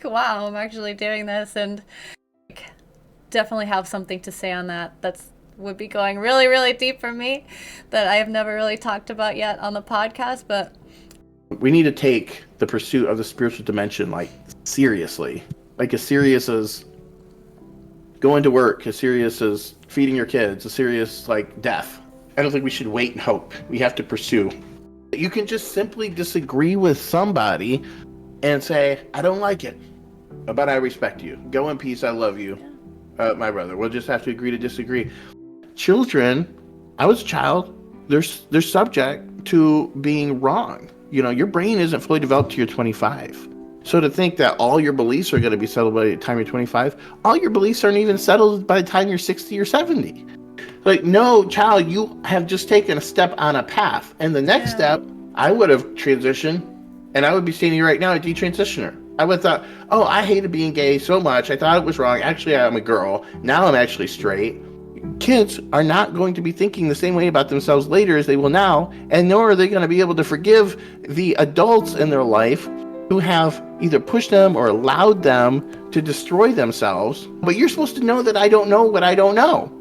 like, wow, I'm actually doing this, and definitely have something to say on that. That's would be going really, really deep for me that I have never really talked about yet on the podcast, but we need to take the pursuit of the spiritual dimension like seriously. Like as serious as going to work, as serious as feeding your kids, as serious like death. I don't think we should wait and hope. We have to pursue. You can just simply disagree with somebody and say, I don't like it, but I respect you. Go in peace. I love you, my brother. We'll just have to agree to disagree. Children, I was a child, they're subject to being wrong. You know, your brain isn't fully developed till you're 25. So to think that all your beliefs are going to be settled by the time you're 25, all your beliefs aren't even settled by the time you're 60 or 70. Like, no, child, you have just taken a step on a path. And the next step, I would have transitioned, and I would be standing here right now a detransitioner. I would have thought, oh, I hated being gay so much. I thought it was wrong. Actually, I'm a girl. Now I'm actually straight. Kids are not going to be thinking the same way about themselves later as they will now, and nor are they going to be able to forgive the adults in their life who have either pushed them or allowed them to destroy themselves. But you're supposed to know that I don't know what I don't know.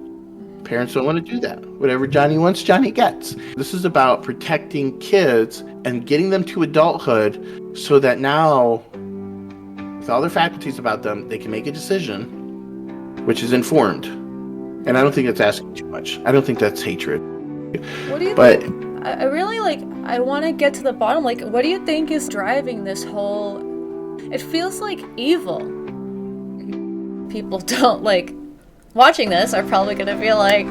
Parents don't want to do that. Whatever Johnny wants, Johnny gets. This is about protecting kids and getting them to adulthood so that now, with all their faculties about them, they can make a decision which is informed. And I don't think that's asking too much. I don't think that's hatred. What do you think? I really I want to get to the bottom. Like, what do you think is driving this whole... It feels like evil. People don't watching this are probably going to feel like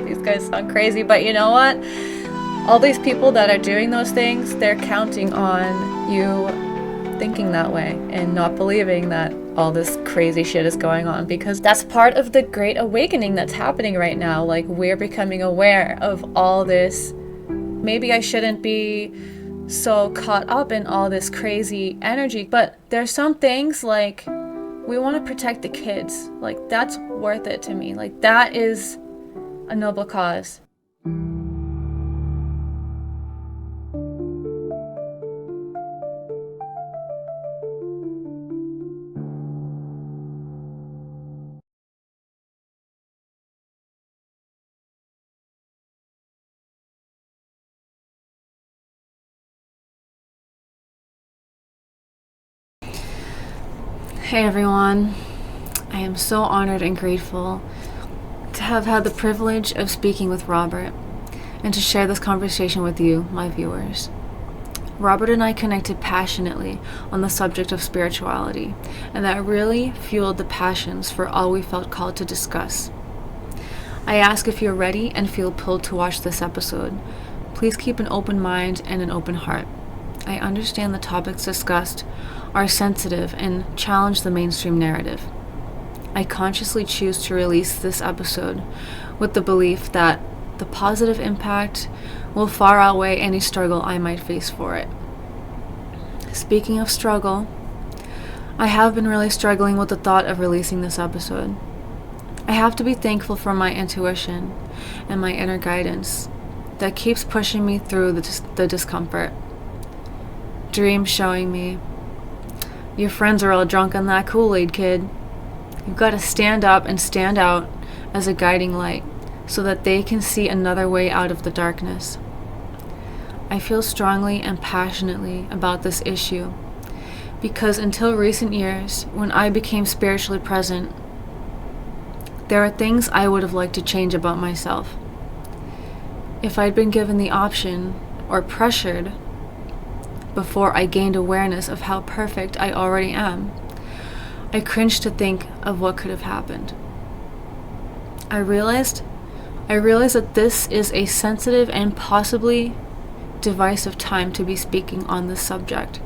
these guys sound crazy, but you know what? All these people that are doing those things, they're counting on you thinking that way and not believing that all this crazy shit is going on, because that's part of the great awakening that's happening right now. Like, we're becoming aware of all this. Maybe I shouldn't be so caught up in all this crazy energy, but there's some things like we want to protect the kids. Like, that's worth it to me. Like, that is a noble cause. Hey everyone, I am so honored and grateful to have had the privilege of speaking with Robert and to share this conversation with you, my viewers. Robert and I connected passionately on the subject of spirituality, and that really fueled the passions for all we felt called to discuss. I ask if you're ready and feel pulled to watch this episode. Please keep an open mind and an open heart. I understand the topics discussed are sensitive and challenge the mainstream narrative. I consciously choose to release this episode with the belief that the positive impact will far outweigh any struggle I might face for it. Speaking of struggle, I have been really struggling with the thought of releasing this episode. I have to be thankful for my intuition and my inner guidance that keeps pushing me through the discomfort. Dreams showing me, your friends are all drunk on that Kool-Aid, kid. You've got to stand up and stand out as a guiding light so that they can see another way out of the darkness. I feel strongly and passionately about this issue because until recent years, when I became spiritually present, there are things I would have liked to change about myself. If I'd been given the option or pressured before I gained awareness of how perfect I already am, I cringed to think of what could have happened. I realized that this is a sensitive and possibly divisive time to be speaking on this subject.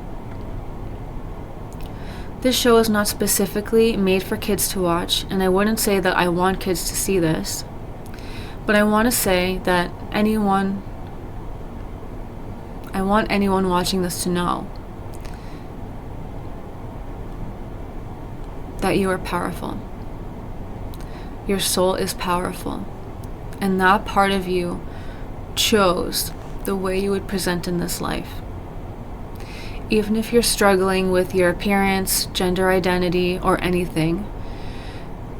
This show is not specifically made for kids to watch, and I wouldn't say that I want kids to see this, but I want to say that I want anyone watching this to know that you are powerful. Your soul is powerful, and that part of you chose the way you would present in this life. even if you're struggling with your appearance, gender identity, or anything.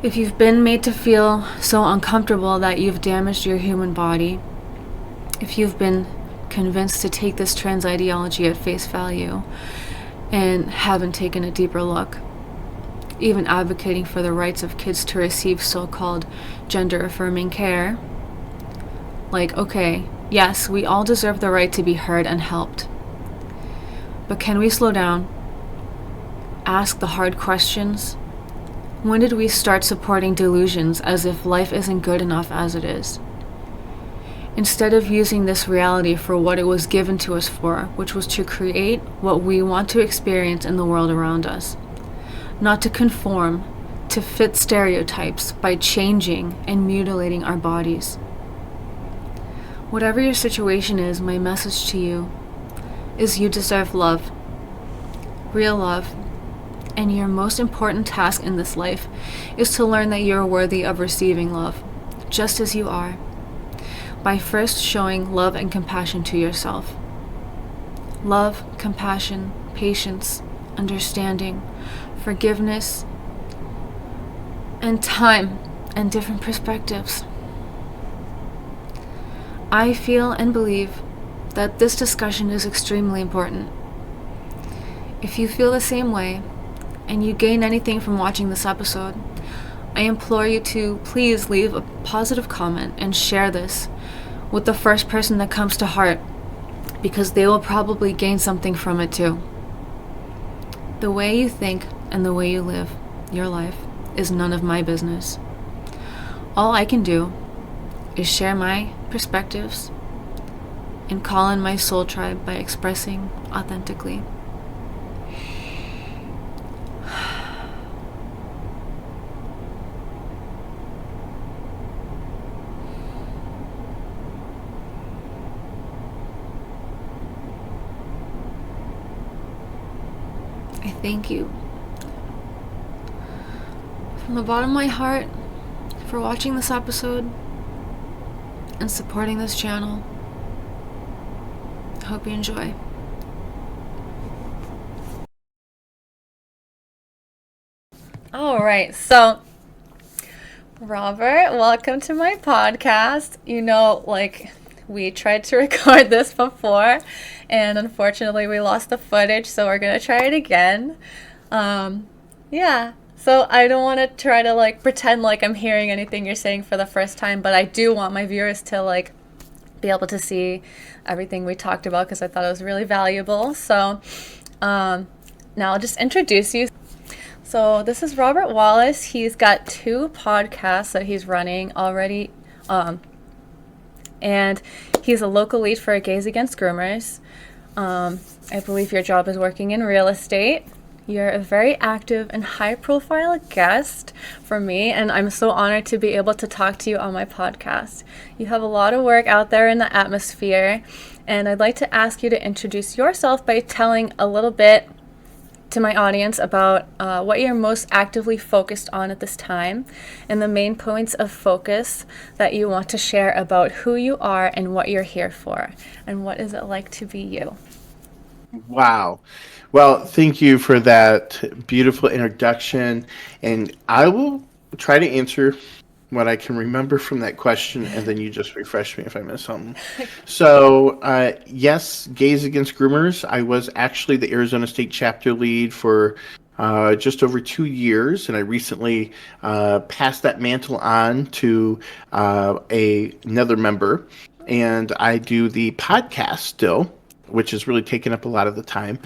If you've been made to feel so uncomfortable that you've damaged your human body, if you've been convinced to take this trans ideology at face value and haven't taken a deeper look, even advocating for the rights of kids to receive so-called gender-affirming care, like, okay, yes, we all deserve the right to be heard and helped. But can we slow down? Ask the hard questions? When did we start supporting delusions as if life isn't good enough as it is? Instead of using this reality for what it was given to us for, which was to create what we want to experience in the world around us. Not to conform, to fit stereotypes by changing and mutilating our bodies. Whatever your situation is, my message to you is you deserve love. Real love. And your most important task in this life is to learn that you're worthy of receiving love, just as you are, by first showing love and compassion to yourself. Love, compassion, patience, understanding, forgiveness, and time and different perspectives. I feel and believe that this discussion is extremely important. If you feel the same way, and you gain anything from watching this episode, I implore you to please leave a positive comment and share this with the first person that comes to heart, because they will probably gain something from it too. The way you think and the way you live your life is none of my business. All I can do is share my perspectives and call in my soul tribe by expressing authentically. I thank you from the bottom of my heart for watching this episode and supporting this channel. I hope you enjoy. All right, so Robert, welcome to my podcast. You know, we tried to record this before, and unfortunately we lost the footage, so we're gonna try it again. So I don't want to try to pretend like I'm hearing anything you're saying for the first time, but I do want my viewers to be able to see everything we talked about, because I thought it was really valuable. So now I'll just introduce you. So this is Robert Wallace. He's got 2 podcasts that he's running already. And he's a local lead for Gays Against Groomers. I believe your job is working in real estate. You're a very active and high-profile guest for me, and I'm so honored to be able to talk to you on my podcast. You have a lot of work out there in the atmosphere, and I'd like to ask you to introduce yourself by telling a little bit to my audience about what you're most actively focused on at this time, and the main points of focus that you want to share about who you are and what you're here for, and what is it like to be you. Wow. Well, thank you for that beautiful introduction. And I will try to answer what I can remember from that question, and then you just refresh me if I miss something. So, yes, Gays Against Groomers. I was actually the Arizona State chapter lead for just over 2 years, and I recently passed that mantle on to another member, and I do the podcast still, which has really taken up a lot of the time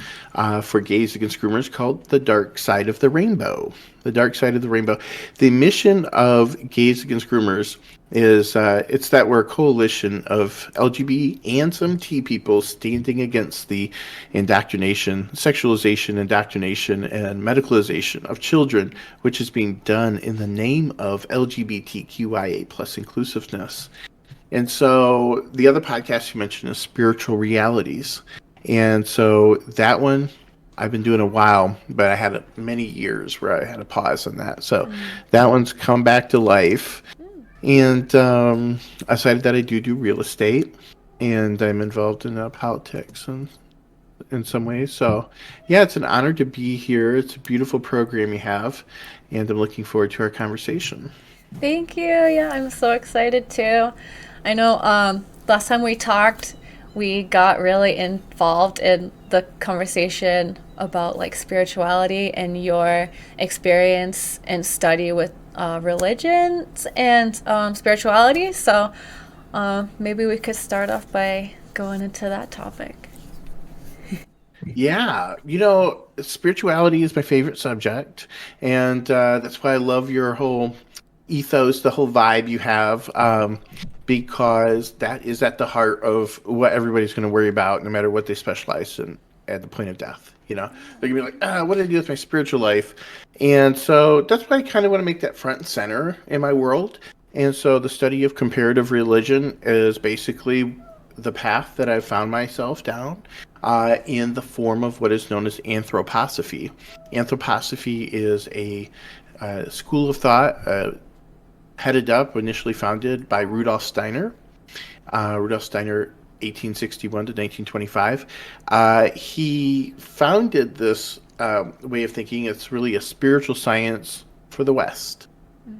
for Gays Against Groomers, called The Dark Side of the Rainbow. The Dark Side of the Rainbow. The mission of Gays Against Groomers is it's that we're a coalition of LGBT and some T people standing against the indoctrination, sexualization, indoctrination, and medicalization of children, which is being done in the name of LGBTQIA plus inclusiveness. And so the other podcast you mentioned is Spiritual Realities. And so that one I've been doing a while, but I had many years where I had a pause on that. So that one's come back to life. And aside that, I do real estate, and I'm involved in politics and in some ways. So, yeah, it's an honor to be here. It's a beautiful program you have, and I'm looking forward to our conversation. Thank you. Yeah, I'm so excited too. I know last time we talked, we got really involved in the conversation about like spirituality and your experience and study with religions and spirituality. So maybe we could start off by going into that topic. Yeah, spirituality is my favorite subject, and that's why I love your whole ethos, the whole vibe you have, because that is at the heart of what everybody's going to worry about, no matter what they specialize in at the point of death. They're gonna be like, what do I do with my spiritual life? And so that's why I kind of want to make that front and center in my world. And so the study of comparative religion is basically the path that I've found myself down in the form of what is known as anthroposophy. Anthroposophy is a school of thought headed up, initially founded by Rudolf Steiner. Rudolf Steiner, 1861 to 1925. He founded this way of thinking. It's really a spiritual science for the West.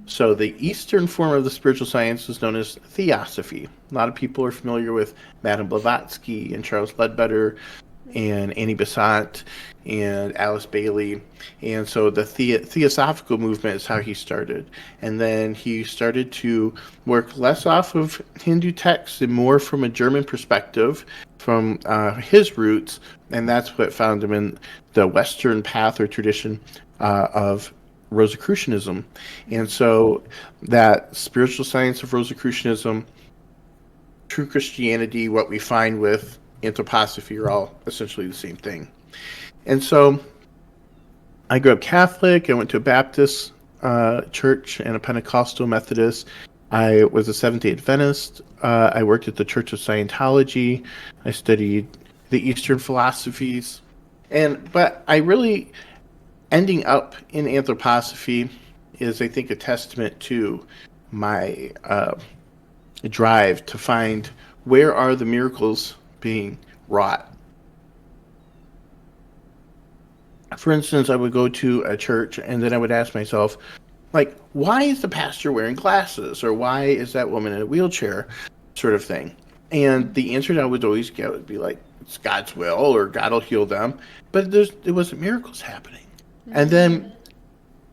So the Eastern form of the spiritual science is known as theosophy. A lot of people are familiar with Madame Blavatsky and Charles Ledbetter and Annie Besant and Alice Bailey. And so the theosophical movement is how he started. And then he started to work less off of Hindu texts and more from a German perspective, from his roots. And that's what found him in the Western path or tradition of Rosicrucianism. And so that spiritual science of Rosicrucianism, true Christianity, what we find with anthroposophy are all essentially the same thing. And so I grew up Catholic. I went to a Baptist church and a Pentecostal Methodist. I was a Seventh-day Adventist. I worked at the Church of Scientology. I studied the Eastern philosophies. But I really, ending up in anthroposophy is, I think, a testament to my drive to find where are the miracles being wrought. For instance, I would go to a church and then I would ask myself, like, why is the pastor wearing glasses? Or why is that woman in a wheelchair? Sort of thing. And the answer that I would always get would be like, it's God's will, or God will heal them. But there wasn't miracles happening. And then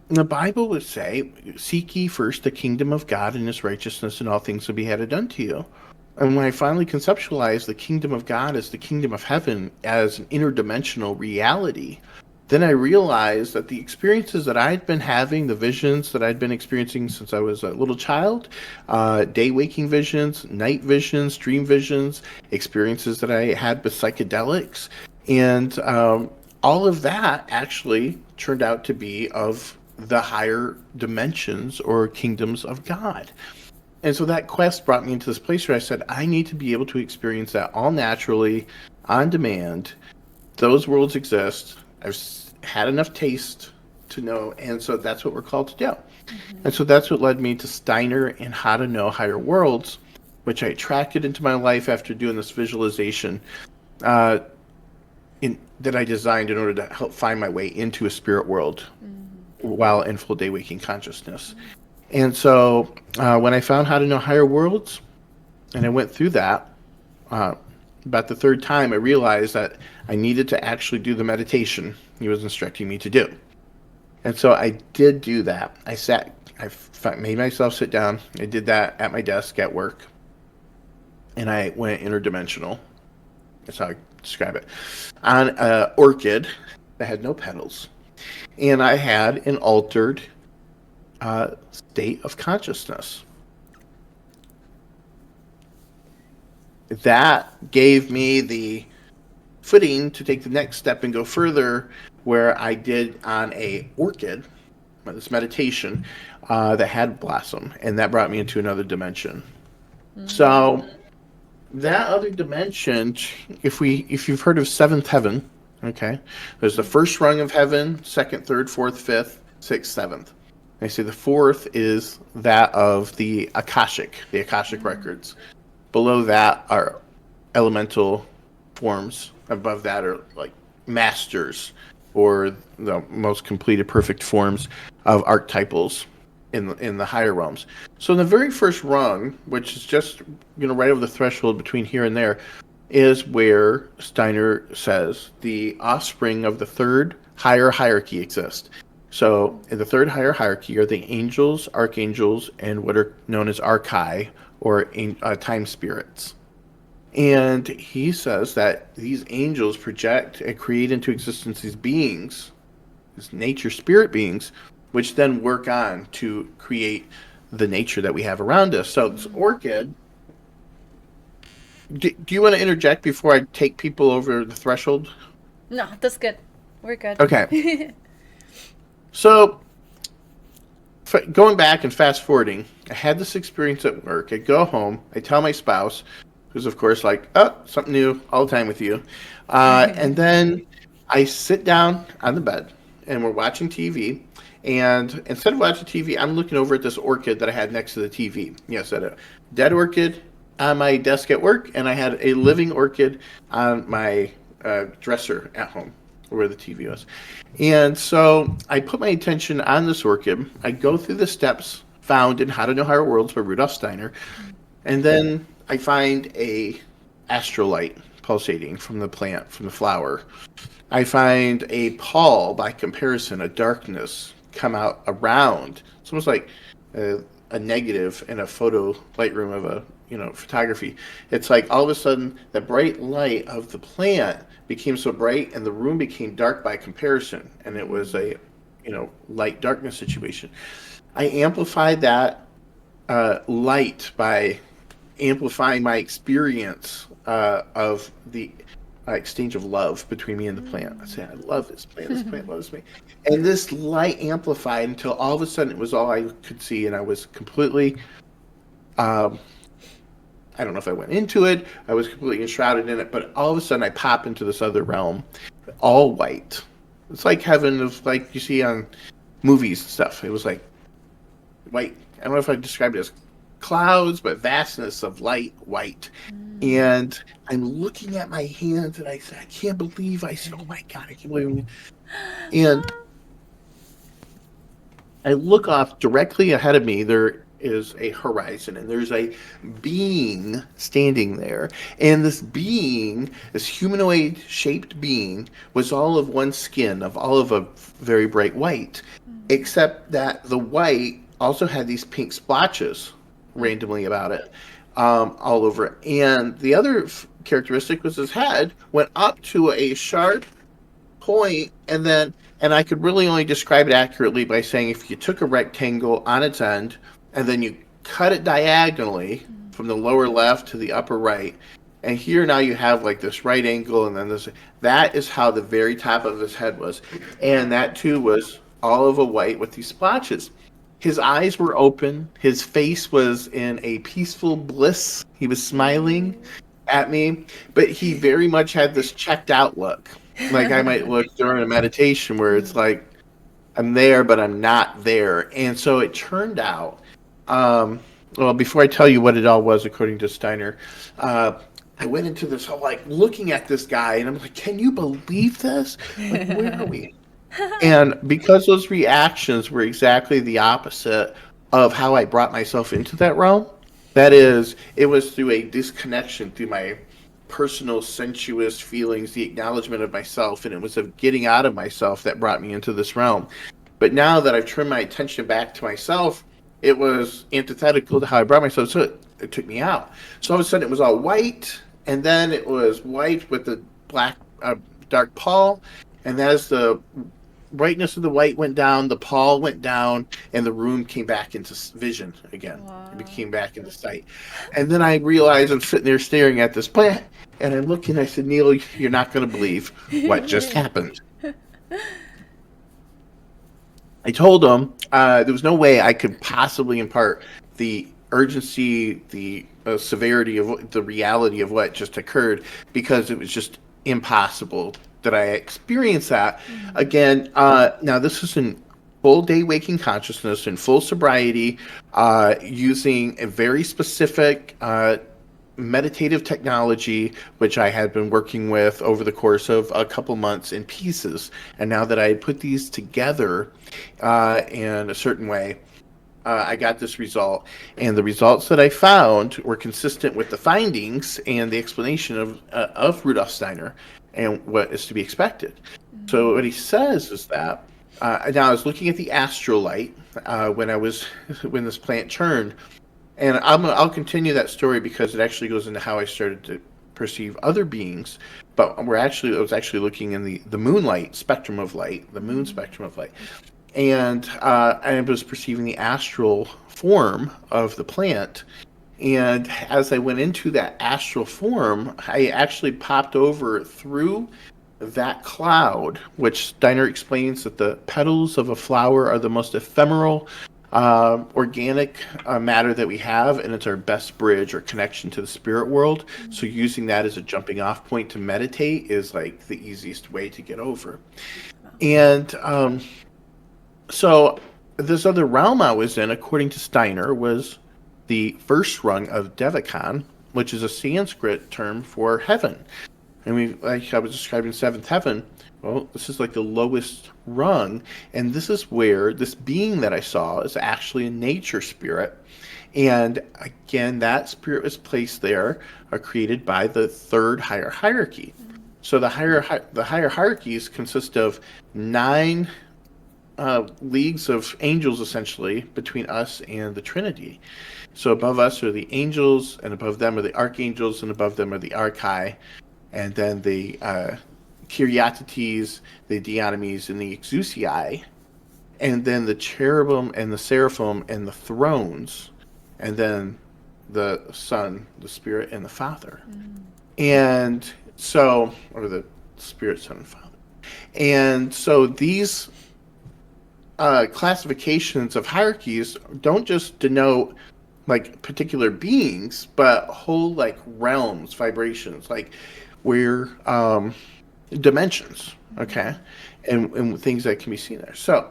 the Bible would say, seek ye first the kingdom of God and his righteousness, and all things will be added unto you. And when I finally conceptualized the kingdom of God as the kingdom of heaven, as an interdimensional reality, then I realized that the experiences that I'd been having, the visions that I'd been experiencing since I was a little child, day waking visions, night visions, dream visions, experiences that I had with psychedelics, and all of that actually turned out to be of the higher dimensions or kingdoms of God. And so that quest brought me into this place where I said, I need to be able to experience that all naturally, on demand. Those worlds exist. I've had enough taste to know, and so that's what we're called to do. Mm-hmm. And so that's what led me to Steiner and how to know higher worlds, which I attracted into my life after doing this visualization that I designed in order to help find my way into a spirit world while in full day waking consciousness. And so when I found how to know higher worlds, and I went through that, about the third time, I realized that I needed to actually do the meditation he was instructing me to do. And so I did do that. I made myself sit down. I did that at my desk at work. And I went interdimensional. That's how I describe it. On an orchid that had no petals. And I had an altered state of consciousness. That gave me the footing to take the next step and go further, where I did on a orchid, this meditation that had blossom, and that brought me into another dimension. Mm-hmm. So that other dimension, if you've heard of seventh heaven, okay, there's the first rung of heaven, second, third, fourth, fifth, sixth, seventh. I say the fourth is that of the Akashic records. Below that are elemental forms above that are like masters, or the most completed perfect forms of archetypals in the higher realms. So in the very first rung, which is just right over the threshold between here and there, is where Steiner says the offspring of the third higher hierarchy exist. So in the third higher hierarchy are the angels, archangels, and what are known as archai, or time spirits. And he says that these angels project and create into existence these beings, these nature spirit beings, which then work on to create the nature that we have around us. So this orchid. Do you want to interject before I take people over the threshold? No, that's good. We're good. Okay. So, going back and fast forwarding, I had this experience at work. I go home, I tell my spouse, who's of course like, oh, something new all the time with you. And then I sit down on the bed and we're watching TV. And instead of watching TV, I'm looking over at this orchid that I had next to the TV. Yes, I had a dead orchid on my desk at work, and I had a living orchid on my dresser at home where the TV was. And so I put my attention on this orchid. I go through the steps found in How to Know Higher Worlds by Rudolf Steiner, and then I find a astrolite pulsating from the plant, from the flower. I find a pall, by comparison, a darkness come out around. It's almost like a negative in a photo lightroom of a photography. It's like all of a sudden the bright light of the plant became so bright and the room became dark by comparison, and it was a light darkness situation. I amplified that light by amplifying my experience of the exchange of love between me and the plant. I said, I love this plant. This plant loves me. And this light amplified until all of a sudden it was all I could see, and I was completely, I don't know if I went into it, I was completely enshrouded in it, but all of a sudden I pop into this other realm, all white. It's like heaven, of like you see on movies and stuff. It was like white. I don't know if I described it as clouds, but vastness of light, white. And I'm looking at my hands, and I said, I can't believe I said, oh my God, I can't believe it. And I look off directly ahead of me. There is a horizon, and there's a being standing there. And this being, this humanoid shaped being, was all of one skin, of all of a very bright white, except that the white also had these pink splotches randomly about it, all over it. And the other characteristic was his head went up to a sharp point, and I could really only describe it accurately by saying if you took a rectangle on its end and then you cut it diagonally from the lower left to the upper right, and here now you have like this right angle, and then this, that is how the very top of his head was. And that too was all of a white with these splotches. His eyes were open. His face was in a peaceful bliss. He was smiling at me, but he very much had this checked out look, like I might look during a meditation where it's like, I'm there, but I'm not there. And so it turned out, well, before I tell you what it all was, according to Steiner, I went into this whole, like, looking at this guy, and I'm like, can you believe this? Like, where are we? And because those reactions were exactly the opposite of how I brought myself into that realm, that is, it was through a disconnection, through my personal sensuous feelings, the acknowledgement of myself, and it was a getting out of myself that brought me into this realm. But now that I've turned my attention back to myself, it was antithetical to how I brought myself, so it took me out. So all of a sudden it was all white, and then it was white with the black, dark pall, and as the brightness of the white went down, the pall went down, and the room came back into vision again. Wow. It became back into sight. And then I realized I'm sitting there staring at this plant, and I looked and I said, Neil, you're not going to believe what just happened. I told him there was no way I could possibly impart the urgency, the severity of the reality of what just occurred, because it was just impossible that I experienced that. Again, now this is in full day waking consciousness, in full sobriety, using a very specific meditative technology, which I had been working with over the course of a couple months in pieces. And now that I had put these together in a certain way, I got this result. And the results that I found were consistent with the findings and the explanation of Rudolf Steiner and what is to be expected. So what he says is that now I was looking at the astrolight when this plant turned, and I'll continue that story because it actually goes into how I started to perceive other beings. But I was actually looking in the moonlight spectrum of light, the moon spectrum of light, and I was perceiving the astral form of the plant. And as I went into that astral form, I actually popped over through that cloud, which Steiner explains that the petals of a flower are the most ephemeral organic matter that we have, and it's our best bridge or connection to the spirit world. So using that as a jumping off point to meditate is like the easiest way to get over. And so this other realm I was in, according to Steiner, was the first rung of Devakan, which is a Sanskrit term for heaven. And like I was describing seventh heaven, well, this is like the lowest rung, and this is where this being that I saw is actually a nature spirit. And again, that spirit was placed there, created by the third higher hierarchy. So the higher hierarchies consist of 9 leagues of angels, essentially, between us and the Trinity. So above us are the angels, and above them are the archangels, and above them are the archai, and then the Kyriates, the Dionemes, and the Exousiai, and then the cherubim and the seraphim and the thrones, and then the Son, the Spirit, and the Father. And so, or the Spirit, Son, and Father. And so these classifications of hierarchies don't just denote like particular beings, but whole like realms, vibrations, like we're dimensions, okay, and things that can be seen there. So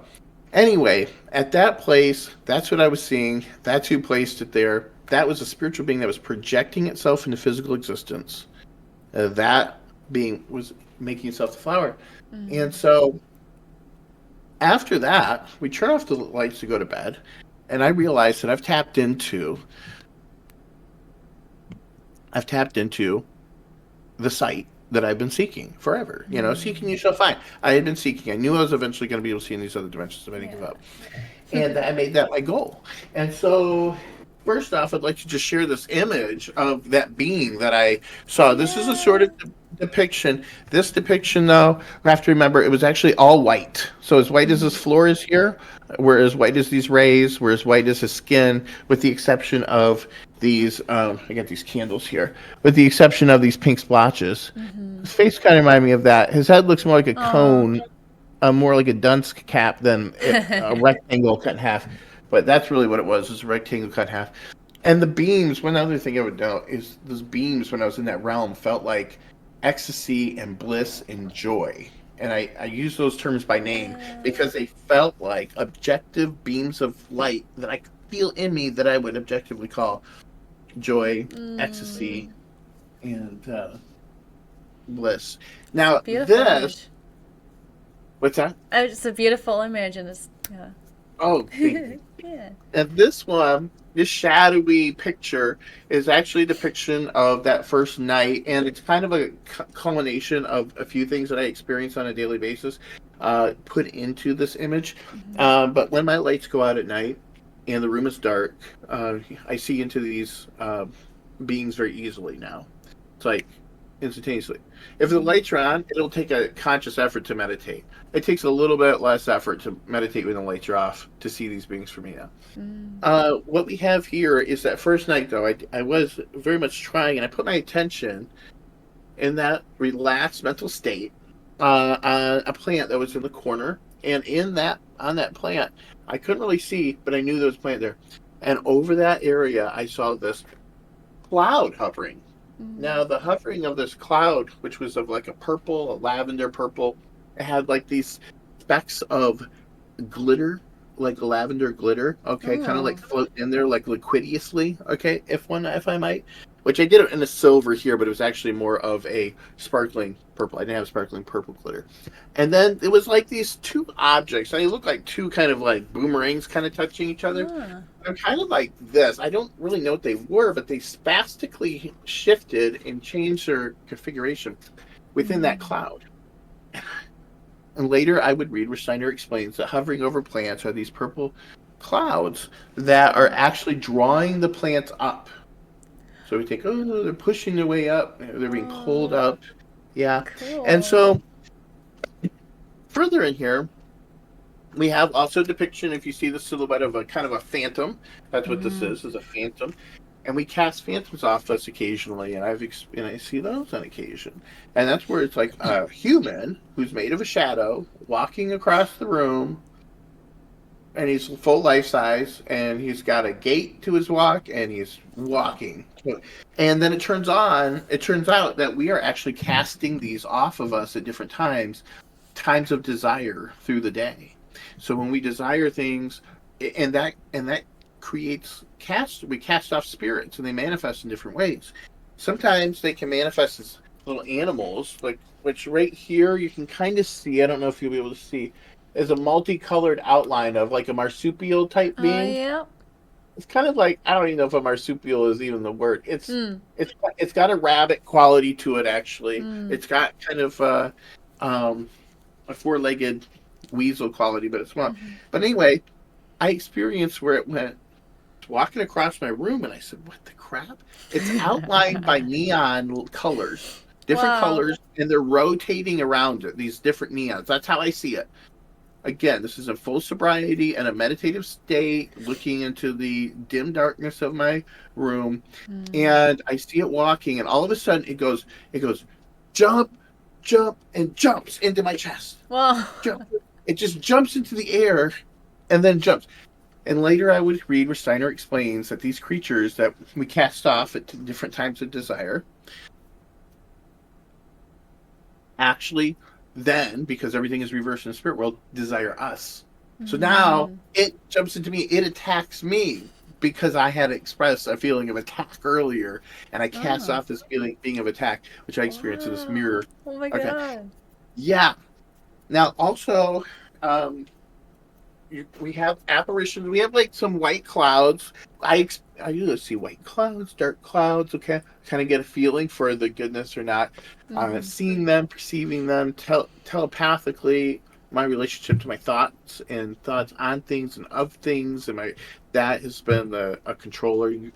anyway, at that place, that's what I was seeing. That's who placed it there. That was a spiritual being that was projecting itself into physical existence. That being was making itself the flower. And so after that, we turn off the lights to go to bed, and I realized that I've tapped into the sight that I've been seeking forever. You know, seeking you shall find. I had been seeking. I knew I was eventually going to be able to see in these other dimensions if I didn't give up. And I made that my goal. And so, first off, I'd like to just share this image of that being that I saw. This is a sort of depiction. This depiction, though, I have to remember, it was actually all white. So as white as this floor is here, we're as white as these rays, we're as white as his skin, with the exception of these, I got these candles here, with the exception of these pink splotches. His face kind of reminded me of that. His head looks more like a cone, more like a dunce cap than a rectangle cut in half. But that's really what it was a rectangle cut in half. And the beams, one other thing I would note is those beams, when I was in that realm, felt like ecstasy and bliss and joy. And I use those terms by name because they felt like objective beams of light that I could feel in me that I would objectively call joy, ecstasy, and bliss. Now, Beautiful this... image. What's that? Oh, it's a beautiful image, and it's Oh, thank you. yeah. And this one, this shadowy picture, is actually a depiction of that first night, and it's kind of a culmination of a few things that I experience on a daily basis put into this image. But when my lights go out at night and the room is dark, I see into these beings very easily now. It's like instantaneously. If the lights are on, it'll take a conscious effort to meditate. It takes a little bit less effort to meditate when the lights are off to see these beings for me now. What we have here is that first night, though, I was very much trying, and I put my attention in that relaxed mental state on a plant that was in the corner, and on that plant, I couldn't really see, but I knew there was a plant there. And over that area, I saw this cloud hovering. Now, the hovering of this cloud, which was of like a lavender purple, it had like these specks of glitter, like lavender glitter, okay, kind of like float in there like liquidiously, okay, if I might. which I did it in a silver here, but it was actually more of a sparkling purple. I didn't have sparkling purple glitter. And then it was like these two objects. They look like two kind of like boomerangs kind of touching each other. They're kind of like this. I don't really know what they were, but they spastically shifted and changed their configuration within that cloud. And later I would read where Steiner explains that hovering over plants are these purple clouds that are actually drawing the plants up. So we think, oh, they're pushing their way up. They're being pulled up. Yeah. Cool. And so further in here, we have also a depiction, if you see the silhouette of a kind of a phantom. That's what this is a phantom. And we cast phantoms off us occasionally, and I see those on occasion. And that's where it's like a human who's made of a shadow walking across the room, and he's full life size, and he's got a gait to his walk, and he's walking. And then it turns out that we are actually casting these off of us at different times of desire through the day. So when we desire things, and that creates we cast off spirits, and they manifest in different ways. Sometimes they can manifest as little animals, which right here you can kind of see. I don't know if you'll be able to see. Is a multicolored outline of like a marsupial type being. Yeah. It's kind of like, I don't even know if a marsupial is even the word. It's got a rabbit quality to it actually. It's got kind of a four-legged weasel quality, but it's small. But anyway, I experienced where it went walking across my room, and I said, "What the crap?" It's outlined by neon colors, different colors, and they're rotating around it. These different neons. That's how I see it. Again, this is in full sobriety and a meditative state, looking into the dim darkness of my room, and I see it walking, and all of a sudden it goes, jump, and jumps into my chest. Wow. Jump. It just jumps into the air, and then jumps. And later I would read where Steiner explains that these creatures that we cast off at different times of desire actually then, because everything is reversed in the spirit world, desire us. So now it jumps into me, it attacks me because I had expressed a feeling of attack earlier, and I cast off this being of attack, which I experienced in this mirror. Oh my God. Yeah. Now also, we have apparitions. We have like some white clouds. I usually see white clouds, dark clouds. Okay, kind of get a feeling for the goodness or not. Seeing them, perceiving them, telepathically. My relationship to my thoughts and thoughts on things and of things, and that has been the controlling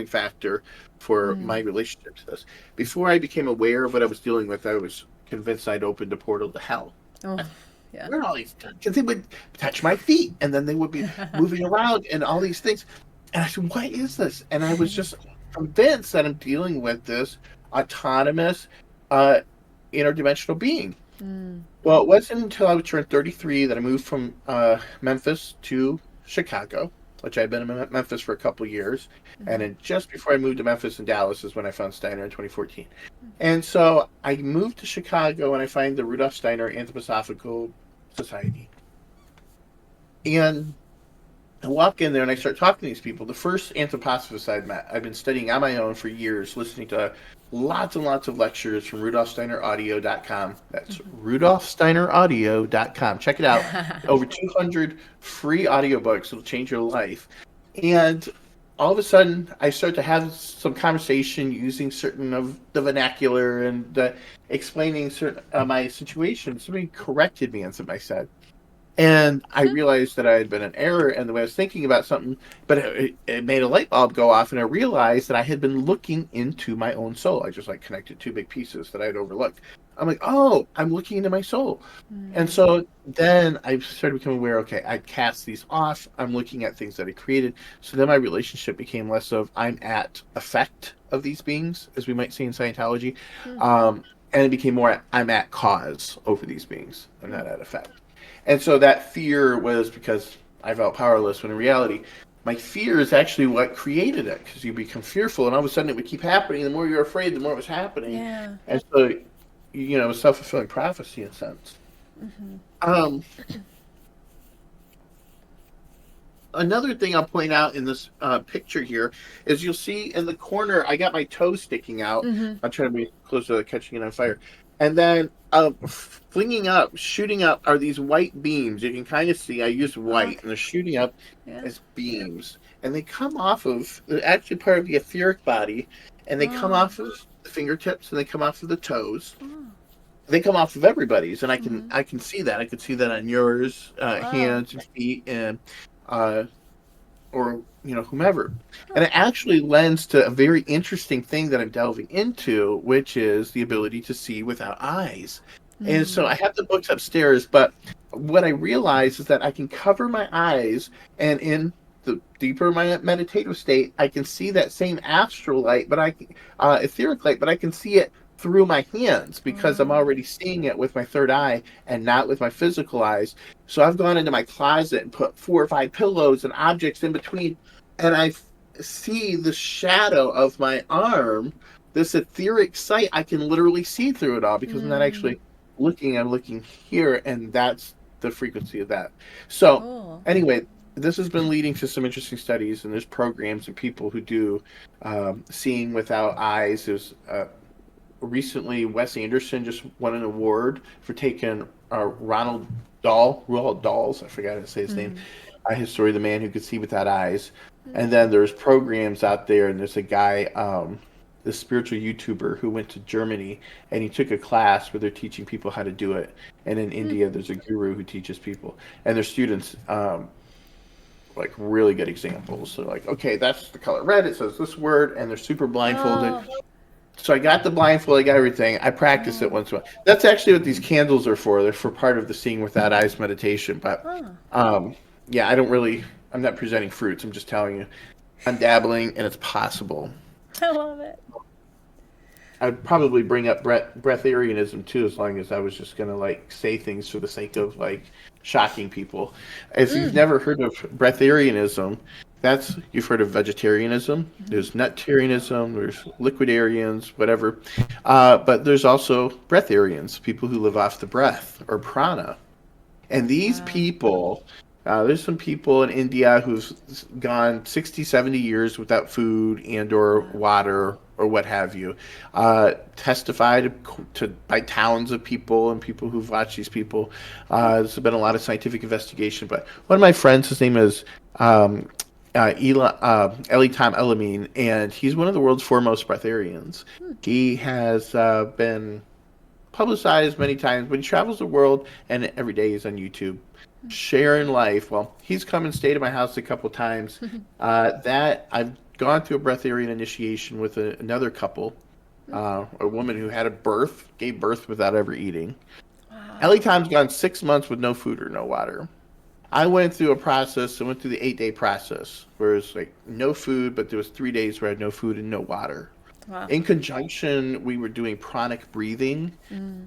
factor for my relationship to this. Before I became aware of what I was dealing with, I was convinced I'd opened a portal to hell. Oh. Yeah. Where are all these? Because they would touch my feet, and then they would be moving around, and all these things. And I said, "What is this?" And I was just convinced that I'm dealing with this autonomous, interdimensional being. Well, it wasn't until I turned 33 that I moved from Memphis to Chicago, which I'd been in Memphis for a couple years. And then just before I moved to Memphis and Dallas is when I found Steiner in 2014. And so I moved to Chicago, and I find the Rudolf Steiner Anthroposophical Society. And I walk in there, and I start talking to these people. The first anthroposophist I'd met, I've been studying on my own for years, listening to lots and lots of lectures from rudolfsteineraudio.com. That's rudolfsteineraudio.com. Check it out. Over 200 free audiobooks. It'll change your life. And all of a sudden, I start to have some conversation using certain of the vernacular and explaining certain my situation. Somebody corrected me on something I said. And I realized that I had been in error in the way I was thinking about something, but it made a light bulb go off, and I realized that I had been looking into my own soul. I just connected two big pieces that I had overlooked. I'm like, oh, I'm looking into my soul. And so then I started becoming aware, okay, I cast these off. I'm looking at things that I created. So then my relationship became less of I'm at effect of these beings, as we might see in Scientology. And it became more I'm at cause over these beings. I'm not at effect. And so that fear was because I felt powerless, when in reality, my fear is actually what created it, because you become fearful, and all of a sudden it would keep happening. The more you're afraid, the more it was happening. Yeah. And so, it was self-fulfilling prophecy in a sense. another thing I'll point out in this picture here is you'll see in the corner, I got my toe sticking out. Mm-hmm. I'm trying to be close to catching it on fire. And then flinging up, shooting up are these white beams. You can kind of see I use white, and they're shooting up as beams. And they come off of, they're actually part of the etheric body, and they come off of the fingertips, and they come off of the toes. They come off of everybody's, and I can see that. I can see that on yours, hands and feet, and or whomever. And it actually lends to a very interesting thing that I'm delving into, which is the ability to see without eyes. And so I have the books upstairs, but what I realize is that I can cover my eyes, and in the deeper my meditative state, I can see that same astral light, but etheric light, but I can see it through my hands because I'm already seeing it with my third eye and not with my physical eyes. So I've gone into my closet and put 4 or 5 pillows and objects in between, and I see the shadow of my arm, this etheric sight. I can literally see through it all because I'm not actually looking. I'm looking here, and that's the frequency of that. So anyway, this has been leading to some interesting studies, and there's programs and people who do seeing without eyes. There's recently, Wes Anderson just won an award for taking Roald Dahl's, I forgot how to say his name, his story, The Man Who Could See Without Eyes. And then there's programs out there, and there's a guy, this spiritual YouTuber who went to Germany, and he took a class where they're teaching people how to do it. And in India, there's a guru who teaches people. And their students, like really good examples. So like, okay, that's the color red, it says this word, and they're super blindfolded. So I got the blindfold, I got everything. I practiced it once in a while. That's actually what these candles are for. They're for part of the seeing without eyes meditation. But yeah, I'm not presenting fruits. I'm just telling you, I'm dabbling, and it's possible. I love it. I'd probably bring up breatharianism too, as long as I was just gonna like say things for the sake of like shocking people. If you've never heard of breatharianism, you've heard of vegetarianism. There's nutarianism. There's liquidarians, whatever. But there's also breatharians, people who live off the breath or prana. And these people, there's some people in India who've gone 60, 70 years without food and or water or what have you. Testified by towns of people and people who've watched these people. There's been a lot of scientific investigation. But one of my friends, his name is Eli Tom Elamine, and he's one of the world's foremost breatharians. He has been publicized many times, but he travels the world, and every day he's on YouTube sharing life. Well, he's come and stayed at my house a couple times. That I've gone through a breatharian initiation with another couple, a woman who had gave birth without ever eating. Ellie Tom's gone 6 months with no food or no water. I went through a process. I went through the 8-day process where it's like no food, but there was 3 days where I had no food and no water. Wow. In conjunction, we were doing pranic breathing,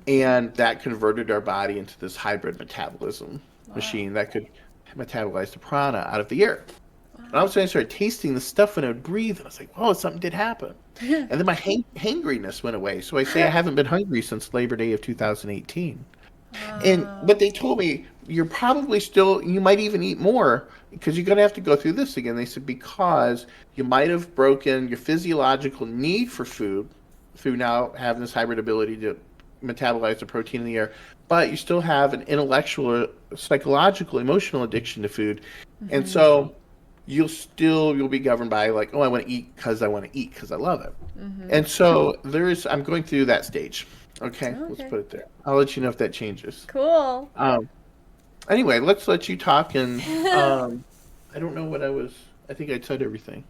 and that converted our body into this hybrid metabolism machine that could metabolize the prana out of the air. And all of a sudden I started tasting the stuff when I would breathe. I was like, oh, something did happen. And then my hangriness went away. So I say I haven't been hungry since Labor Day of 2018. But they told me, you're probably you might even eat more because you're going to have to go through this again. They said, because you might have broken your physiological need for food through now having this hybrid ability to metabolize the protein in the air, but you still have an intellectual, psychological, emotional addiction to food. And so you'll be governed by like, oh, I want to eat because I want to eat because I love it. And so I'm going through that stage. Okay, let's put it there. I'll let you know if that changes. Cool. Anyway, let's let you talk, and I don't know I think I said everything.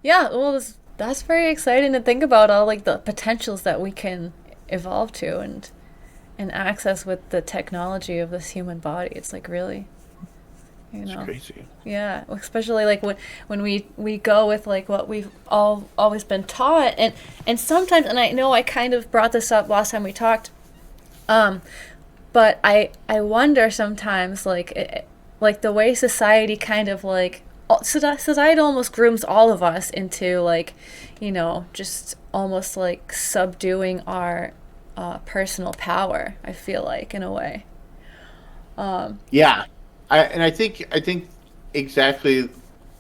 Yeah, well, that's very exciting to think about, all like the potentials that we can evolve to and access with the technology of this human body. It's like really, It's crazy. Yeah, especially like when we go with like what we've always been taught, and sometimes, and I know I kind of brought this up last time we talked, but I wonder sometimes like the way society kind of like society almost grooms all of us into like, just almost like subduing our personal power, I feel like, in a way. Yeah. I think exactly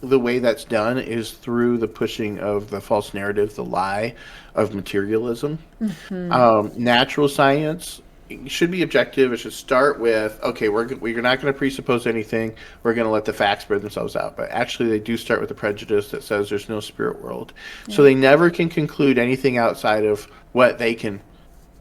the way that's done is through the pushing of the false narrative, the lie of materialism. Natural science should be objective. It should start with, okay, we're not going to presuppose anything. We're going to let the facts bear themselves out. But actually, they do start with a prejudice that says there's no spirit world. So they never can conclude anything outside of what they can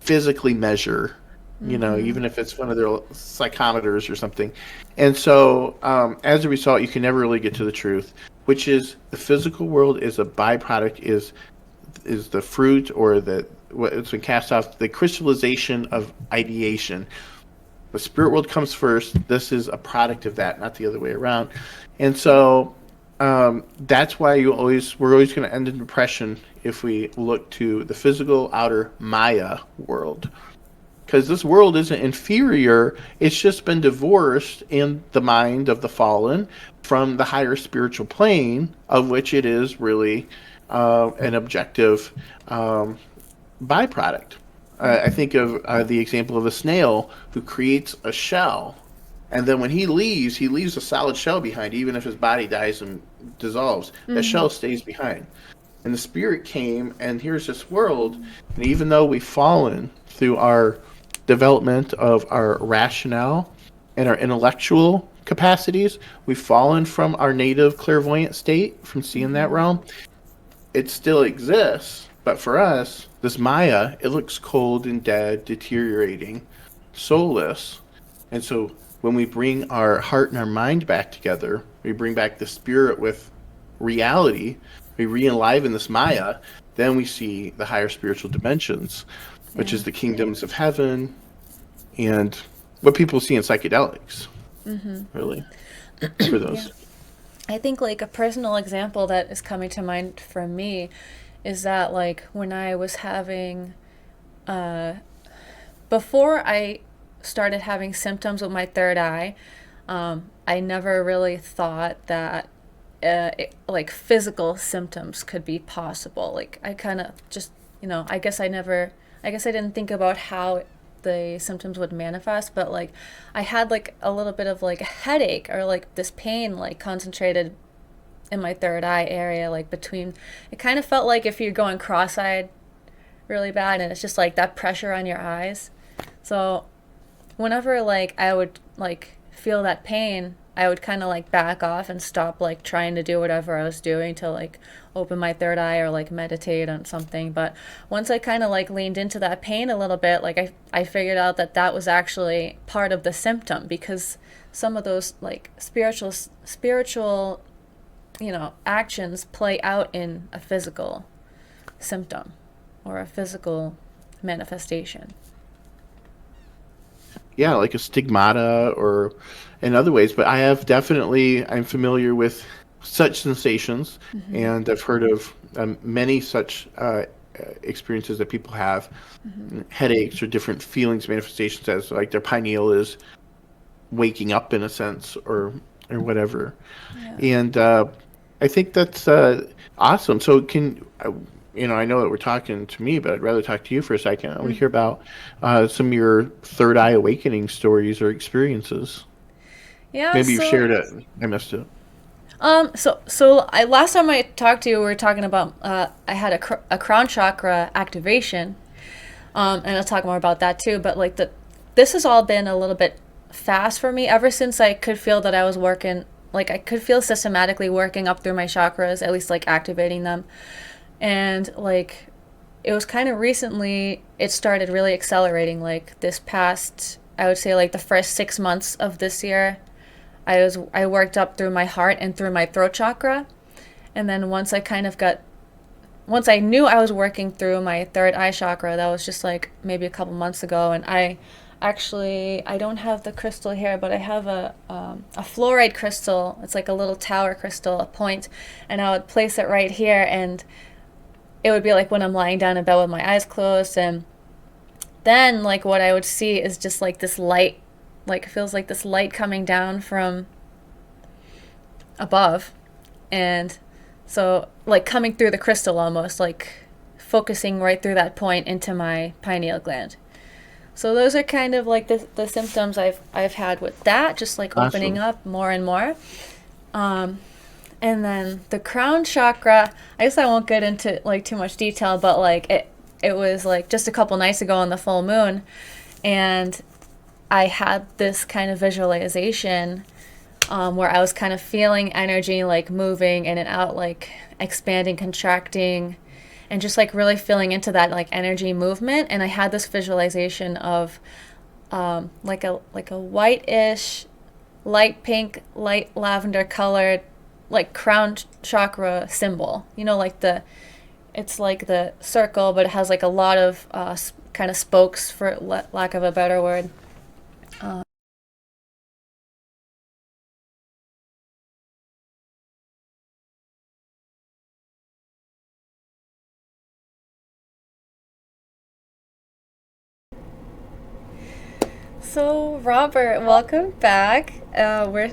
physically measure, even if it's one of their psychometers or something. And so, as a result, you can never really get to the truth, which is the physical world is a byproduct, is the fruit or what's been cast off, the crystallization of ideation. The spirit world comes first. This is a product of that, not the other way around. And so that's why we're always going to end in depression if we look to the physical outer Maya world. Because this world isn't inferior, it's just been divorced in the mind of the fallen from the higher spiritual plane, of which it is really an objective byproduct. I think of the example of a snail who creates a shell, and then when he leaves a solid shell behind, even if his body dies and dissolves. That shell stays behind. And the spirit came, and here's this world, and even though we've fallen through our development of our rationale and our intellectual capacities, we've fallen from our native clairvoyant state, from seeing that realm. It still exists, but for us, this Maya, it looks cold and dead, deteriorating, soulless. And so when we bring our heart and our mind back together, we bring back the spirit with reality, we re-enliven this Maya, then we see the higher spiritual dimensions, which is the kingdoms of heaven and what people see in psychedelics, really, for those. Yeah. I think like a personal example that is coming to mind for me is that like when I was having, before I started having symptoms with my third eye, I never really thought that like physical symptoms could be possible. Like I kind of just, I guess I didn't think about how the symptoms would manifest, but like I had like a little bit of like a headache or like this pain like concentrated in my third eye area, like between, it kind of felt like if you're going cross-eyed really bad and it's just like that pressure on your eyes. So whenever like I would like feel that pain, I would kind of like back off and stop like trying to do whatever I was doing to like open my third eye or like meditate on something. But once I kind of like leaned into that pain a little bit, like I figured out that that was actually part of the symptom, because some of those like spiritual actions play out in a physical symptom or a physical manifestation. Yeah, like a stigmata or in other ways. But I'm familiar with such sensations, and I've heard of many such experiences that people have, headaches or different feelings, manifestations, as like their pineal is waking up in a sense, or whatever. Yeah. And I think that's awesome. So I know that we're talking to me, but I'd rather talk to you for a second. I want to hear about some of your third eye awakening stories or experiences. Yeah. Maybe you've shared it. I missed it. Last time I talked to you, we were talking about I had a crown chakra activation, and I'll talk more about that too. But like this has all been a little bit fast for me ever since I could feel that I was working. Like I could feel systematically working up through my chakras, at least like activating them. And like it was kind of recently it started really accelerating, like this past, I would say like the first 6 months of this year. I worked up through my heart and through my throat chakra. And then once I knew I was working through my third eye chakra, that was just like maybe a couple months ago. And I don't have the crystal here, but I have a fluoride crystal. It's like a little tower crystal, a point, and I would place it right here, and it would be like when I'm lying down in bed with my eyes closed, and then like what I would see is just like this light, like it feels like this light coming down from above, and so like coming through the crystal, almost like focusing right through that point into my pineal gland. So those are kind of like the symptoms I've had with that, just like opening up more and more. And then the crown chakra, I guess I won't get into like too much detail, but like it was like just a couple nights ago on the full moon, and I had this kind of visualization where I was kind of feeling energy like moving in and out, like expanding, contracting, and just like really feeling into that like energy movement. And I had this visualization of like a whitish, light pink, light lavender colored, like crown chakra symbol. You know, like it's like the circle, but it has like a lot of kind of spokes, for lack of a better word. So, Robert, welcome back. We're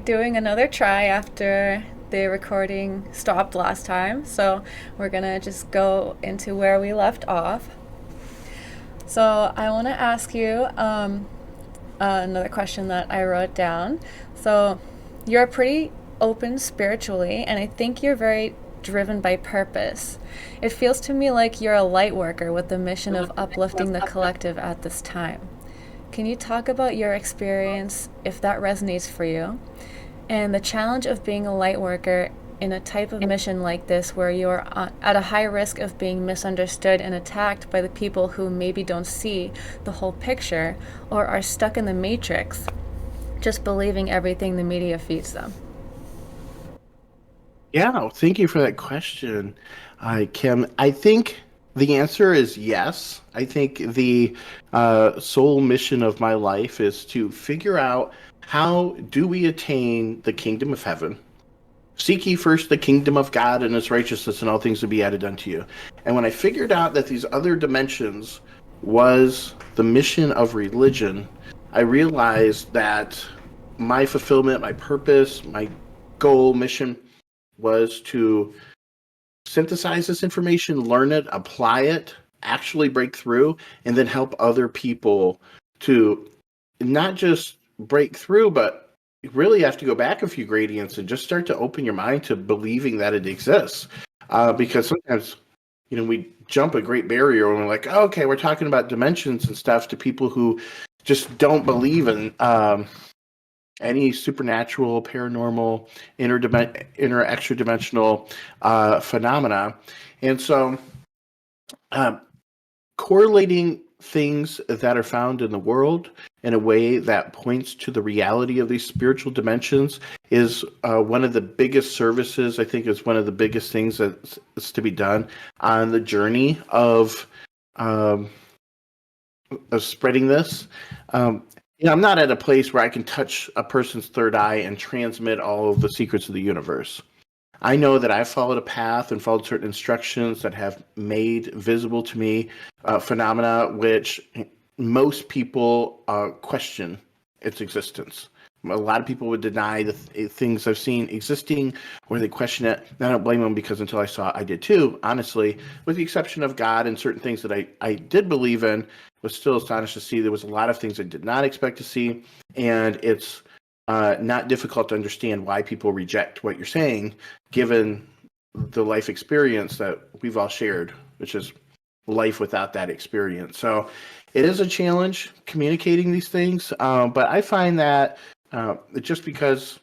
doing another try after the recording stopped last time. So, we're gonna just go into where we left off. So, I want to ask you another question that I wrote down. So, you're pretty open spiritually, and I think you're very driven by purpose. It feels to me like you're a light worker with the mission of uplifting the collective at this time. Can you talk about your experience, if that resonates for you, and the challenge of being a light worker in a type of mission like this where you're at a high risk of being misunderstood and attacked by the people who maybe don't see the whole picture or are stuck in the matrix, just believing everything the media feeds them? Yeah, thank you for that question, Kim. I think the answer is yes. I think the sole mission of my life is to figure out how do we attain the kingdom of heaven. Seek ye first the kingdom of God and his righteousness, and all things will be added unto you. And when I figured out that these other dimensions was the mission of religion, I realized that my fulfillment, my purpose, my goal, mission was to synthesize this information, learn it, apply it, actually break through, and then help other people to not just break through, but you really have to go back a few gradients and just start to open your mind to believing that it exists. Because sometimes, we jump a great barrier and we're like, oh, okay, we're talking about dimensions and stuff to people who just don't believe in any supernatural, paranormal, extra dimensional phenomena. And so, um, correlating things that are found in the world in a way that points to the reality of these spiritual dimensions is one of the biggest services. I think is one of the biggest things that's to be done on the journey um, of spreading this. Um, I'm not at a place where I can touch a person's third eye and transmit all of the secrets of the universe. I know that I've followed a path and followed certain instructions that have made visible to me phenomena which most people question its existence. A lot of people would deny the things I've seen existing, or they question it. And I don't blame them, because until I saw it, I did too, honestly, with the exception of God and certain things that I did believe in. Was still astonished to see there was a lot of things I did not expect to see. And it's not difficult to understand why people reject what you're saying, given the life experience that we've all shared, which is life without that experience. So it is a challenge communicating these things, but I find that just because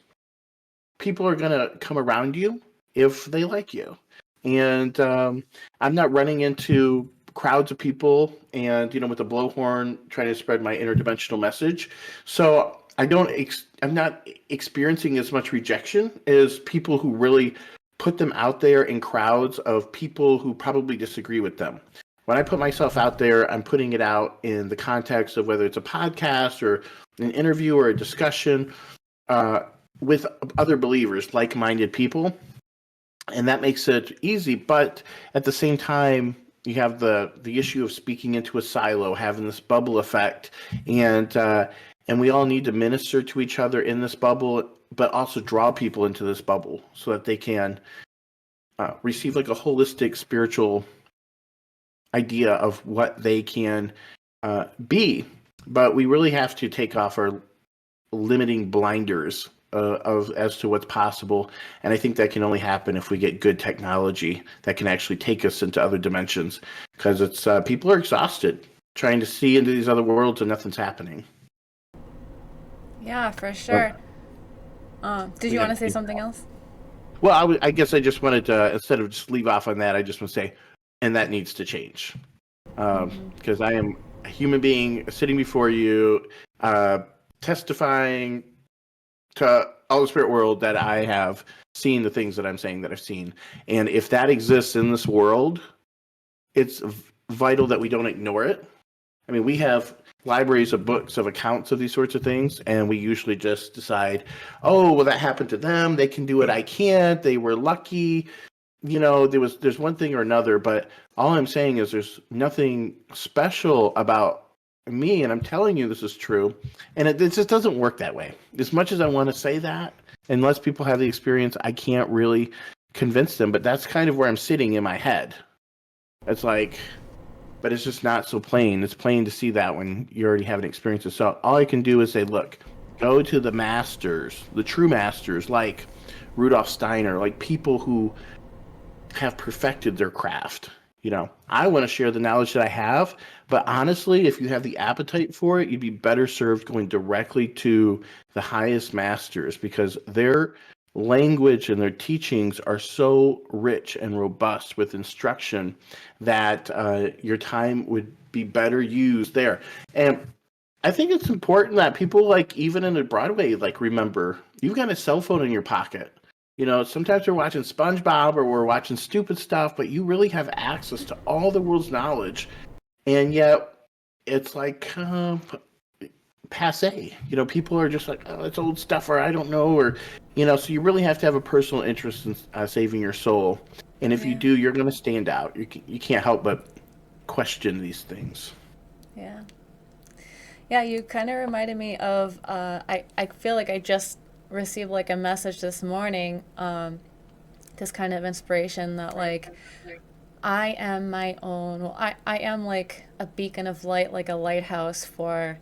people are going to come around you if they like you. And I'm not running into crowds of people and, with a blowhorn trying to spread my interdimensional message. So I'm not experiencing as much rejection as people who really put them out there in crowds of people who probably disagree with them. When I put myself out there, I'm putting it out in the context of whether it's a podcast or an interview or a discussion uh, with other believers, like-minded people, and that makes it easy. But at the same time, you have the issue of speaking into a silo, having this bubble effect, and we all need to minister to each other in this bubble, but also draw people into this bubble so that they can receive like a holistic spiritual idea of what they can be. But we really have to take off our limiting blinders of as to what's possible. And I think that can only happen if we get good technology that can actually take us into other dimensions, because it's people are exhausted trying to see into these other worlds and nothing's happening. Yeah, for sure. Did you want to say something else? Well, I guess I just wanted to, instead of just leave off on that, I just want to say, and that needs to change. Because I am a human being sitting before you, testifying to all the spirit world that I have seen the things that I'm saying that I've seen. And if that exists in this world, it's vital that we don't ignore it. I mean, we have libraries of books of accounts of these sorts of things, and we usually just decide, oh, well, that happened to them. They can do it. I can't. They were lucky. There's one thing or another, but all I'm saying is there's nothing special about me, and I'm telling you this is true, and it just doesn't work that way. As much as I want to say that, unless people have the experience, I can't really convince them, but that's kind of where I'm sitting in my head. It's like, but it's just not so plain. It's plain to see that when you already have an experience. So all I can do is say, look, go to the masters, the true masters, like Rudolf Steiner, like people who have perfected their craft. I want to share the knowledge that I have, but honestly, if you have the appetite for it, you'd be better served going directly to the highest masters, because their language and their teachings are so rich and robust with instruction that your time would be better used there. And I think it's important that people, like, even in a Broadway, like, remember, you've got a cell phone in your pocket. Sometimes we're watching SpongeBob or we're watching stupid stuff, but you really have access to all the world's knowledge. And yet it's like passe. People are just like, oh, it's old stuff, or I don't know, or, so you really have to have a personal interest in saving your soul. And if you do, you're going to stand out. You can't help but question these things. Yeah. Yeah, you kind of reminded me of, I feel like I just received like a message this morning, this kind of inspiration that, like, I am my own, well, I am like a beacon of light, like a lighthouse for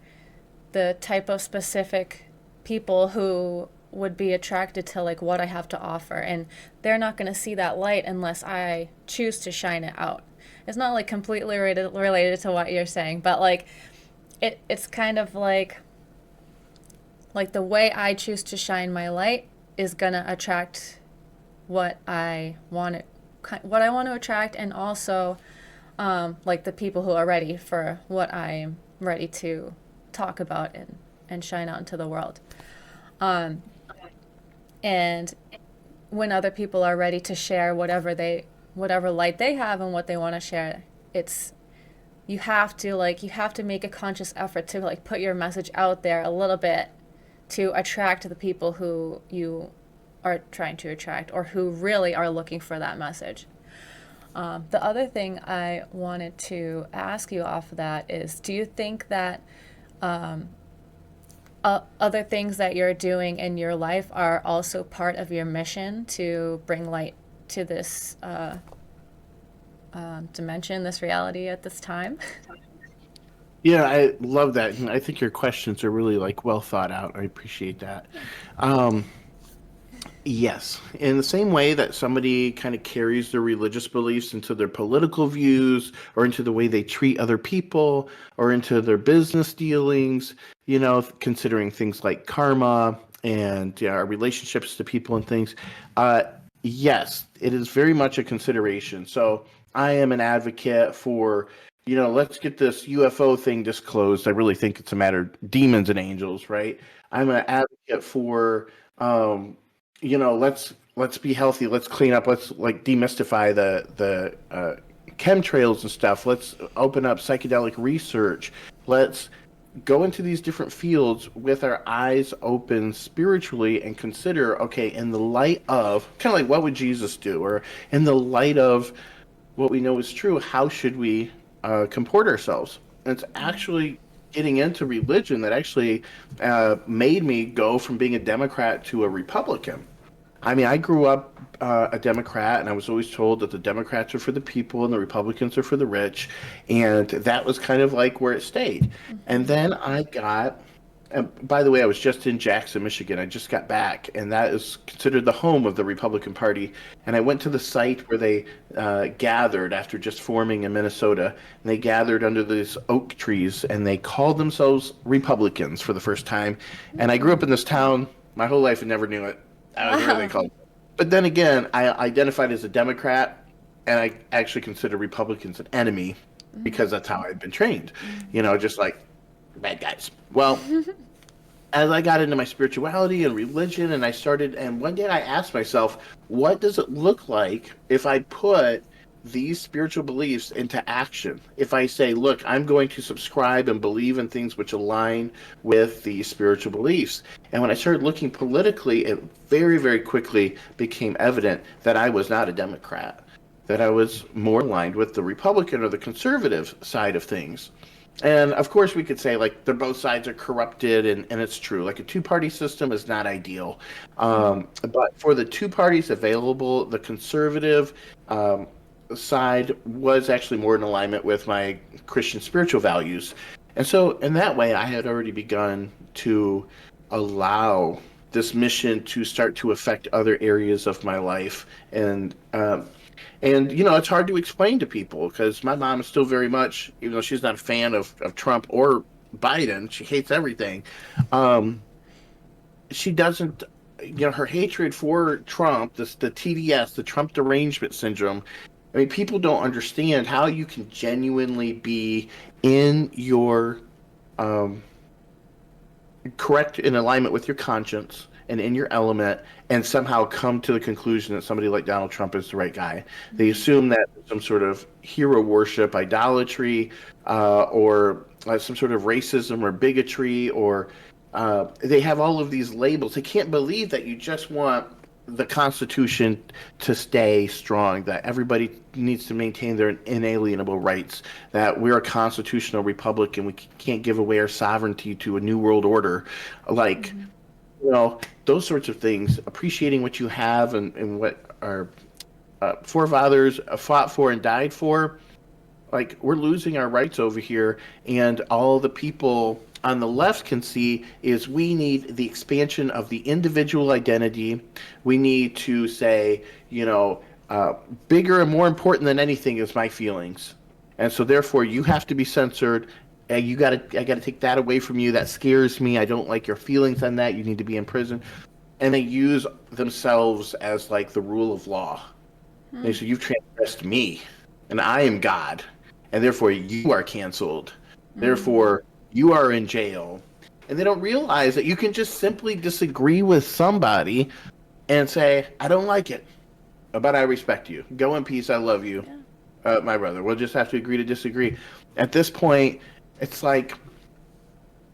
the type of specific people who would be attracted to like what I have to offer, and they're not going to see that light unless I choose to shine it out. It's not like completely related to what you're saying, but like it's kind of like the way I choose to shine my light is gonna attract what I want to attract, and also like the people who are ready for what I'm ready to talk about and shine out into the world. And when other people are ready to share whatever light they have and what they want to share, you have to make a conscious effort to like put your message out there a little bit to attract the people who you are trying to attract, or who really are looking for that message. The other thing I wanted to ask you off of that is, do you think that other things that you're doing in your life are also part of your mission to bring light to this dimension, this reality at this time? Yeah, I love that. And I think your questions are really like well thought out. I appreciate that. Yes. In the same way that somebody kind of carries their religious beliefs into their political views, or into the way they treat other people, or into their business dealings, considering things like karma and our relationships to people and things. Yes, it is very much a consideration. So I am an advocate for, let's get this UFO thing disclosed. I really think it's a matter of demons and angels, right? I'm an advocate for, let's be healthy. Let's clean up. Let's like demystify the chemtrails and stuff. Let's open up psychedelic research. Let's go into these different fields with our eyes open spiritually and consider, okay, in the light of kind of like what would Jesus do, or in the light of what we know is true, how should we comport ourselves? And it's actually getting into religion that actually made me go from being a Democrat to a Republican. I mean, I grew up a Democrat, and I was always told that the Democrats are for the people and the Republicans are for the rich, and that was kind of like where it stayed. And then I got And by the way, I was just in Jackson, Michigan. I just got back, and that is considered the home of the Republican Party. And I went to the site where they gathered after just forming in Minnesota. And they gathered under these oak trees, and they called themselves Republicans for the first time. And I grew up in this town my whole life and never knew it. I was really Wow. called. But then again, I identified as a Democrat, and I actually consider Republicans an enemy because that's how I've been trained. Just like bad guys. Well, as I got into my spirituality and religion, and one day I asked myself, what does it look like if I put these spiritual beliefs into action? If I say, look, I'm going to subscribe and believe in things which align with these spiritual beliefs. And when I started looking politically, it very, very quickly became evident that I was not a Democrat, that I was more aligned with the Republican or the conservative side of things. And of course, we could say like they're both sides are corrupted, and it's true. Like a two-party system is not ideal, but for the two parties available, the conservative side was actually more in alignment with my Christian spiritual values, and so in that way, I had already begun to allow this mission to start to affect other areas of my life, and it's hard to explain to people because my mom is still very much, even though she's not a fan of Trump or Biden, she hates everything. Um, she doesn't, her hatred for Trump, the TDS, the Trump derangement syndrome. I mean, people don't understand how you can genuinely be in your um, correct in alignment with your conscience and in your element and somehow come to the conclusion that somebody like Donald Trump is the right guy. They assume that some sort of hero worship, idolatry, or some sort of racism or bigotry, or they have all of these labels. They can't believe that you just want the Constitution to stay strong, that everybody needs to maintain their inalienable rights, that we're a constitutional republic and we can't give away our sovereignty to a new world order. Like, those sorts of things, appreciating what you have and what our forefathers fought for and died for. Like, we're losing our rights over here, and all the people on the left can see is we need the expansion of the individual identity. We need to say, bigger and more important than anything is my feelings, and so therefore you have to be censored. I gotta take that away from you. That scares me. I don't like your feelings on that. You need to be in prison. And they use themselves as like the rule of law. They say, you've transgressed me, and I am God, and therefore you are canceled. Therefore you are in jail. And they don't realize that you can just simply disagree with somebody and say, I don't like it, but I respect you. Go in peace. I love you, my brother. We'll just have to agree to disagree. At this point, it's like,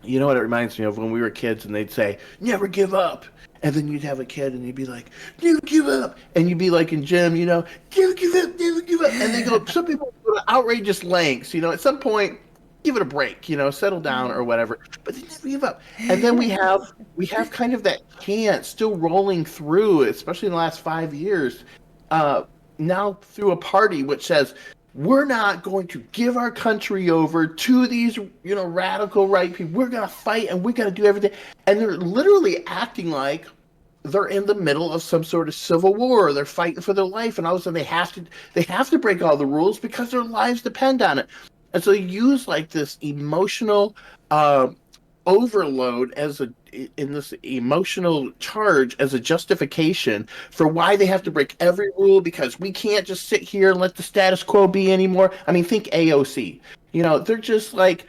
you know what it reminds me of when we were kids and they'd say, never give up. And then you'd have a kid and you'd be like, never give up. And you'd be like in gym, never give up, never give up. And they go, some people go to outrageous lengths, at some point, give it a break, settle down or whatever. But they never give up. And then we have kind of that chant still rolling through, especially in the last 5 years, now through a party which says, we're not going to give our country over to these, radical right people. We're going to fight and we're going to do everything. And they're literally acting like they're in the middle of some sort of civil war. They're fighting for their life. And all of a sudden they have to break all the rules because their lives depend on it. And so they use like this emotional overload in this emotional charge as a justification for why they have to break every rule, because we can't just sit here and let the status quo be anymore. I mean, think AOC. They're just like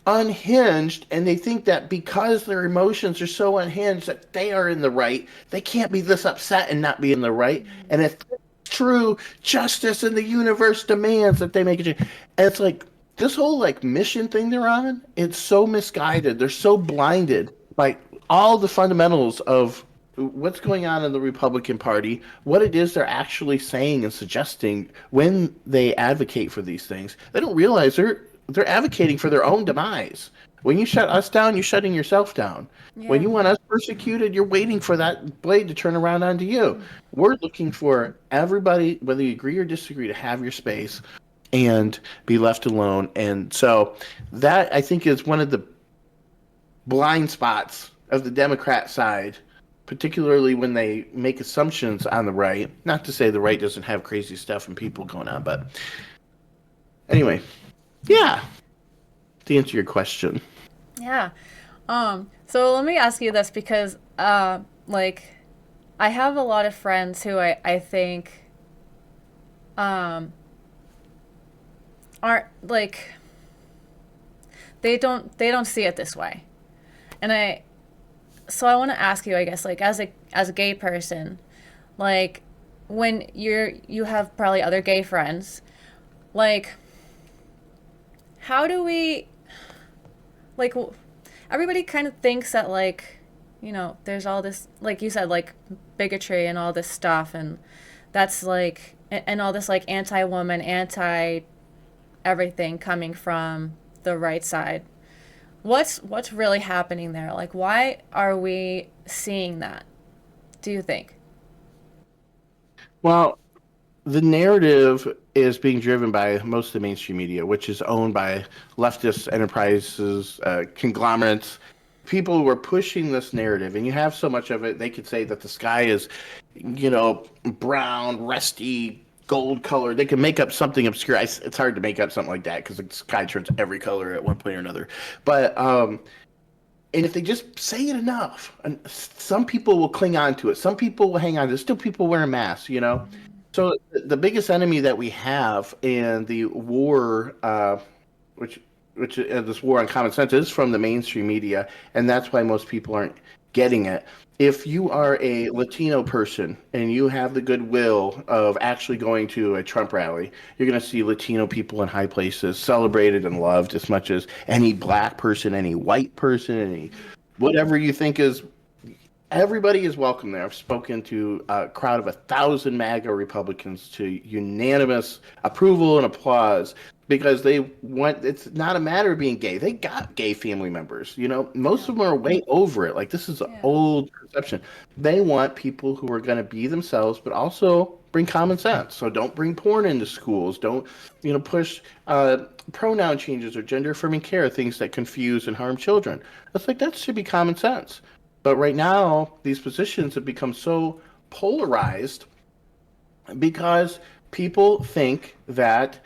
unhinged, and they think that because their emotions are so unhinged that they are in the right, they can't be this upset and not be in the right. And if true justice in the universe demands that they make a change. And it's like this whole like mission thing they're on, it's so misguided. They're so blinded by all the fundamentals of what's going on in the Republican Party, what it is they're actually saying and suggesting when they advocate for these things. They don't realize they're advocating for their own demise. When you shut us down, you're shutting yourself down. Yeah. When you want us persecuted, you're waiting for that blade to turn around onto you. We're looking for everybody, whether you agree or disagree, to have your space and be left alone. And so that, I think, is one of the blind spots of the Democrat side, particularly when they make assumptions on the right. Not to say the right doesn't have crazy stuff and people going on, but anyway, yeah. To answer your question, Yeah. So let me ask you this because, like, I have a lot of friends who I think, um, aren't like they don't see it this way, and so I want to ask you, I guess, like as a gay person, like when you have probably other gay friends, like how do we like everybody kind of thinks that like there's all this like you said like bigotry and all this stuff and that's like and all this like anti-woman anti everything coming from the right side. What's really happening there? Like why are we seeing that, do you think? well, the narrative is being driven by most of the mainstream media, which is owned by leftist enterprises, conglomerates, people who are pushing this narrative. And you have so much of it, they could say that the sky is, brown, rusty, gold color. They can make up something obscure. It's hard to make up something like that because the sky turns every color at one point or another. But and if they just say it enough, and some people will cling on to it. Some people will hang on. There's still people wearing masks. So the biggest enemy that we have in the war, which this war on common sense is from the mainstream media, and that's why most people aren't getting it. If you are a Latino person and you have the goodwill of actually going to a Trump rally, you're going to see Latino people in high places celebrated and loved as much as any black person, any white person, any whatever you think is. Everybody is welcome there. I've spoken to a crowd of 1,000 MAGA Republicans to unanimous approval and applause because they want. It's not a matter of being gay. They got gay family members. Most of them are way over it. Like this is an Yeah. old conception. They want people who are going to be themselves, but also bring common sense. So don't bring porn into schools. Don't push pronoun changes or gender affirming care, things that confuse and harm children. That's like that should be common sense. But right now, these positions have become so polarized because people think that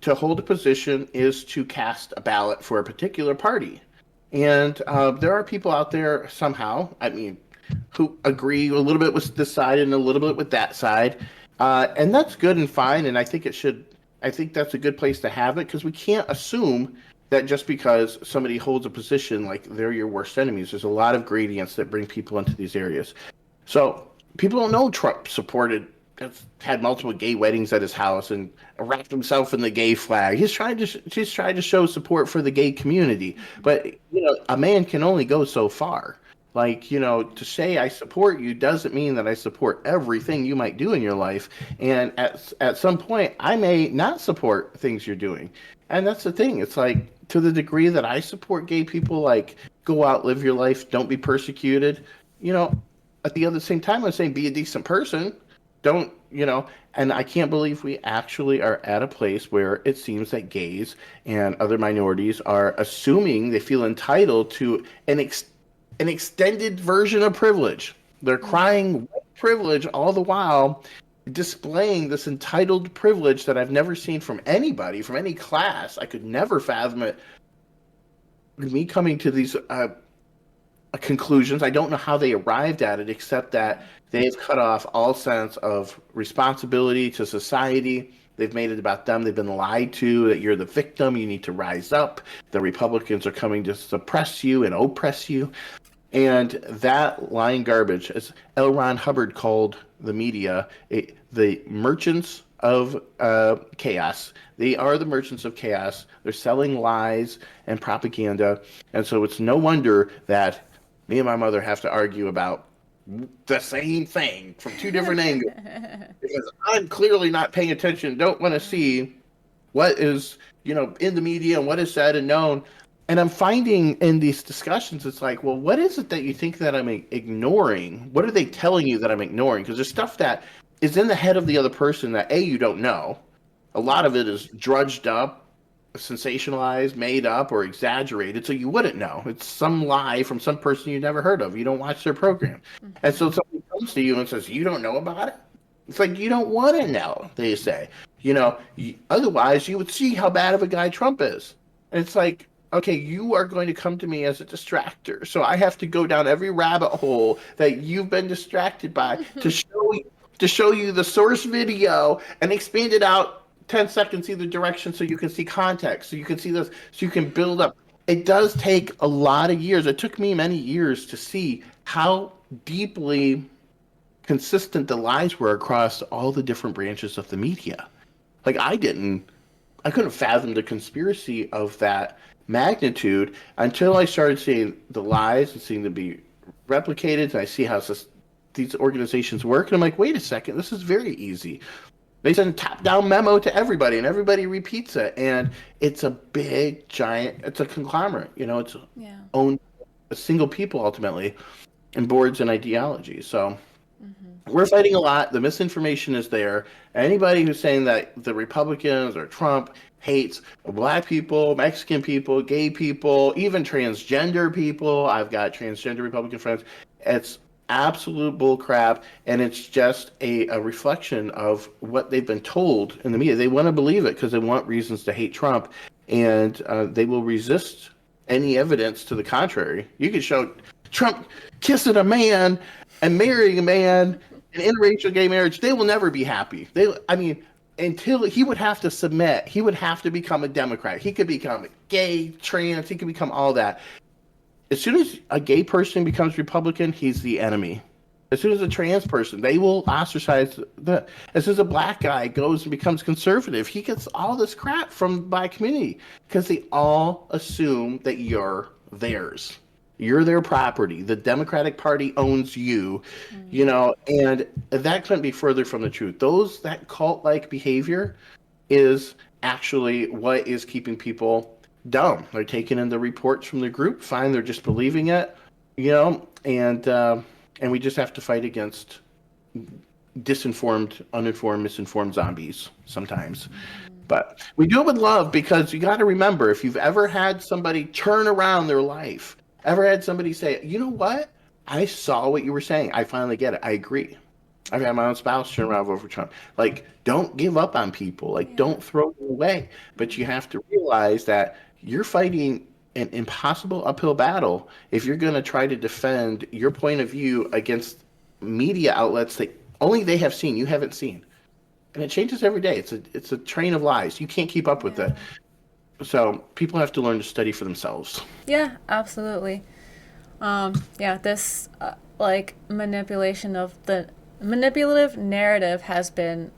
to hold a position is to cast a ballot for a particular party. And there are people out there somehow, I mean, who agree a little bit with this side and a little bit with that side. And that's good and fine. And I think that's a good place to have it because we can't assume that just because somebody holds a position like they're your worst enemies. There's a lot of gradients that bring people into these areas. So people don't know Trump had multiple gay weddings at his house and wrapped himself in the gay flag. He's trying to show support for the gay community, but a man can only go so far. Like, to say I support you doesn't mean that I support everything you might do in your life. And at some point, I may not support things you're doing. And that's the thing. It's like, to the degree that I support gay people, like, go out, live your life, don't be persecuted, at the other same time, I'm saying be a decent person. Don't, and I can't believe we actually are at a place where it seems that gays and other minorities are assuming they feel entitled to an extended version of privilege. They're crying white privilege all the while displaying this entitled privilege that I've never seen from anybody, from any class. I could never fathom it. Me coming to these conclusions, I don't know how they arrived at it, except that they've cut off all sense of responsibility to society. They've made it about them. They've been lied to, that you're the victim, you need to rise up. The Republicans are coming to suppress you and oppress you. And that lying garbage, as L. Ron Hubbard called the media, the merchants of chaos. They are the merchants of chaos. They're selling lies and propaganda. And so it's no wonder that me and my mother have to argue about the same thing from two different angles. Because I'm clearly not paying attention, don't want to see what is, in the media and what is said and known. And I'm finding in these discussions, it's like, well, what is it that you think that I'm ignoring? What are they telling you that I'm ignoring? Because there's stuff that is in the head of the other person that, A, you don't know. A lot of it is drudged up sensationalized, made up, or exaggerated, so you wouldn't know. It's some lie from some person you never heard of. You don't watch their program. And so somebody comes to you and says, you don't know about it? It's like, you don't want to know, they say. Otherwise you would see how bad of a guy Trump is. And it's like, okay, you are going to come to me as a distractor. So I have to go down every rabbit hole that you've been distracted by to show you the source video and expand it out 10 seconds either direction so you can see context, so you can see this, so you can build up. It does take a lot of years. It took me many years to see how deeply consistent the lies were across all the different branches of the media. Like I couldn't fathom the conspiracy of that magnitude until I started seeing the lies and seeing them be replicated, and I see how these organizations work, and I'm like, wait a second, this is very easy. They send a top-down memo to everybody, and everybody repeats it, and it's a big, giant, it's a conglomerate. It's owned by single people ultimately, and boards and ideologies. So we're fighting a lot. The misinformation is there. Anybody who's saying that the Republicans or Trump hates black people, Mexican people, gay people, even transgender people. I've got transgender Republican friends. It's absolute bullcrap, and it's just a reflection of what they've been told in the media. They want to believe it because they want reasons to hate Trump, and they will resist any evidence to the contrary. You could show Trump kissing a man and marrying a man, an interracial gay marriage. They will never be happy. Until he would have to submit, he would have to become a Democrat. He could become gay, trans, he could become all that. As soon as a gay person becomes Republican, he's the enemy. As soon as a trans person, they will ostracize the. As soon as a black guy goes and becomes conservative, he gets all this crap from the black community because they all assume that you're theirs. You're their property. The Democratic Party owns you, and that couldn't be further from the truth. That cult-like behavior is actually what is keeping people dumb. They're taking in the reports from the group, fine, they're just believing it, and we just have to fight against disinformed, uninformed, misinformed zombies sometimes. But we do it with love, because you got to remember, if you've ever had somebody turn around their life, ever had somebody say, you know what? I saw what you were saying. I finally get it. I agree. I've had my own spouse turn around over Trump. Like, don't give up on people. Like, don't throw them away. But you have to realize that you're fighting an impossible uphill battle if you're going to try to defend your point of view against media outlets that only they have seen, you haven't seen. And it changes every day. It's a train of lies. You can't keep up with it. So people have to learn to study for themselves. Yeah, absolutely. This manipulation of the manipulative narrative has been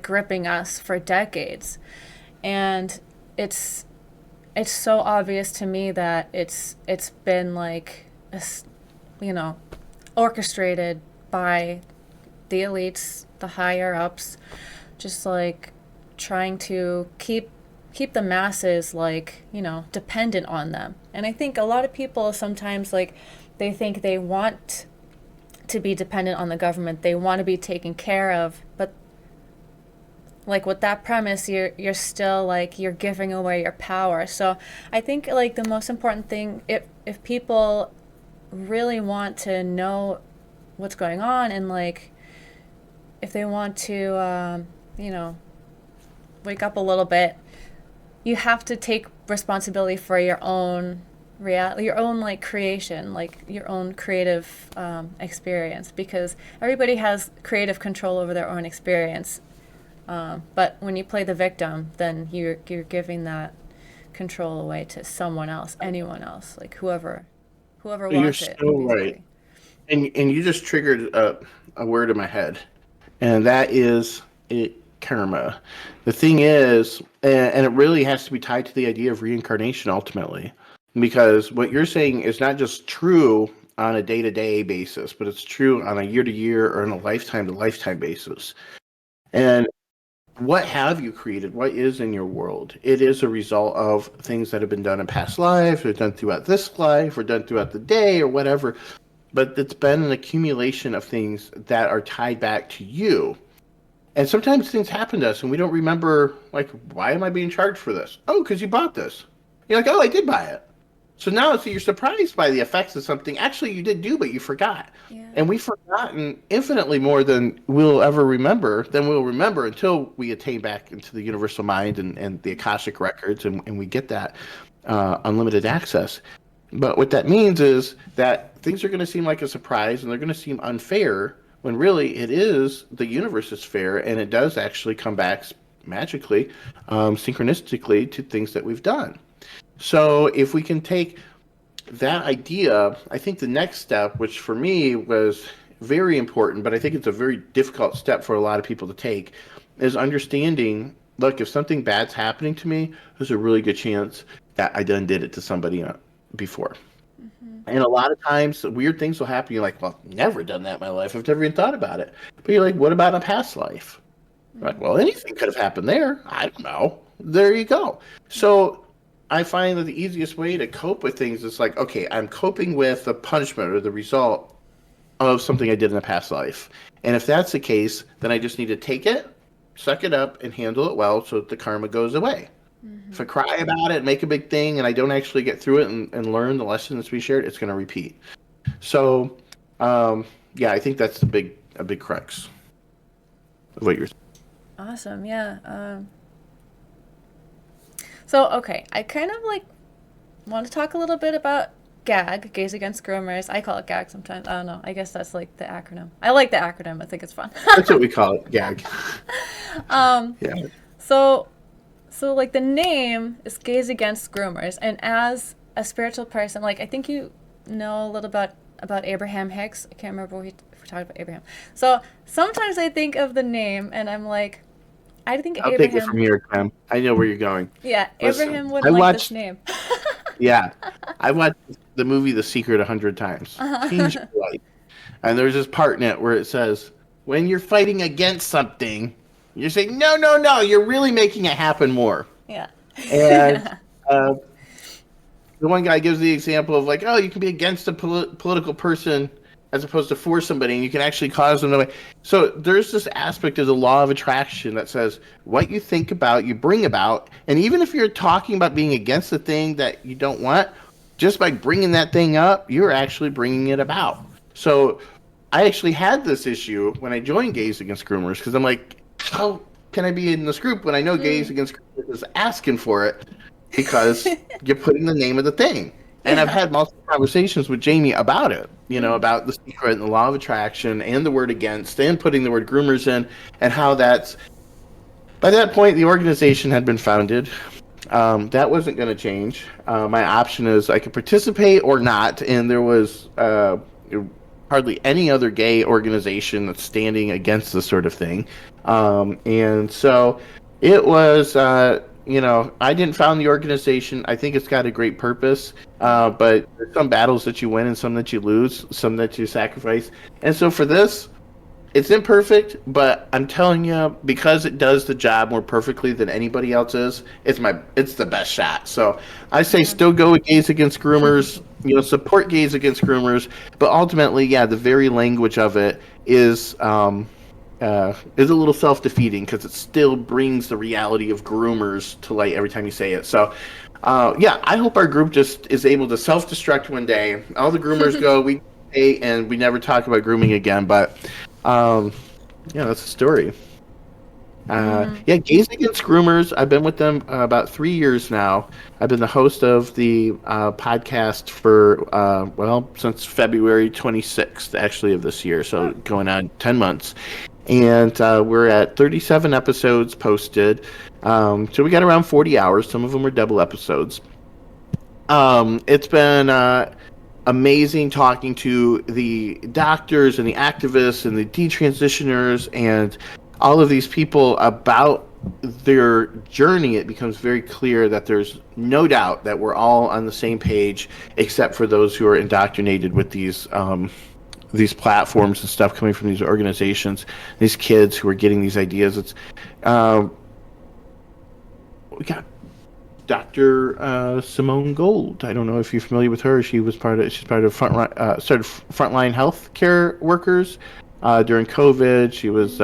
gripping us for decades, and it's so obvious to me that it's been orchestrated by the elites, the higher ups, just trying to keep the masses dependent on them. And I think a lot of people sometimes they think they want to be dependent on the government, they want to be taken care of, but with that premise, you're still you're giving away your power. So I think the most important thing, if people really want to know what's going on, and if they want to wake up a little bit, you have to take responsibility for your own reality, your own creation, your own creative experience, because everybody has creative control over their own experience. But when you play the victim, then you're giving that control away to someone else, anyone else, whoever wants You're it. so right. And you just triggered a word in my head, and that is karma. The thing is, and it really has to be tied to the idea of reincarnation ultimately, because what you're saying is not just true on a day-to-day basis, but it's true on a year-to-year or on a lifetime-to-lifetime basis. And what have you created? What is in your world? It is a result of things that have been done in past lives, or done throughout this life, or done throughout the day, or whatever. But it's been an accumulation of things that are tied back to you. And sometimes things happen to us and we don't remember, like, why am I being charged for this? Oh, because you bought this. You're like, oh, I did buy it. So now you're surprised by the effects of something actually you did do, but you forgot. Yeah. And we've forgotten infinitely more than we'll ever remember, until we attain back into the universal mind and the Akashic records, and we get that unlimited access. But what that means is that things are going to seem like a surprise and they're going to seem unfair when really it is, the universe is fair, and it does actually come back magically, synchronistically to things that we've done. So if we can take that idea, I think the next step, which for me was very important, but I think it's a very difficult step for a lot of people to take, is understanding, look, if something bad's happening to me, there's a really good chance that I done did it to somebody before. And a lot of times, weird things will happen. You're like, well, I've never done that in my life. I've never even thought about it. But you're like, what about a past life? Like, well, anything could have happened there. I don't know. There you go. So I find that the easiest way to cope with things is like, okay, I'm coping with the punishment or the result of something I did in a past life. And if that's the case, then I just need to take it, suck it up, and handle it well so that the karma goes away. If I cry about it, make a big thing, and I don't actually get through it and learn the lessons we shared, it's going to repeat. So, yeah, I think that's a big crux of what you're saying. Awesome. Yeah. So, okay, I kind of like want to talk a little bit about GAG, Gays Against Groomers. I call it GAG sometimes. I don't know. I guess that's like the acronym. I like the acronym. I think it's fun. That's what we call it, gag. Yeah. So like the name is Gays Against Groomers, and as a spiritual person, like I think you know a little about Abraham Hicks. I can't remember if we talked about Abraham. So sometimes I think of the name, and I'm like, I think I'll Abraham. take it from here, Cam. I know where you're going. Yeah, Listen, Abraham wouldn't like this name. Yeah, I watched the movie The Secret 100 times. Change your life. And there's this part in it where it says, when you're fighting against something, you're saying, no, no, no, you're really making it happen more. Yeah. And the one guy gives the example of like, oh, you can be against a political person as opposed to for somebody, and you can actually cause them to. So there's this aspect of the law of attraction that says what you think about, you bring about. And even if you're talking about being against the thing that you don't want, just by bringing that thing up, you're actually bringing it about. So I actually had this issue when I joined Gays Against Groomers, because I'm like, how can I be in this group when I know Gays Against Groomers is asking for it because you're putting the name of the thing? And I've had multiple conversations with Jamie about it, about the secret and the law of attraction and the word against and putting the word groomers in, and how that's, by that point, the organization had been founded. That wasn't going to change. My option is I could participate or not, and there was hardly any other gay organization that's standing against this sort of thing. And so it was, I didn't found the organization. I think it's got a great purpose, but there's some battles that you win and some that you lose, some that you sacrifice. And so for this, it's imperfect, but I'm telling you, because it does the job more perfectly than anybody else's, it's the best shot. So I say still go with Gays Against Groomers, support Gays Against Groomers, but ultimately, yeah, the very language of it is a little self-defeating because it still brings the reality of groomers to light every time you say it. So, yeah, I hope our group just is able to self-destruct one day. All the groomers go, we pay, and we never talk about grooming again, but... yeah, that's the story. Yeah, Gays Against Groomers. I've been with them about 3 years now. I've been the host of the podcast for, since February 26th, actually, of this year. So going on 10 months. And we're at 37 episodes posted. So we got around 40 hours. Some of them are double episodes. It's been... amazing talking to the doctors and the activists and the detransitioners and all of these people about their journey. It becomes very clear that there's no doubt that we're all on the same page, except for those who are indoctrinated with these platforms and stuff coming from these organizations, these kids who are getting these ideas. It's we got Dr. Simone Gold. I don't know if you're familiar with her. She's part of frontline healthcare workers during COVID. She was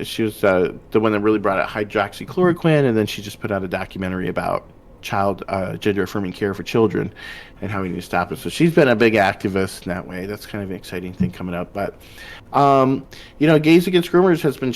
She was the one that really brought out hydroxychloroquine, and then she just put out a documentary about child gender affirming care for children and how we need to stop it. So she's been a big activist in that way. That's kind of an exciting thing coming up. But Gays Against Groomers has been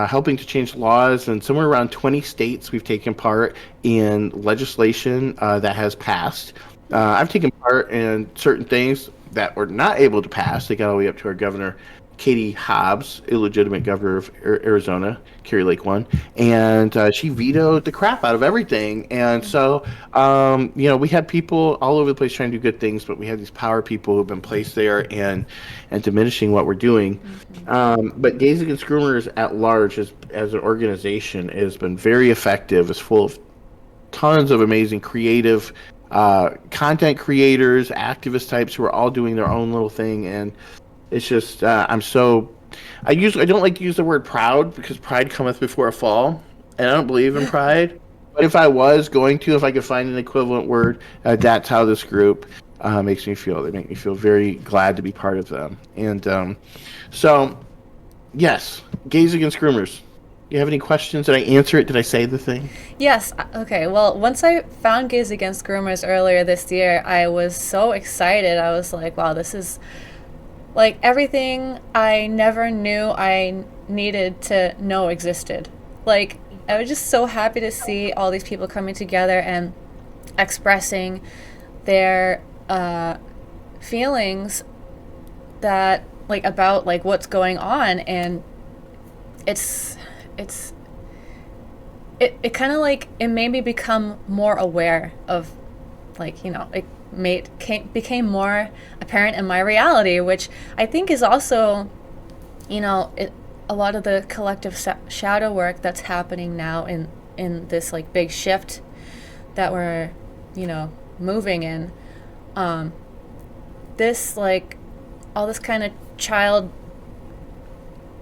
helping to change laws in somewhere around 20 states. We've taken part in legislation that has passed. I've taken part in certain things that were not able to pass. They got all the way up to our governor, Katie Hobbs, illegitimate governor of Arizona, Kari Lake won, and she vetoed the crap out of everything. And so, we had people all over the place trying to do good things, but we had these power people who've been placed there and diminishing what we're doing. But Gays Against Groomers at large, as an organization, has been very effective. It's full of tons of amazing creative content creators, activist types who are all doing their own little thing. And it's just, I don't like to use the word proud, because pride cometh before a fall, and I don't believe in pride. But if I was going to, if I could find an equivalent word, that's how this group makes me feel. They make me feel very glad to be part of them. And so, yes, Gays Against Groomers. Do you have any questions? Did I answer it? Did I say the thing? Yes. Okay. Well, once I found Gays Against Groomers earlier this year, I was so excited. I was like, wow, this is like everything I never knew I needed to know existed. Like, I was just so happy to see all these people coming together and expressing their feelings about what's going on. And it kind of it made me become more aware of became more apparent in my reality, which I think is also, a lot of the collective shadow work that's happening now in this big shift that we're, moving in. This all this kind of child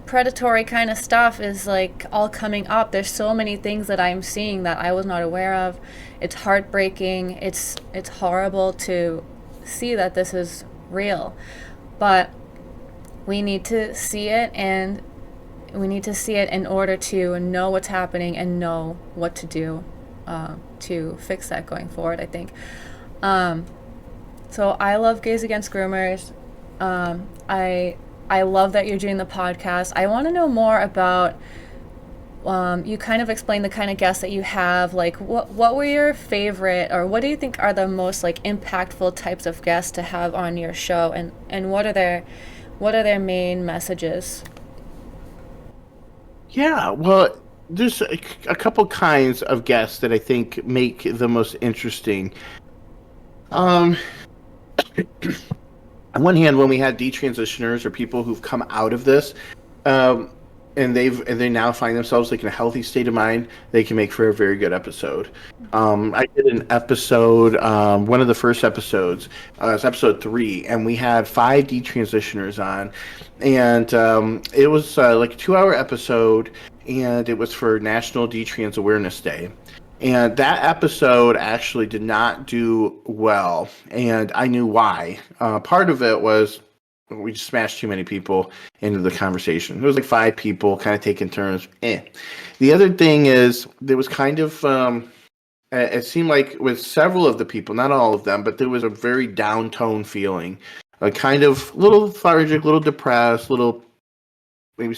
predatory kind of stuff is all coming up. There's so many things that I'm seeing that I was not aware of. It's heartbreaking. It's horrible to see that this is real, but we need to see it, and we need to see it in order to know what's happening and know what to do to fix that going forward, I think. So I love Gays Against Groomers. I love that you're doing the podcast. I want to know more about, you kind of explained the kind of guests that you have. What were your favorite, or what do you think are the most impactful types of guests to have on your show, and what are their main messages? Yeah, well, there's a couple kinds of guests that I think make the most interesting. On one hand, when we had detransitioners or people who've come out of this, and they now find themselves in a healthy state of mind, they can make for a very good episode. I did an episode, one of the first episodes, it's episode 3, and we had 5 detransitioners on, and it was a 2-hour episode, and it was for National Detrans Awareness Day. And that episode actually did not do well, and I knew why. Part of it was we just smashed too many people into the conversation. It was 5 people kind of taking turns. The other thing is there was kind of, it seemed like with several of the people, not all of them, but there was a very down tone feeling, a kind of little lethargic, little depressed, little maybe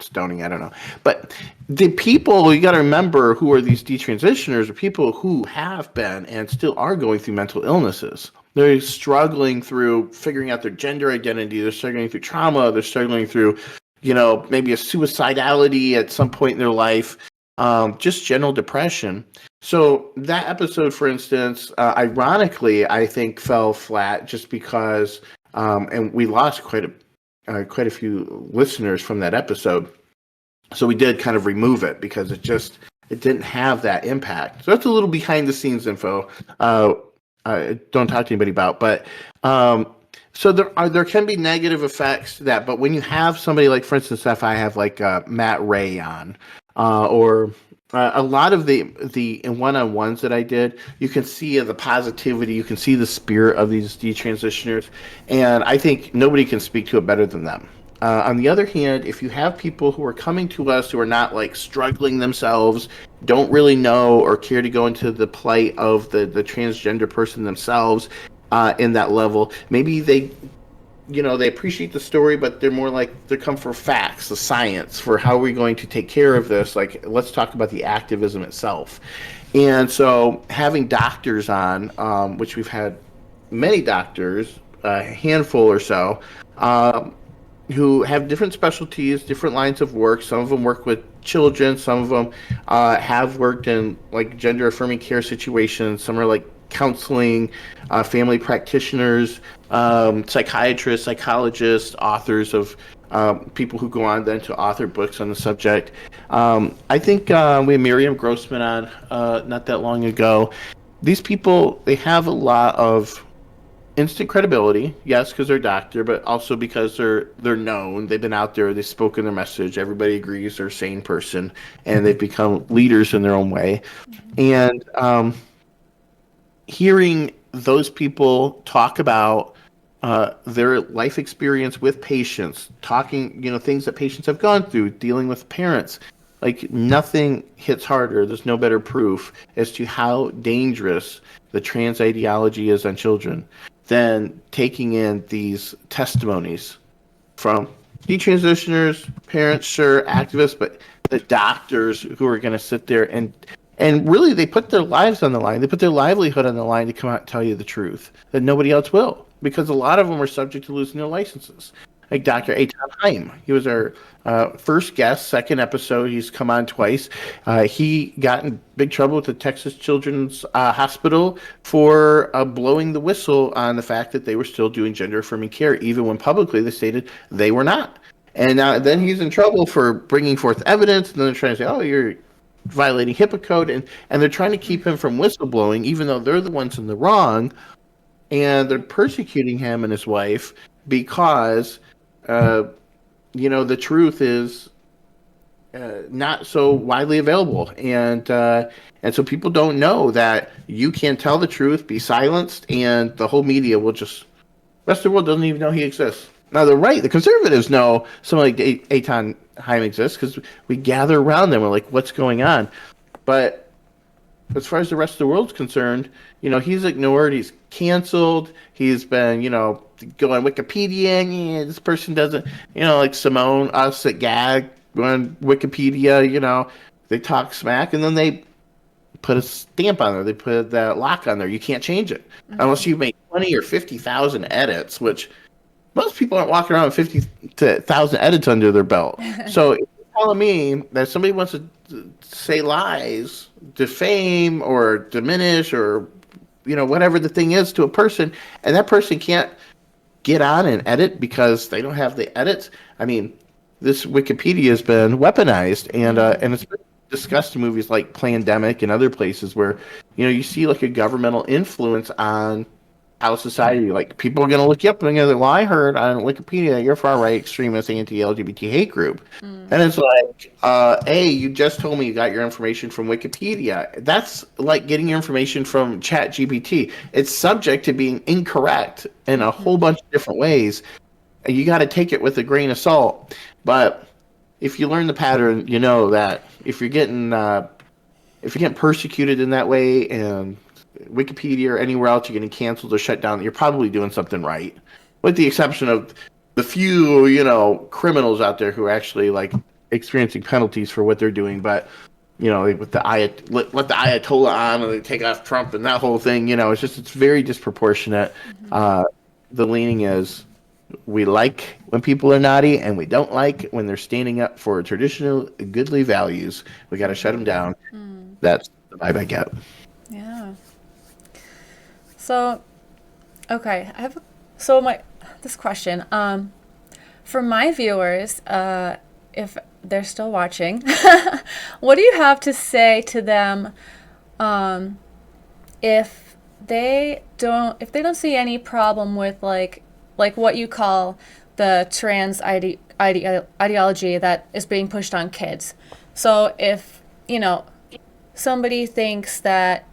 stoning, I don't know. But the people, you got to remember, who are these detransitioners are people who have been and still are going through mental illnesses. They're struggling through figuring out their gender identity. They're struggling through trauma. They're struggling through, maybe a suicidality at some point in their life, just general depression. So that episode, for instance, ironically, I think fell flat just because, and we lost quite a few listeners from that episode. So we did kind of remove it because it didn't have that impact. So that's a little behind the scenes info. Don't talk to anybody about, but so there can be negative effects to that. But when you have somebody for instance, if I have Matt Ray on, or a lot of the one-on-ones that I did, you can see the positivity, you can see the spirit of these detransitioners, and I think nobody can speak to it better than them. On the other hand, if you have people who are coming to us who are not like struggling themselves, don't really know or care to go into the plight of the transgender person themselves in that level, maybe they appreciate the story, but they're more like they come for facts, the science, for how are we going to take care of this. Like, let's talk about the activism itself. And so having doctors on, which we've had many doctors, a handful or so, who have different specialties, different lines of work. Some of them work with children. Some of them have worked in like gender affirming care situations. Some are like counseling, family practitioners, psychiatrists, psychologists, authors of people who go on then to author books on the subject. I think we had Miriam Grossman on not that long ago. These people, they have a lot of instant credibility, yes, because they're a doctor, but also because they're known. They've been out there. They've spoken their message. Everybody agrees they're a sane person, and they've become leaders in their own way. And hearing those people talk about their life experience with patients, talking, things that patients have gone through, dealing with parents, like nothing hits harder. There's no better proof as to how dangerous the trans ideology is on children than taking in these testimonies from detransitioners, parents, sure, activists, but the doctors who are going to sit there and really they put their lives on the line. They put their livelihood on the line to come out and tell you the truth that nobody else will, because a lot of them are subject to losing their licenses. Like Dr. Eitan Haim, he was our first guest, second episode. He's come on twice. He got in big trouble with the Texas Children's Hospital for blowing the whistle on the fact that they were still doing gender affirming care, even when publicly they stated they were not. And then he's in trouble for bringing forth evidence, and then they're trying to say, oh, you're violating HIPAA code, and they're trying to keep him from whistleblowing, even though they're the ones in the wrong, and they're persecuting him and his wife because the truth is not so widely available, and so people don't know that you can tell the truth, be silenced, and the whole media will just rest of the world doesn't even know he exists. Now the right, the conservatives know someone like Eitan Haim exists because we gather around them. We're like, what's going on? But as far as the rest of the world's concerned, he's ignored. He's canceled. He's been, go on Wikipedia and this person doesn't, like Simone, us at GAG, go on Wikipedia, they talk smack and then they put a stamp on there. They put that lock on there. You can't change it unless you make 20 or 50,000 edits, which most people aren't walking around with 50,000 edits under their belt. So if you're telling me that somebody wants to say lies, defame or diminish or whatever the thing is to a person, and that person can't get on and edit because they don't have the edits. I mean, this Wikipedia has been weaponized, and it's been discussed in movies like Plandemic and other places where you see like a governmental influence on how society, like people are going to look you up and they're like, well, I heard on Wikipedia you're far right extremist anti-LGBT hate group. And it's like, you just told me you got your information from Wikipedia. That's like getting your information from ChatGPT. It's subject to being incorrect in a whole bunch of different ways. And you got to take it with a grain of salt. But if you learn the pattern, you know that if you're getting persecuted in that way and Wikipedia or anywhere else you're getting canceled or shut down, you're probably doing something right, with the exception of the few criminals out there who are actually like experiencing penalties for what they're doing. But with the let the Ayatollah on and they take off Trump and that whole thing, it's very disproportionate. The leaning is we like when people are naughty and we don't like when they're standing up for traditional goodly values. We got to shut them down. That's the vibe I get. Yeah. So, okay, I have this question. For my viewers, if they're still watching, what do you have to say to them, if they don't see any problem with like what you call the trans ideology that is being pushed on kids? So if somebody thinks that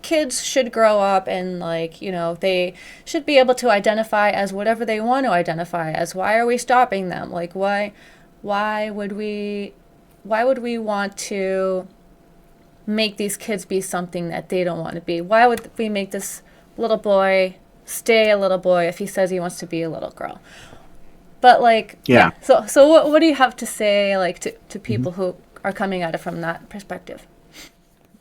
kids should grow up and, like, you know, they should be able to identify as whatever they want to identify as. Why are we stopping them? Like, why would we want to make these kids be something that they don't want to be? Why would we make this little boy stay a little boy if he says he wants to be a little girl? But, like, Yeah. So what do you have to say, like, to people who are coming at it from that perspective?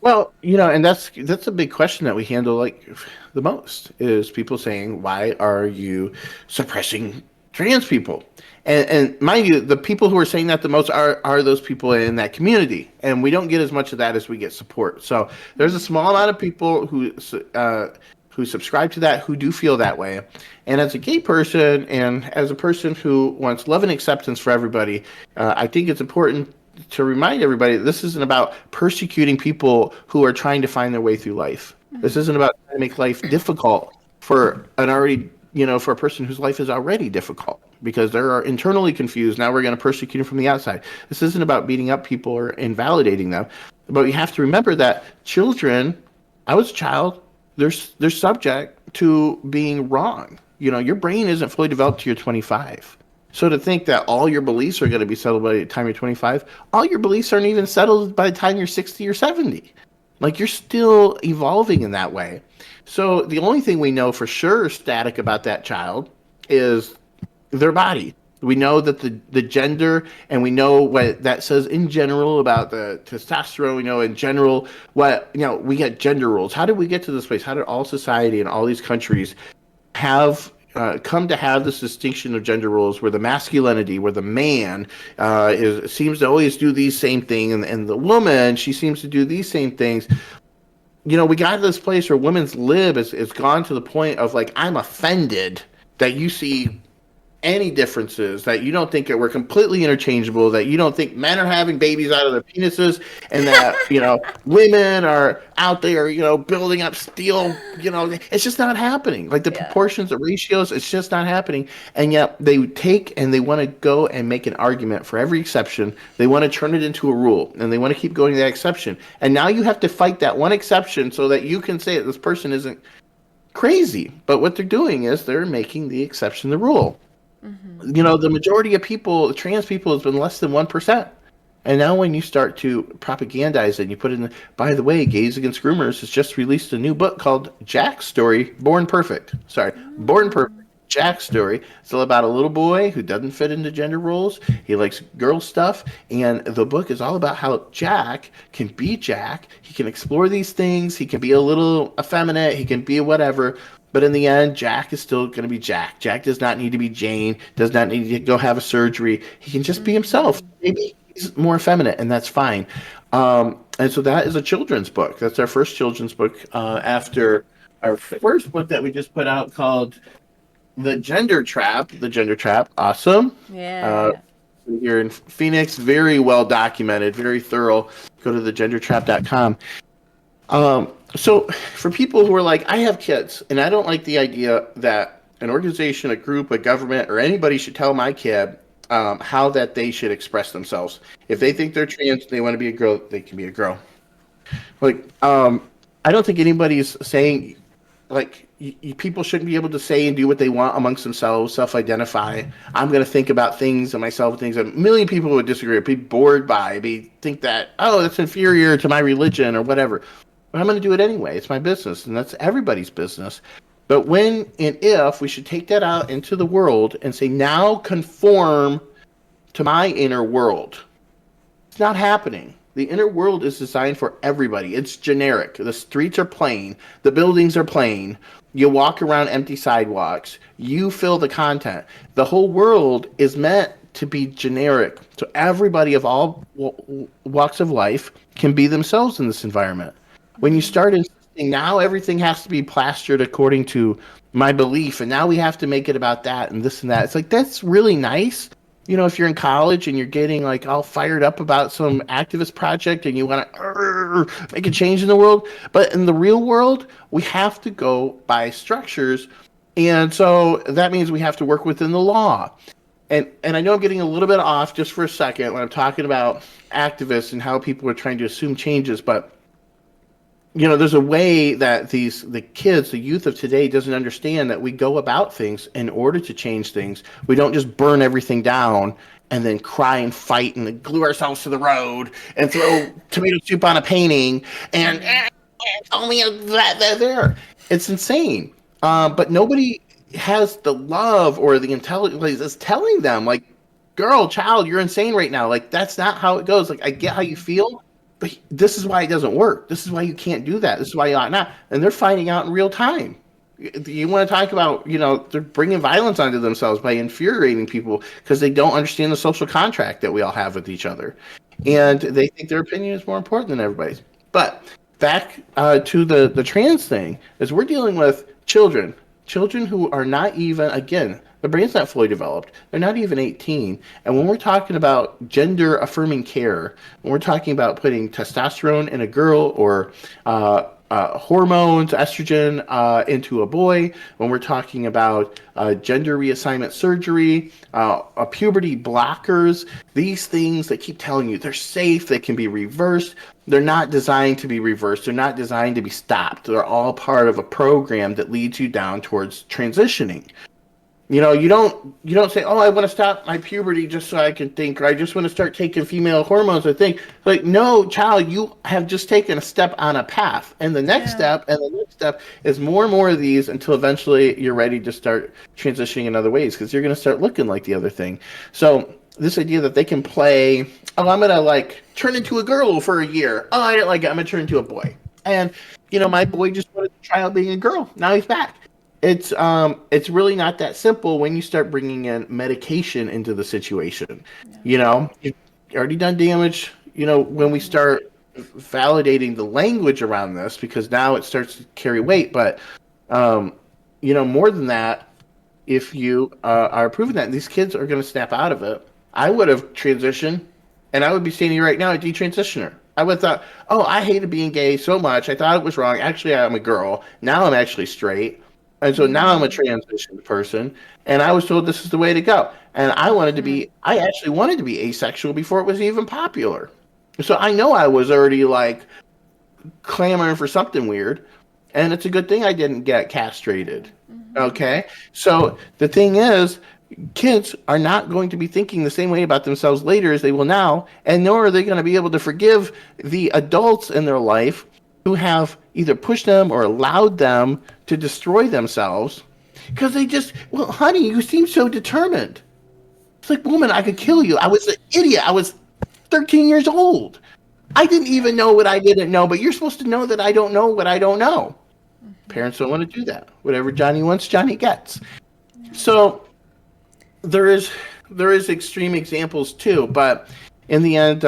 Well, you know, and that's a big question that we handle like the most is people saying, why are you suppressing trans people? And mind you, the people who are saying that the most are those people in that community, and we don't get as much of that as we get support. So there's a small amount of people who subscribe to that, who do feel that way. And as a gay person and as a person who wants love and acceptance for everybody, I think it's important to remind everybody that this isn't about persecuting people who are trying to find their way through life. This isn't about trying to make life difficult for for a person whose life is already difficult because they're internally confused. Now we're going to persecute them from the outside. This isn't about beating up people or invalidating them. But we have to remember that children, I was a child, they're subject to being wrong. You know, your brain isn't fully developed till you're 25. So to think that all your beliefs are going to be settled by the time you're 25, all your beliefs aren't even settled by the time you're 60 or 70. Like, you're still evolving in that way. So the only thing we know for sure static about that child is their body. We know that the gender, and we know what that says in general about the testosterone. We know in general what, we get gender roles. How did we get to this place? How did all society and all these countries have come to have this distinction of gender roles where the masculinity, where the man seems to always do these same things, and the woman, she seems to do these same things. You know, we got to this place where women's lib is gone to the point of, like, I'm offended that you see any differences, that you don't think that we're completely interchangeable, that you don't think men are having babies out of their penises, and that, women are out there, building up steel, it's just not happening. Like, the proportions, the ratios, it's just not happening. And yet they take and they want to go and make an argument for every exception. They want to turn it into a rule, and they want to keep going to that exception. And now you have to fight that one exception so that you can say that this person isn't crazy. But what they're doing is they're making the exception the rule. Mm-hmm. The majority of people, trans people, has been less than 1%. And now when you start to propagandize it, and you put in, by the way, Gays Against Groomers has just released a new book called Jack's Story, Born Perfect. Born Perfect, Jack's Story. It's all about a little boy who doesn't fit into gender roles. He likes girl stuff. And the book is all about how Jack can be Jack. He can explore these things. He can be a little effeminate. He can be whatever. But in the end, Jack is still going to be Jack. Jack does not need to be Jane, does not need to go have a surgery. He can just be himself. Maybe he's more effeminate, and that's fine. And so that is a children's book. That's our first children's book after our first book that we just put out called The Gender Trap. The Gender Trap. Awesome. Yeah. Here in Phoenix, very well documented, very thorough. Go to thegendertrap.com. So for people who are like, I have kids, and I don't like the idea that an organization, a group, a government, or anybody should tell my kid how that they should express themselves. If they think they're trans and they want to be a girl, they can be a girl. Like, I don't think anybody's saying, like, people shouldn't be able to say and do what they want amongst themselves, self-identify. I'm going to think about things and myself, things that a million people would disagree, be bored by, think that, oh, that's inferior to my religion or whatever. But I'm going to do it anyway. It's my business, and that's everybody's business. But when and if we should take that out into the world and say, now conform to my inner world. It's not happening. The inner world is designed for everybody. It's generic. The streets are plain. The buildings are plain. You walk around empty sidewalks. You fill the content. The whole world is meant to be generic. So everybody of all walks of life can be themselves in this environment. When you start insisting, now everything has to be plastered according to my belief, and now we have to make it about that and this and that. It's like, that's really nice. If you're in college and you're getting like all fired up about some activist project and you want to make a change in the world. But in the real world, we have to go by structures. And so that means we have to work within the law. And I know I'm getting a little bit off just for a second when I'm talking about activists and how people are trying to assume changes, but there's a way that the kids, the youth of today, doesn't understand that we go about things in order to change things. We don't just burn everything down and then cry and fight and then glue ourselves to the road and throw tomato soup on a painting and tell me that there. It's insane. But nobody has the love or the intelligence is telling them, like, girl, child, you're insane right now. Like, that's not how it goes. Like, I get how you feel, but this is why it doesn't work. This is why you can't do that. This is why you ought not. And they're finding out in real time. You want to talk about, they're bringing violence onto themselves by infuriating people because they don't understand the social contract that we all have with each other. And they think their opinion is more important than everybody's. But back to the trans thing, is we're dealing with children who are not even, again, the brain's not fully developed. They're not even 18. And when we're talking about gender affirming care, when we're talking about putting testosterone in a girl or hormones, estrogen into a boy, when we're talking about gender reassignment surgery, puberty blockers, these things that keep telling you they're safe, they can be reversed. They're not designed to be reversed. They're not designed to be stopped. They're all part of a program that leads you down towards transitioning. You don't say, oh, I want to stop my puberty just so I can think, or I just want to start taking female hormones. I think, like, no, child, you have just taken a step on a path, and the next step is more and more of these until eventually you're ready to start transitioning in other ways because you're going to start looking like the other thing. So this idea that they can play, oh, I'm going to like turn into a girl for a year. Oh, I didn't like it. I'm going to turn into a boy. And, my boy just wanted to try out being a girl. Now he's back. It's really not that simple when you start bringing in medication into the situation. You've already done damage, when we start validating the language around this, because now it starts to carry weight. But, more than that, if you are proving that these kids are going to snap out of it, I would have transitioned, and I would be standing right now a detransitioner. I would have thought, oh, I hated being gay so much. I thought it was wrong. Actually, I'm a girl. Now I'm actually straight. And so now I'm a transitioned person, and I was told this is the way to go. And I actually wanted to be asexual before it was even popular. So I know I was already like clamoring for something weird, and it's a good thing I didn't get castrated. Okay? So the thing is, kids are not going to be thinking the same way about themselves later as they will now, and nor are they going to be able to forgive the adults in their life who have either pushed them or allowed them to destroy themselves because they just, well, honey, you seem so determined. It's like, woman, I could kill you. I was an idiot. I was 13 years old. I didn't even know what I didn't know, but you're supposed to know that I don't know what I don't know. Parents don't want to do that. Whatever Johnny wants, Johnny gets. So there is extreme examples too, but in the end,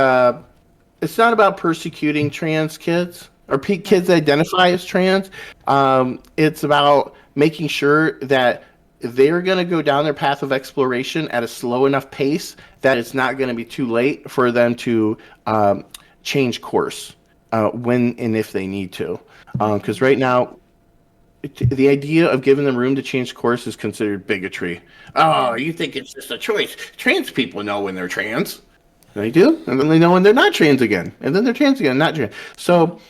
it's not about persecuting trans kids or kids that identify as trans. It's about making sure that they're going to go down their path of exploration at a slow enough pace that it's not going to be too late for them to change course when and if they need to. Because right now, the idea of giving them room to change course is considered bigotry. Oh, you think it's just a choice? Trans people know when they're trans. They do, and then they know when they're not trans again, and then they're trans again, not trans. So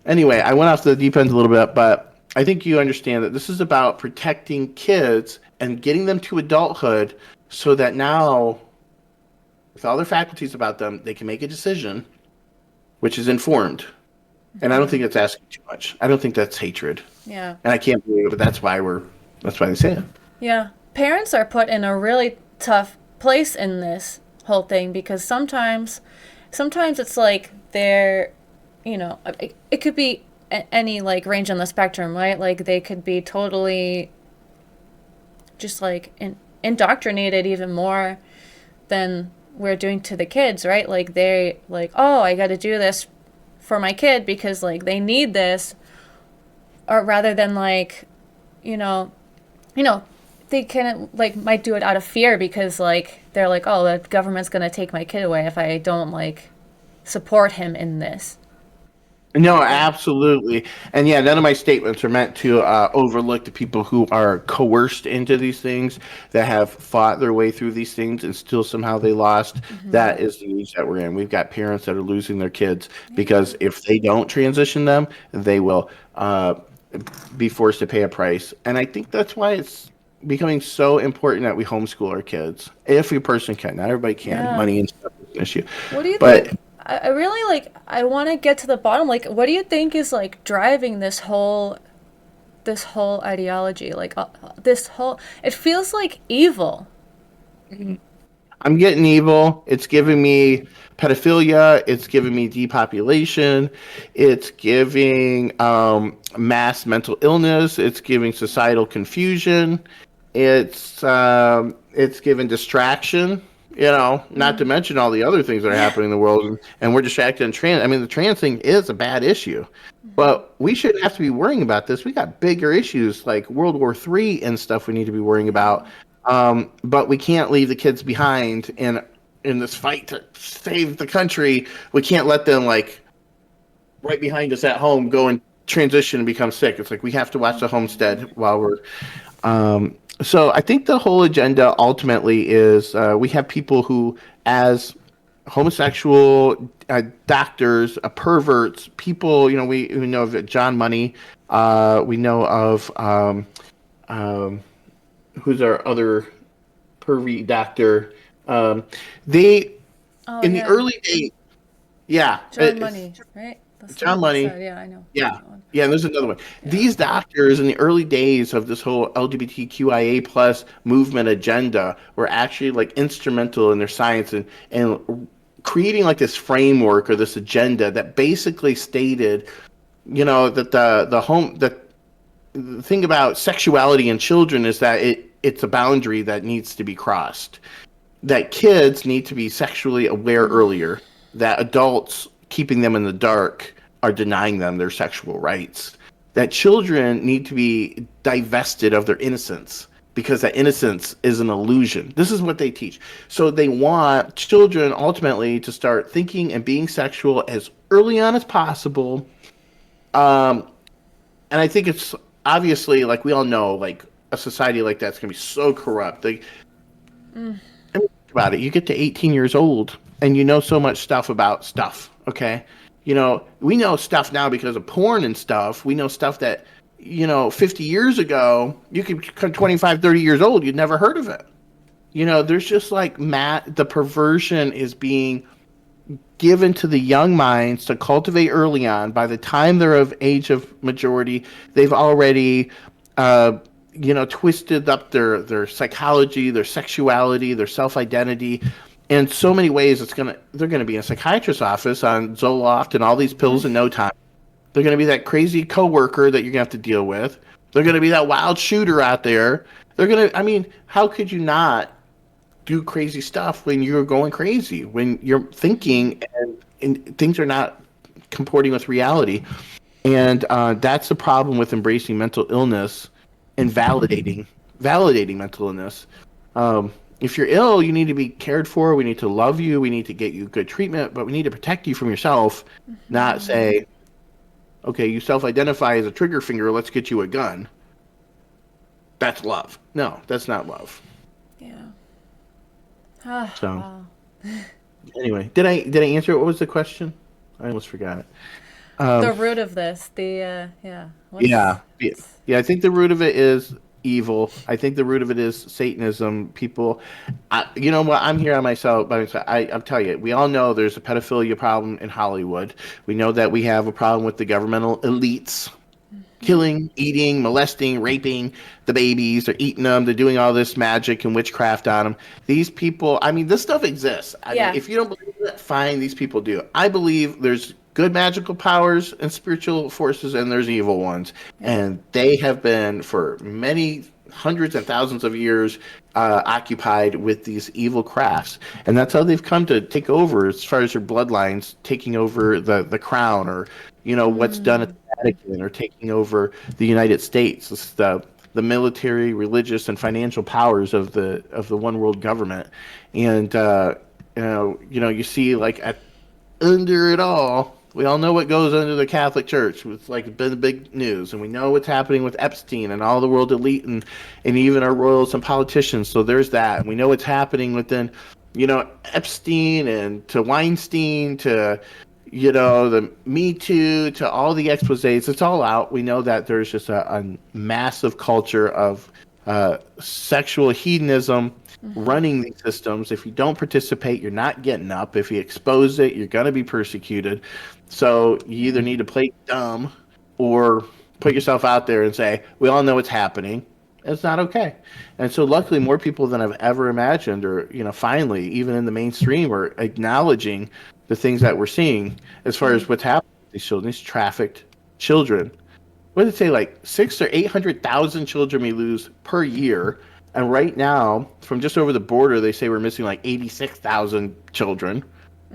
anyway, I went off the deep end a little bit, but I think you understand that this is about protecting kids and getting them to adulthood so that now, with all their faculties about them, they can make a decision which is informed. And I don't think that's asking too much. I don't think that's hatred. Yeah. And I can't believe it, but that's why they say it. Yeah. Parents are put in a really tough place in this whole thing because sometimes it's like they're, it could be any like range on the spectrum, right? Like they could be totally just like indoctrinated even more than we're doing to the kids, right? Like they like, oh, I got to do this for my kid because like they need this, or rather than like, they can like might do it out of fear because like they're like, oh, the government's gonna take my kid away if I don't like support him in this. No, absolutely. And yeah, none of my statements are meant to overlook the people who are coerced into these things, that have fought their way through these things and still somehow they lost. That is the age that we're in. We've got parents that are losing their kids because if they don't transition them, they will be forced to pay a price. And I think that's why it's becoming so important that we homeschool our kids. If a person can, not everybody can. Yeah. Money and stuff is an issue. What do you But think? I really like. I want to get to the bottom. Like, what do you think is like driving this whole ideology? Like, this whole. It feels like evil. I'm getting evil. It's giving me pedophilia. It's giving me depopulation. It's giving mass mental illness. It's giving societal confusion. It's giving distraction. Not to mention all the other things that are happening in the world, and we're distracted and trans. I mean, the trans thing is a bad issue, but we shouldn't have to be worrying about this. We got bigger issues like World War III and stuff we need to be worrying about. But we can't leave the kids behind in this fight to save the country. We can't let them like right behind us at home go and transition and become sick. It's like we have to watch the homestead while we're. So I think the whole agenda ultimately is we have people who, as homosexual doctors, perverts, people. We know of John Money. We know of who's our other pervy doctor. They Oh in the yeah, early days, yeah, John Money, right? That's the John one that Money. said, yeah, I know Yeah. that one. Yeah, and there's another one. These doctors in the early days of this whole LGBTQIA plus movement agenda were actually like instrumental in their science and creating like this framework or this agenda that basically stated, that the thing about sexuality in children is that it's a boundary that needs to be crossed. That kids need to be sexually aware earlier. That adults keeping them in the dark are denying them their sexual rights. That children need to be divested of their innocence because that innocence is an illusion. This is what they teach. So they want children ultimately to start thinking and being sexual as early on as possible. And I think it's obviously, like we all know, like a society like that's going to be so corrupt. Like, I mean, think about it. You get to 18 years old and you know so much stuff about stuff. Okay. We know stuff now because of porn and stuff. We know stuff that, 50 years ago, you could come 25, 30 years old. You'd never heard of it. There's just like the perversion is being given to the young minds to cultivate early on. By the time they're of age of majority, they've already, twisted up their psychology, their sexuality, their self-identity. In so many ways, they're gonna be in a psychiatrist's office on Zoloft and all these pills in no time. They're gonna be that crazy coworker that you're gonna have to deal with. They're gonna be that wild shooter out there. I mean, how could you not do crazy stuff when you're going crazy, when you're thinking and things are not comporting with reality? And that's the problem with embracing mental illness and validating mental illness. If you're ill, you need to be cared for. We need to love you. We need to get you good treatment, but we need to protect you from yourself, not say, okay, you self-identify as a trigger finger, let's get you a gun. That's love. No, that's not love. Yeah. So Wow. anyway, did I answer it? What was the question? I almost forgot. The root of this, yeah. Yeah, yeah. I think the root of it is evil. I think the root of it is Satanism. People, you know what? I'm here on myself. By myself. I'm telling you, we all know there's a pedophilia problem in Hollywood. We know that we have a problem with the governmental elites killing, eating, molesting, raping the babies. They're eating them. They're doing all this magic and witchcraft on them. These people, I mean, this stuff exists. I Yeah. mean, if you don't believe it, fine, these people do. I believe there's good magical powers and spiritual forces, and there's evil ones. And they have been, for many hundreds and thousands of years, occupied with these evil crafts. And that's how they've come to take over, as far as their bloodlines, taking over the crown, or, what's done at the Vatican, or taking over the United States. It's the military, religious, and financial powers of the one world government. And you see, like, under it all, We all know what goes under the Catholic Church. It's like been the big news, and we know what's happening with Epstein and all the world elite and even our royals and politicians. So there's that. And we know what's happening within, Epstein and to Weinstein to, the Me Too to all the exposés. It's all out. We know that there's just a massive culture of sexual hedonism running these systems. If you don't participate, you're not getting up. If you expose it, you're going to be persecuted. So you either need to play dumb or put yourself out there and say, we all know what's happening. It's not okay. And so luckily more people than I've ever imagined are, finally, even in the mainstream, are acknowledging the things that we're seeing as far as what's happening with these children, these trafficked children. What did it say, like 600,000 or 800,000 children we lose per year. And right now, from just over the border, they say we're missing like 86,000 children.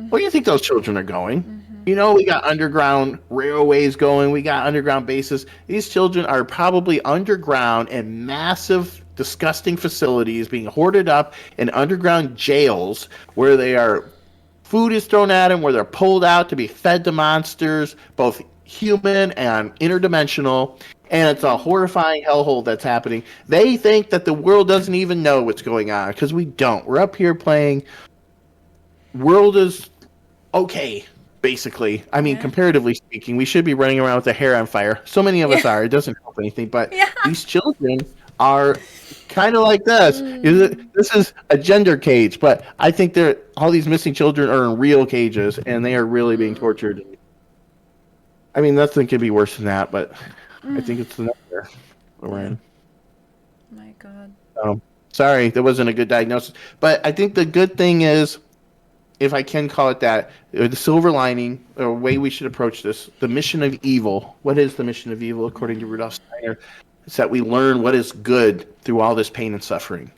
Where do you think those children are going? We got underground railways going. We got underground bases. These children are probably underground in massive, disgusting facilities being hoarded up in underground jails where food is thrown at them, where they're pulled out to be fed to monsters, both human and interdimensional. And it's a horrifying hellhole that's happening. They think that the world doesn't even know what's going on because we don't. We're up here playing world is okay, basically. I mean, comparatively speaking, we should be running around with the hair on fire. So many of us are. It doesn't help anything. But these children are kind of like this. This is a gender cage, but I think all these missing children are in real cages, and they are really being tortured. I mean, nothing could be worse than that, but I think it's the nightmare we're in. My God. Sorry, that wasn't a good diagnosis. But I think the good thing is, if I can call it that, the silver lining, or way we should approach this, the mission of evil. What is the mission of evil, according to Rudolf Steiner? It's that we learn what is good through all this pain and suffering.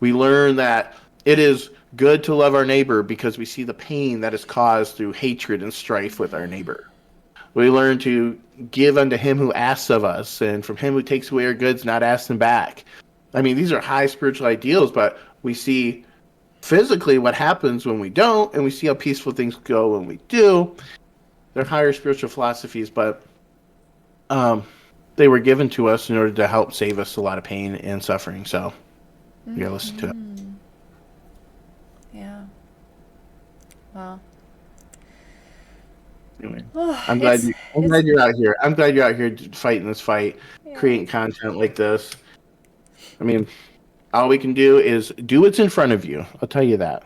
We learn that it is good to love our neighbor because we see the pain that is caused through hatred and strife with our neighbor. We learn to give unto him who asks of us, and from him who takes away our goods, not ask them back. I mean, these are high spiritual ideals, but we see physically what happens when we don't, and we see how peaceful things go when we do. They're higher spiritual philosophies, but they were given to us in order to help save us a lot of pain and suffering. So you gotta listen to it. Yeah. Wow. Anyway, I'm glad you're out here. I'm glad you're out here fighting this fight, creating content like this. I mean, all we can do is do what's in front of you. I'll tell you that.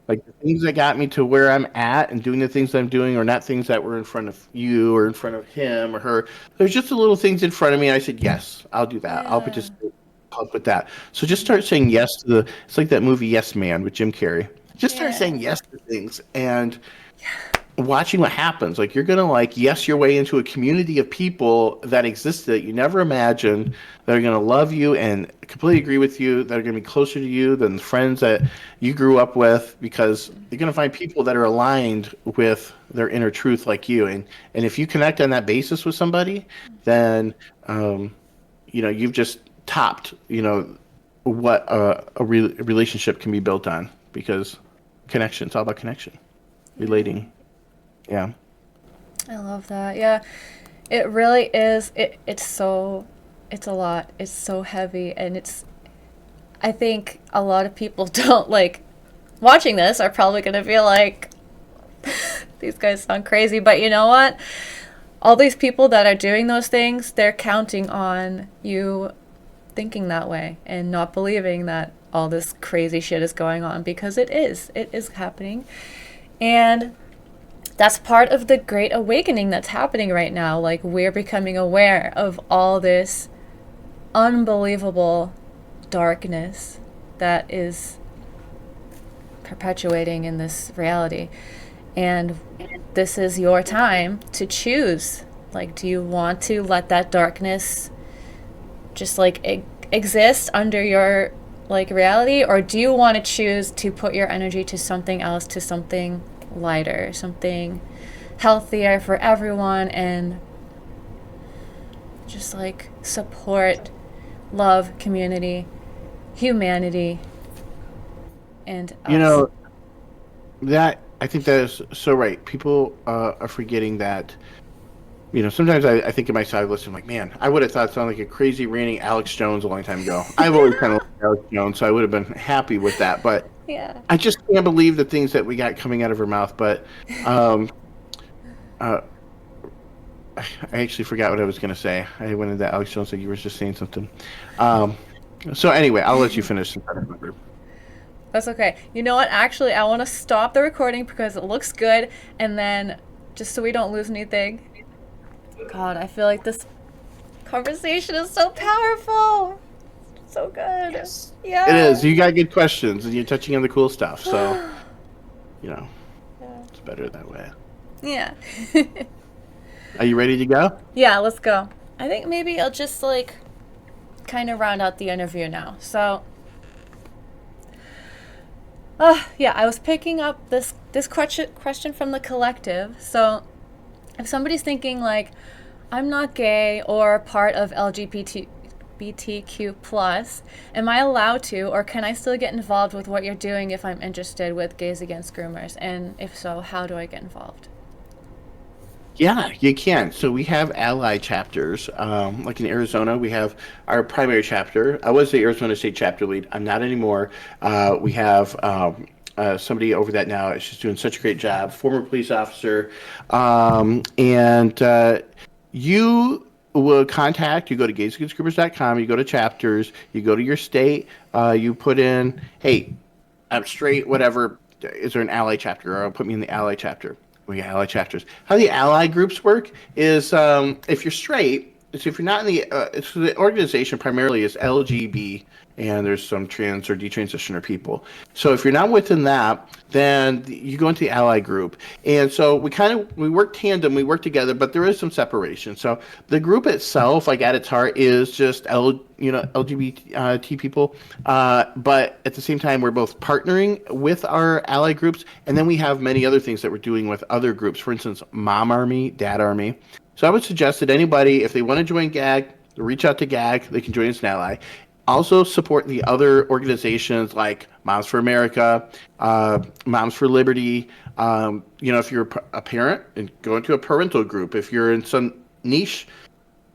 Like the things that got me to where I'm at and doing the things I'm doing are not things that were in front of you or in front of him or her. There's just the little things in front of me. I said, yes, I'll do that. I'll participate. Help with that. So just start saying yes to it's like that movie Yes Man with Jim Carrey. Just start saying yes to things and watching what happens. Like you're going to yes your way into a community of people that exist that you never imagined, that are going to love you and completely agree with you, that are going to be closer to you than the friends that you grew up with, because you're going to find people that are aligned with their inner truth like you. And if you connect on that basis with somebody, then, you've just topped, what a relationship can be built on, because connection, it's all about connection, relating. Yeah. I love that. Yeah. It really is. It's a lot. It's so heavy. And I think a lot of people don't watching this are probably going to feel like these guys sound crazy. But you know what? All these people that are doing those things, they're counting on you thinking that way and not believing that all this crazy shit is going on, because it is happening. And that's part of the great awakening that's happening right now. Like, we're becoming aware of all this unbelievable darkness that is perpetuating in this reality. And this is your time to choose. Do you want to let that darkness just exist under your reality, or do you want to choose to put your energy to something else, to something lighter, something healthier for everyone, and just support, love, community, humanity, and us. That I think that is so right. People are forgetting that. Sometimes I think of myself, listen, like, man, I would have thought sounded like a crazy ranting Alex Jones a long time ago. I've always kind of liked Alex Jones, so I would have been happy with that. But Yeah. I just can't believe the things that we got coming out of her mouth. But um, uh, I actually forgot what I was going to say. I went into Alex Jones like you were just saying something. Um, so anyway, I'll let you finish since I don't remember. That's okay. You know what? Actually, I want to stop the recording because it looks good, and then just so we don't lose anything. God, I feel like this conversation is so powerful. So good. Yes. Yeah. It is. You got good questions, and you're touching on the cool stuff. So, Yeah. it's better that way. Yeah. Are you ready to go? Yeah, let's go. I think maybe I'll just like kind of round out the interview now. So, yeah, I was picking up this question from the collective. So, if somebody's thinking like, I'm not gay or part of LGBTQ plus, am I allowed to, or can I still get involved with what you're doing if I'm interested with Gays Against Groomers? And if so, how do I get involved? Yeah, you can. So we have ally chapters. Like in Arizona, we have our primary chapter. I was the Arizona State chapter lead. I'm not anymore. We have somebody over that now. She's doing such a great job. Former police officer. And you will contact, you go to gaysagainstgroomers.com, you go to chapters, you go to your state, you put in, hey, I'm straight, whatever. Is there an ally chapter? Or put me in the ally chapter. We got ally chapters. How the ally groups work is if you're straight, so if you're not in so the organization primarily is LGB, and there's some trans or detransitioner people. So if you're not within that, then you go into the ally group. And so we work tandem, we work together, but there is some separation. So the group itself, like at its heart, is just LGBT people. But at the same time, we're both partnering with our ally groups, and then we have many other things that we're doing with other groups. For instance, Mom Army, Dad Army. So I would suggest that anybody, if they want to join GAG, reach out to GAG. They can join as an ally. Also support the other organizations like Moms for America, Moms for Liberty. If you're a parent, and go into a parental group. If you're in some niche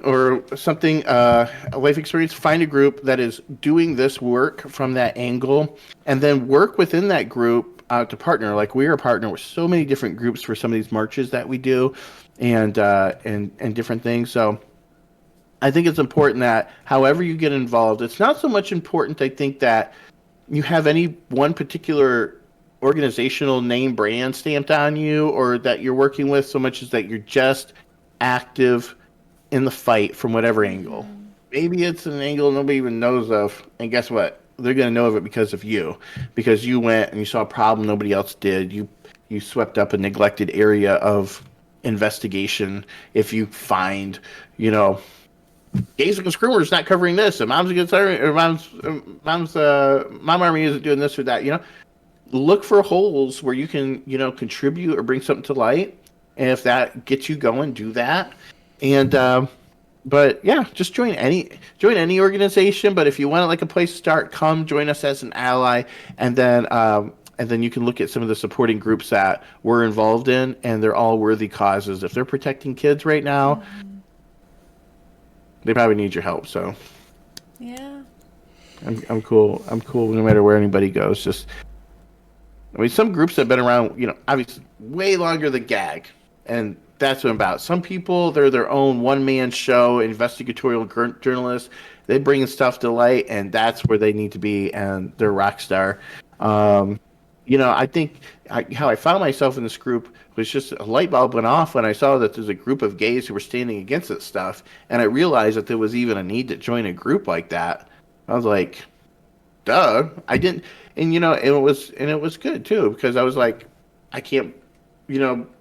or something, a life experience, find a group that is doing this work from that angle, and then work within that group to partner. Like we are a partner with so many different groups for some of these marches that we do, and different things. So I think it's important that however you get involved, it's not so much important, I think, that you have any one particular organizational name brand stamped on you or that you're working with, so much as that you're just active in the fight from whatever angle. Maybe it's an angle nobody even knows of, and guess what? They're going to know of it because of you, because you went and you saw a problem nobody else did. You swept up a neglected area of investigation. If you find, Gays Against Groomers not covering this, and Moms Against or Mom Army isn't doing this or that. Look for holes where you can, contribute or bring something to light, and if that gets you going, do that. And but yeah, just join any organization. But if you want like a place to start, come join us as an ally, and then you can look at some of the supporting groups that we're involved in, and they're all worthy causes. If they're protecting kids right now, they probably need your help. So Yeah. I'm cool. I'm cool no matter where anybody goes. Some groups have been around, obviously way longer than GAG, and that's what I'm about. Some people, they're their own one-man show, investigatorial journalists. They bring stuff to light, and that's where they need to be, and they're rock star. I think how I found myself in this group was just a light bulb went off when I saw that there's a group of gays who were standing against this stuff, and I realized that there was even a need to join a group like that. I was like, duh, I didn't, and it was good too, because I was like, I can't,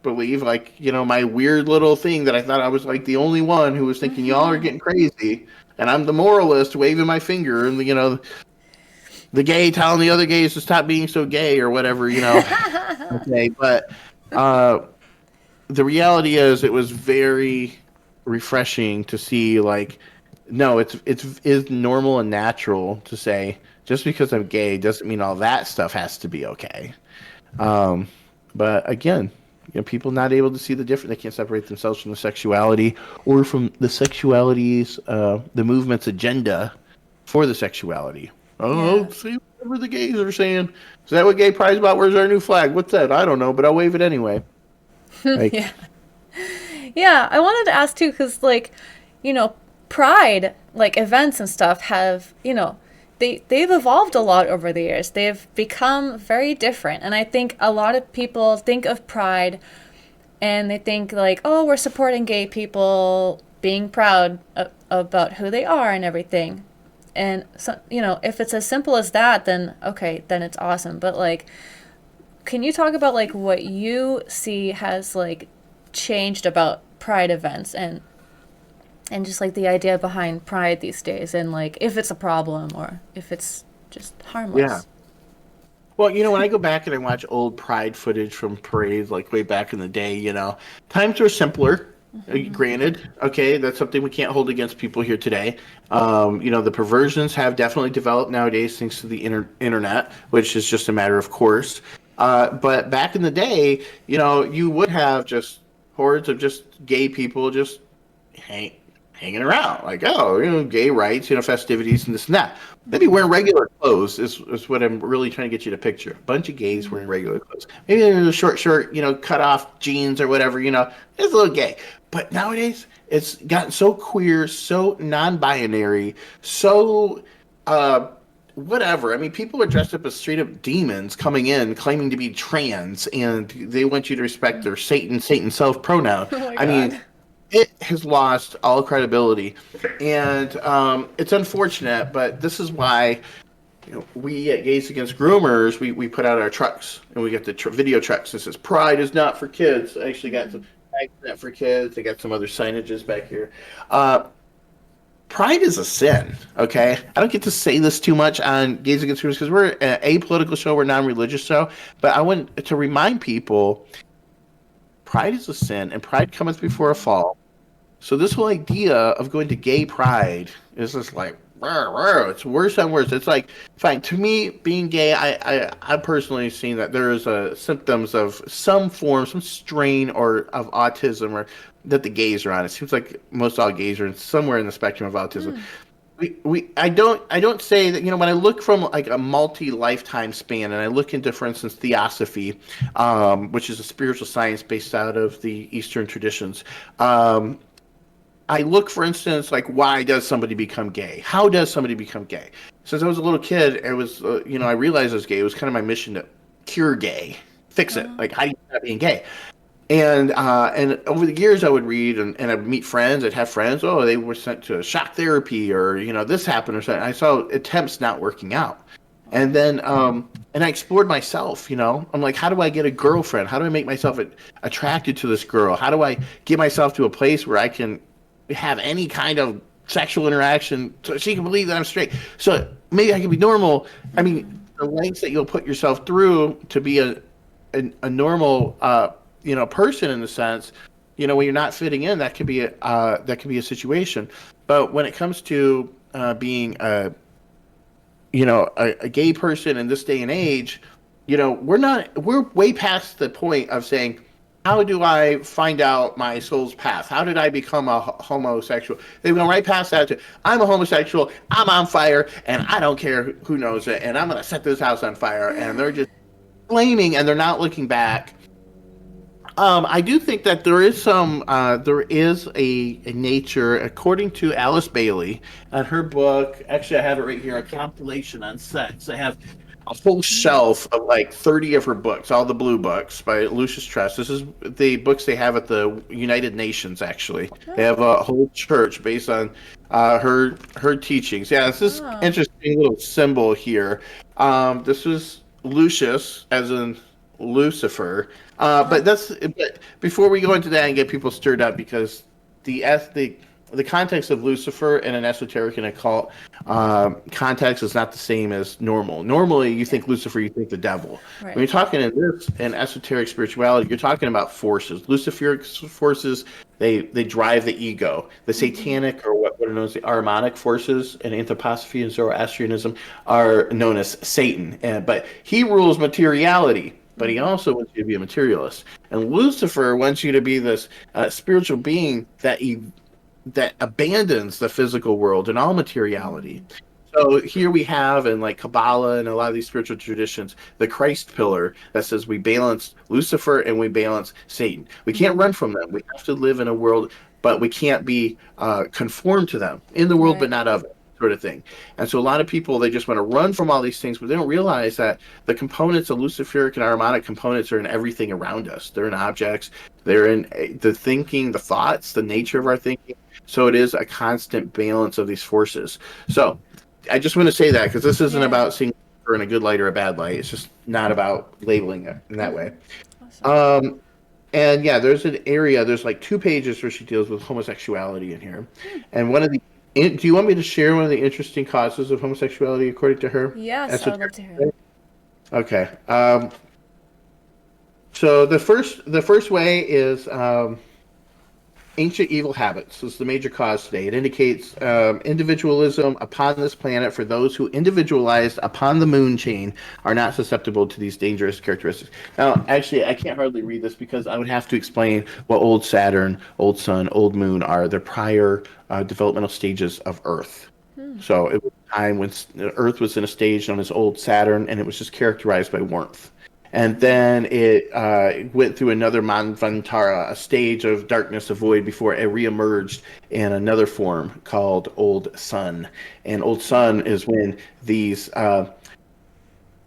believe my weird little thing that I thought I was like the only one who was thinking y'all are getting crazy, and I'm the moralist waving my finger, and the gay telling the other gays to stop being so gay or whatever, Okay, but the reality is it was very refreshing to see no, it's normal and natural to say just because I'm gay doesn't mean all that stuff has to be okay. But again, people not able to see the difference. They can't separate themselves from the sexuality or from the sexuality's, the movement's agenda for the sexuality. Yeah. Oh, see whatever the gays are saying. Is that what gay pride's about? Where's our new flag? What's that? I don't know, but I'll wave it anyway. Like, Yeah. Yeah, I wanted to ask too, because Pride, like events and stuff, have they've evolved a lot over the years. They've become very different, and I think a lot of people think of Pride, and they think like, oh, we're supporting gay people being proud about who they are and everything. And so, if it's as simple as that, then okay, then it's awesome. But like, can you talk about like what you see has like changed about Pride events and just like the idea behind Pride these days, and like if it's a problem or if it's just harmless? yeah. Well, when I go back and I watch old Pride footage from parades, like way back in the day, times were simpler. Granted, okay, that's something we can't hold against people here today. The perversions have definitely developed nowadays thanks to the internet, which is just a matter of course. But back in the day, you would have just hordes of just gay people just hanging around, like, oh, gay rights, festivities and this and that. Maybe wearing regular clothes is what I'm really trying to get you to picture. A bunch of gays wearing regular clothes. Maybe a short shirt, cut off jeans or whatever, it's a little gay. But nowadays, it's gotten so queer, so non-binary, so whatever. I mean, people are dressed up as straight up demons coming in claiming to be trans, and they want you to respect their Satan self pronoun. Oh my I mean, God. it has lost all credibility, and it's unfortunate. But this is why we at Gays Against Groomers we put out our trucks, and we get the video trucks that says "Pride is not for kids." I actually got some tags not for kids. I got some other signages back here. Pride is a sin, okay? I don't get to say this too much on Gays Against Groomers because we're an apolitical show, we're a non-religious show, but I want to remind people, pride is a sin, and pride cometh before a fall. So this whole idea of going to gay pride is just like, it's worse and worse. It's like, fine, to me, being gay, I personally seen that there is symptoms of some form, some strain or of autism or that the gays are on. It seems like most all gays are somewhere in the spectrum of autism. I don't say that, when I look from like a multi-lifetime span and I look into, for instance, theosophy, which is a spiritual science based out of the Eastern traditions. I look, for instance, like, why does somebody become gay? How does somebody become gay? Since I was a little kid, it was, I realized I was gay. It was kind of my mission to cure gay, fix it. Like, how do you stop being gay? And over the years, I would read and I'd meet friends. I'd have friends. Oh, they were sent to shock therapy, or this happened or something. I saw attempts not working out, and then and I explored myself. I'm like, how do I get a girlfriend? How do I make myself attracted to this girl? How do I get myself to a place where I can have any kind of sexual interaction so she can believe that I'm straight? So maybe I can be normal. I mean, the lengths that you'll put yourself through to be a normal person in the sense, when you're not fitting in, that could be a situation. But when it comes to being a gay person in this day and age, we're way past the point of saying, how do I find out my soul's path? How did I become a homosexual? They've gone right past that to, I'm a homosexual, I'm on fire, and I don't care who knows it, and I'm going to set this house on fire. And they're just flaming, and they're not looking back. I do think that there is a nature, according to Alice Bailey, and her book. Actually, I have it right here, a compilation on sex. I have a whole shelf of like 30 of her books, all the blue books by Lucius Trust. This is the books they have at the United Nations, actually. They have a whole church based on her teachings. Yeah, it's this interesting little symbol here. This is Lucius, as in Lucifer. But before we go into that and get people stirred up, because the context of Lucifer in an esoteric and occult context is not the same as normal. Normally, you think Lucifer, you think the devil. Right. When you're talking in esoteric spirituality, you're talking about forces. Luciferic forces, they drive the ego. The satanic, or what are known as the Ahrimanic forces in anthroposophy and Zoroastrianism, are known as Satan. But he rules materiality. but he also wants you to be a materialist. And Lucifer wants you to be this spiritual being that abandons the physical world and all materiality. So here we have in like Kabbalah and a lot of these spiritual traditions, the Christ pillar that says we balance Lucifer and we balance Satan. We can't run from them. We have to live in a world, but we can't be conformed to them. In the world, but not of it, sort of thing. And so a lot of people, they just want to run from all these things, but they don't realize that the components of Luciferic and Ahrimanic components are in everything around us. They're in objects. They're in the thinking, the thoughts, the nature of our thinking. So it is a constant balance of these forces. So I just want to say that because this isn't about seeing her in a good light or a bad light. It's just not about labeling it in that way. Awesome. And yeah, there's an area, there's like 2 pages where she deals with homosexuality in here. And do you want me to share one of the interesting causes of homosexuality according to her? Yes, I would love to hear it. Okay. So the first way is ancient evil habits is the major cause today. It indicates individualism upon this planet for those who individualized upon the moon chain are not susceptible to these dangerous characteristics. Now, actually, I can't hardly read this because I would have to explain what old Saturn, old Sun, old Moon are. They're prior developmental stages of Earth. So it was a time when Earth was in a stage known as old Saturn, and it was just characterized by warmth. And then it went through another Manvantara, a stage of darkness, a void, before it reemerged in another form called Old Sun. And Old Sun is when these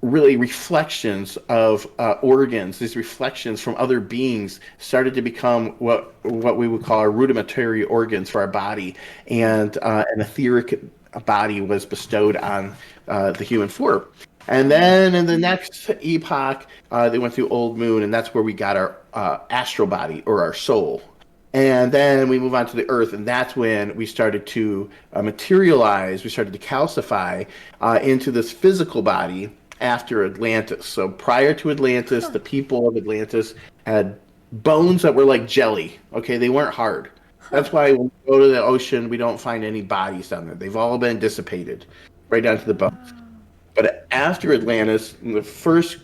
really reflections of organs, these reflections from other beings, started to become what we would call our rudimentary organs for our body, and an etheric body was bestowed on the human form. And then in the next epoch, they went through Old Moon, and that's where we got our astral body or our soul. And then we move on to the Earth, and that's when we started to materialize, we started to calcify into this physical body after Atlantis. So prior to Atlantis, the people of Atlantis had bones that were like jelly. Okay, they weren't hard. That's why when we go to the ocean, we don't find any bodies down there. They've all been dissipated, right down to the bones. But after Atlantis, in the first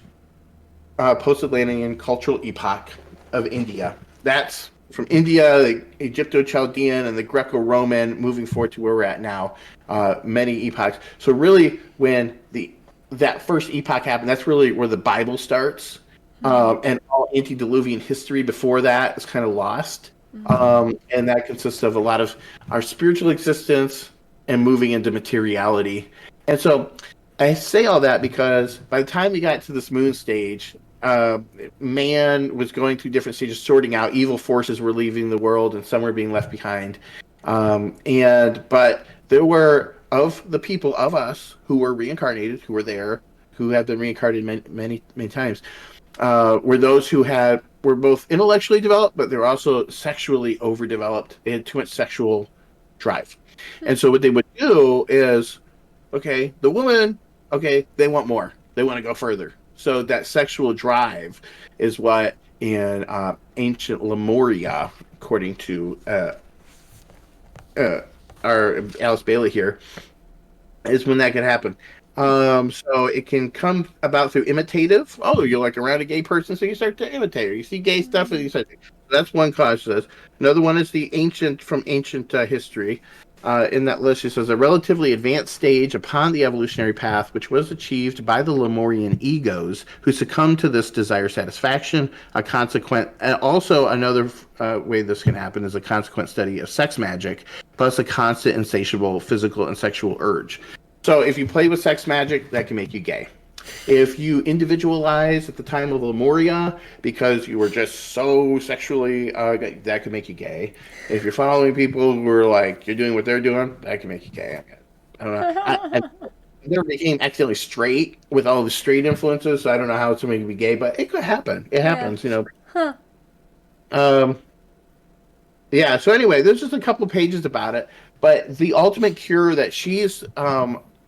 post-Atlantean cultural epoch of India, that's from India, the Egypto-Chaldean, and the Greco-Roman, moving forward to where we're at now, many epochs. So really, when that first epoch happened, that's really where the Bible starts, and all antediluvian history before that is kind of lost. And that consists of a lot of our spiritual existence and moving into materiality. And so I say all that because by the time we got to this moon stage, man was going through different stages, sorting out. Evil forces were leaving the world, and some were being left behind. But there were, of the people of us who were reincarnated, who were there, who have been reincarnated many times, were those who were both intellectually developed, but they were also sexually overdeveloped. They had too much sexual drive. And so what they would do is, okay, the woman, okay, they want more. They want to go further. So that sexual drive is what in ancient Lemuria, according to our Alice Bailey here, is when that can happen. So it can come about through imitative. Oh, you're like around a gay person, so you start to imitate her. You see gay stuff, and you start to. That's one cause. Says another one is the ancient history. In that list, it says a relatively advanced stage upon the evolutionary path, which was achieved by the Lemurian egos who succumbed to this desire satisfaction. Also another way this can happen is a consequent study of sex magic, plus a constant insatiable physical and sexual urge. So if you play with sex magic, that can make you gay. If you individualize at the time of Lemuria because you were just so sexually, that could make you gay. If you're following people who are like, you're doing what they're doing, that can make you gay. I don't know. I never became accidentally straight with all the straight influences, so I don't know how somebody can be gay, but it could happen. It happens, you know. Yeah, so anyway, there's just a couple of pages about it, but the ultimate cure that she's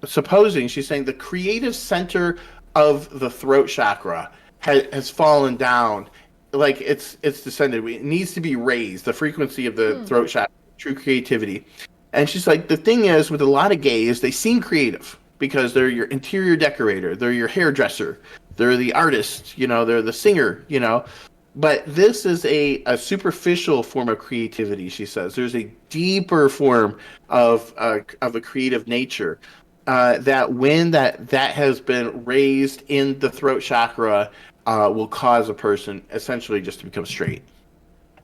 supposing, she's saying the creative center of the throat chakra has fallen down, like it's descended. It needs to be raised, the frequency of the throat chakra, true creativity. And she's like, the thing is with a lot of gays, they seem creative because they're your interior decorator, they're your hairdresser, they're the artist, they're the singer, But this is a superficial form of creativity, she says. There's a deeper form of a creative nature that when that has been raised in the throat chakra will cause a person essentially just to become straight.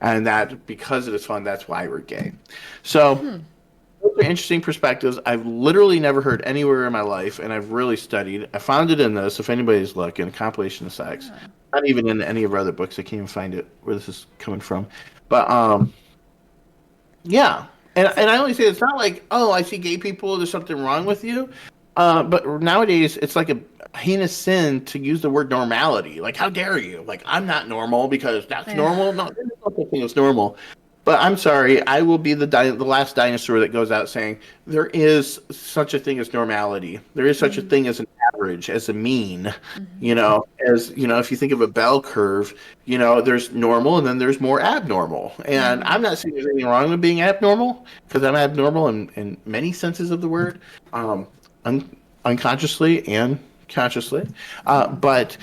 And that because it is fun, that's why we're gay. So those are interesting perspectives. I've literally never heard anywhere in my life, and I've really studied. I found it in this, if anybody's looking, a compilation of sex. Not even in any of our other books. I can't even find it where this is coming from. But yeah. And I only say it's not like, oh, I see gay people, there's something wrong with you. But nowadays it's like a heinous sin to use the word normality. Like, how dare you? Like, I'm not normal because that's normal. No, there's no such thing as normal. But I'm sorry, I will be the last dinosaur that goes out saying there is such a thing as normality. There is such a thing as an average, as a mean. If you think of a bell curve, there's normal and then there's more abnormal. And I'm not saying there's anything wrong with being abnormal because I'm abnormal in many senses of the word, unconsciously and consciously. But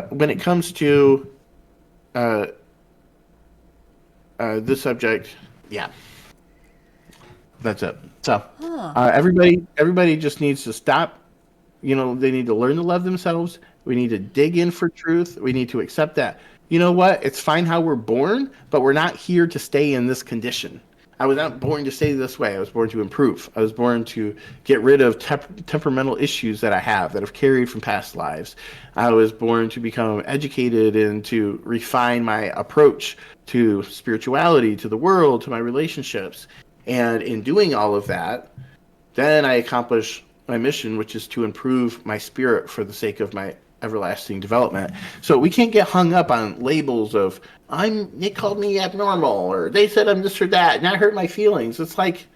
when it comes to this subject, yeah, that's it. So everybody just needs to stop. They need to learn to love themselves. We need to dig in for truth. We need to accept that. You know what? It's fine how we're born, but we're not here to stay in this condition. I was not born to stay this way. I was born to improve. I was born to get rid of temperamental issues that I have that have carried from past lives. I was born to become educated and to refine my approach to spirituality, to the world, to my relationships. And in doing all of that, then I accomplish my mission, which is to improve my spirit for the sake of my everlasting development. So we can't get hung up on labels of they called me abnormal, or they said I'm this or that, and that hurt my feelings. It's like,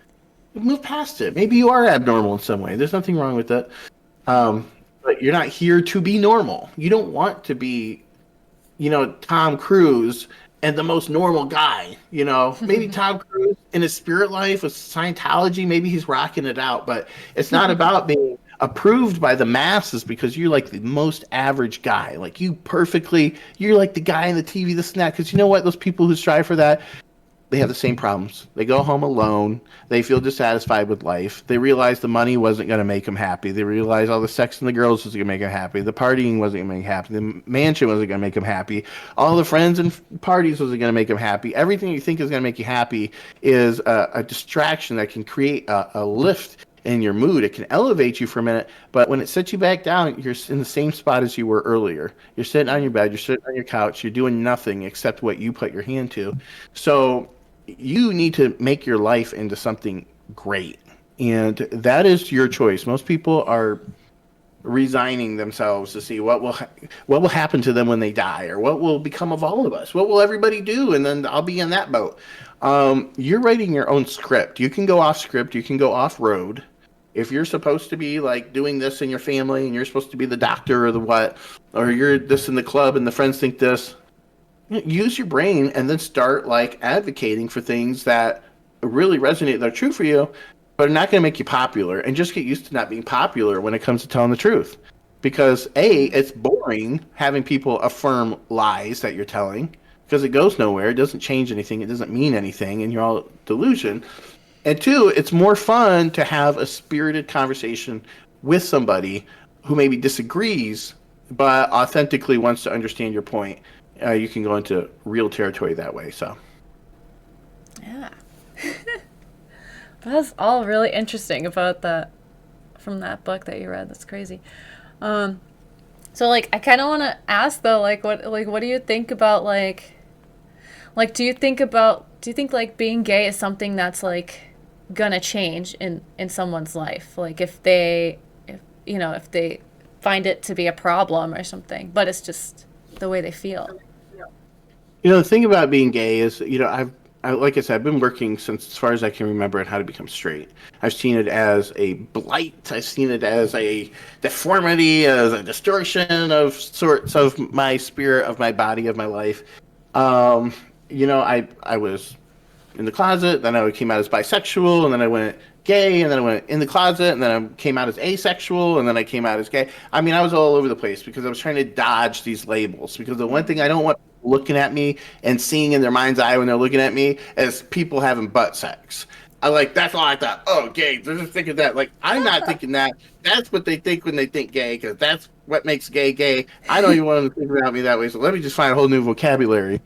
move past it. Maybe you are abnormal in some way. There's nothing wrong with that. But you're not here to be normal. You don't want to be, Tom Cruise and the most normal guy. Maybe Tom Cruise in his spirit life with Scientology, maybe he's rocking it out, but it's not about being approved by the masses because you're like the most average guy. Like you're like the guy in the TV, this and that. Because you know what? Those people who strive for that, they have the same problems. They go home alone. They feel dissatisfied with life. They realize the money wasn't going to make them happy. They realize all the sex and the girls wasn't going to make them happy. The partying wasn't going to make them happy. The mansion wasn't going to make them happy. All the friends and parties wasn't going to make them happy. Everything you think is going to make you happy is a distraction that can create a lift in your mood. It can elevate you for a minute, but when it sets you back down, you're in the same spot as you were earlier. You're sitting on your bed, you're sitting on your couch, you're doing nothing except what you put your hand to. So you need to make your life into something great, and that is your choice. Most people are resigning themselves to see what will happen to them when they die, or what will become of all of us. What will everybody do? And then I'll be in that boat. You're writing your own script. You can go off script. You can go off road. If you're supposed to be like doing this in your family, and you're supposed to be the doctor or the what, or you're this in the club and the friends think this, use your brain and then start like advocating for things that really resonate, that are true for you, but are not going to make you popular. And just get used to not being popular when it comes to telling the truth. Because it's boring having people affirm lies that you're telling, because it goes nowhere. It doesn't change anything. It doesn't mean anything. And you're all delusion. And two, it's more fun to have a spirited conversation with somebody who maybe disagrees, but authentically wants to understand your point. You can go into real territory that way. So, yeah. That's all really interesting about that, from that book that you read. That's crazy. So like, I kind of want to ask though, what do you think about do you think like being gay is something that's like gonna change in someone's life? Like if they find it to be a problem or something, but it's just the way they feel. The thing about being gay is, like I said, I've been working since as far as I can remember on how to become straight. I've seen it as a blight. I've seen it as a deformity, as a distortion of sorts of my spirit, of my body, of my life. I was in the closet, then I came out as bisexual, and then I went gay, and then I went in the closet, and then I came out as asexual, and then I came out as gay. I mean, I was all over the place because I was trying to dodge these labels. Because the one thing I don't want people looking at me and seeing in their mind's eye when they're looking at me as people having butt sex. That's all I thought. Oh, gay. They're just thinking that. Like, I'm not thinking that. That's what they think when they think gay, because that's what makes gay gay. I don't even want them to think about me that way. So let me just find a whole new vocabulary.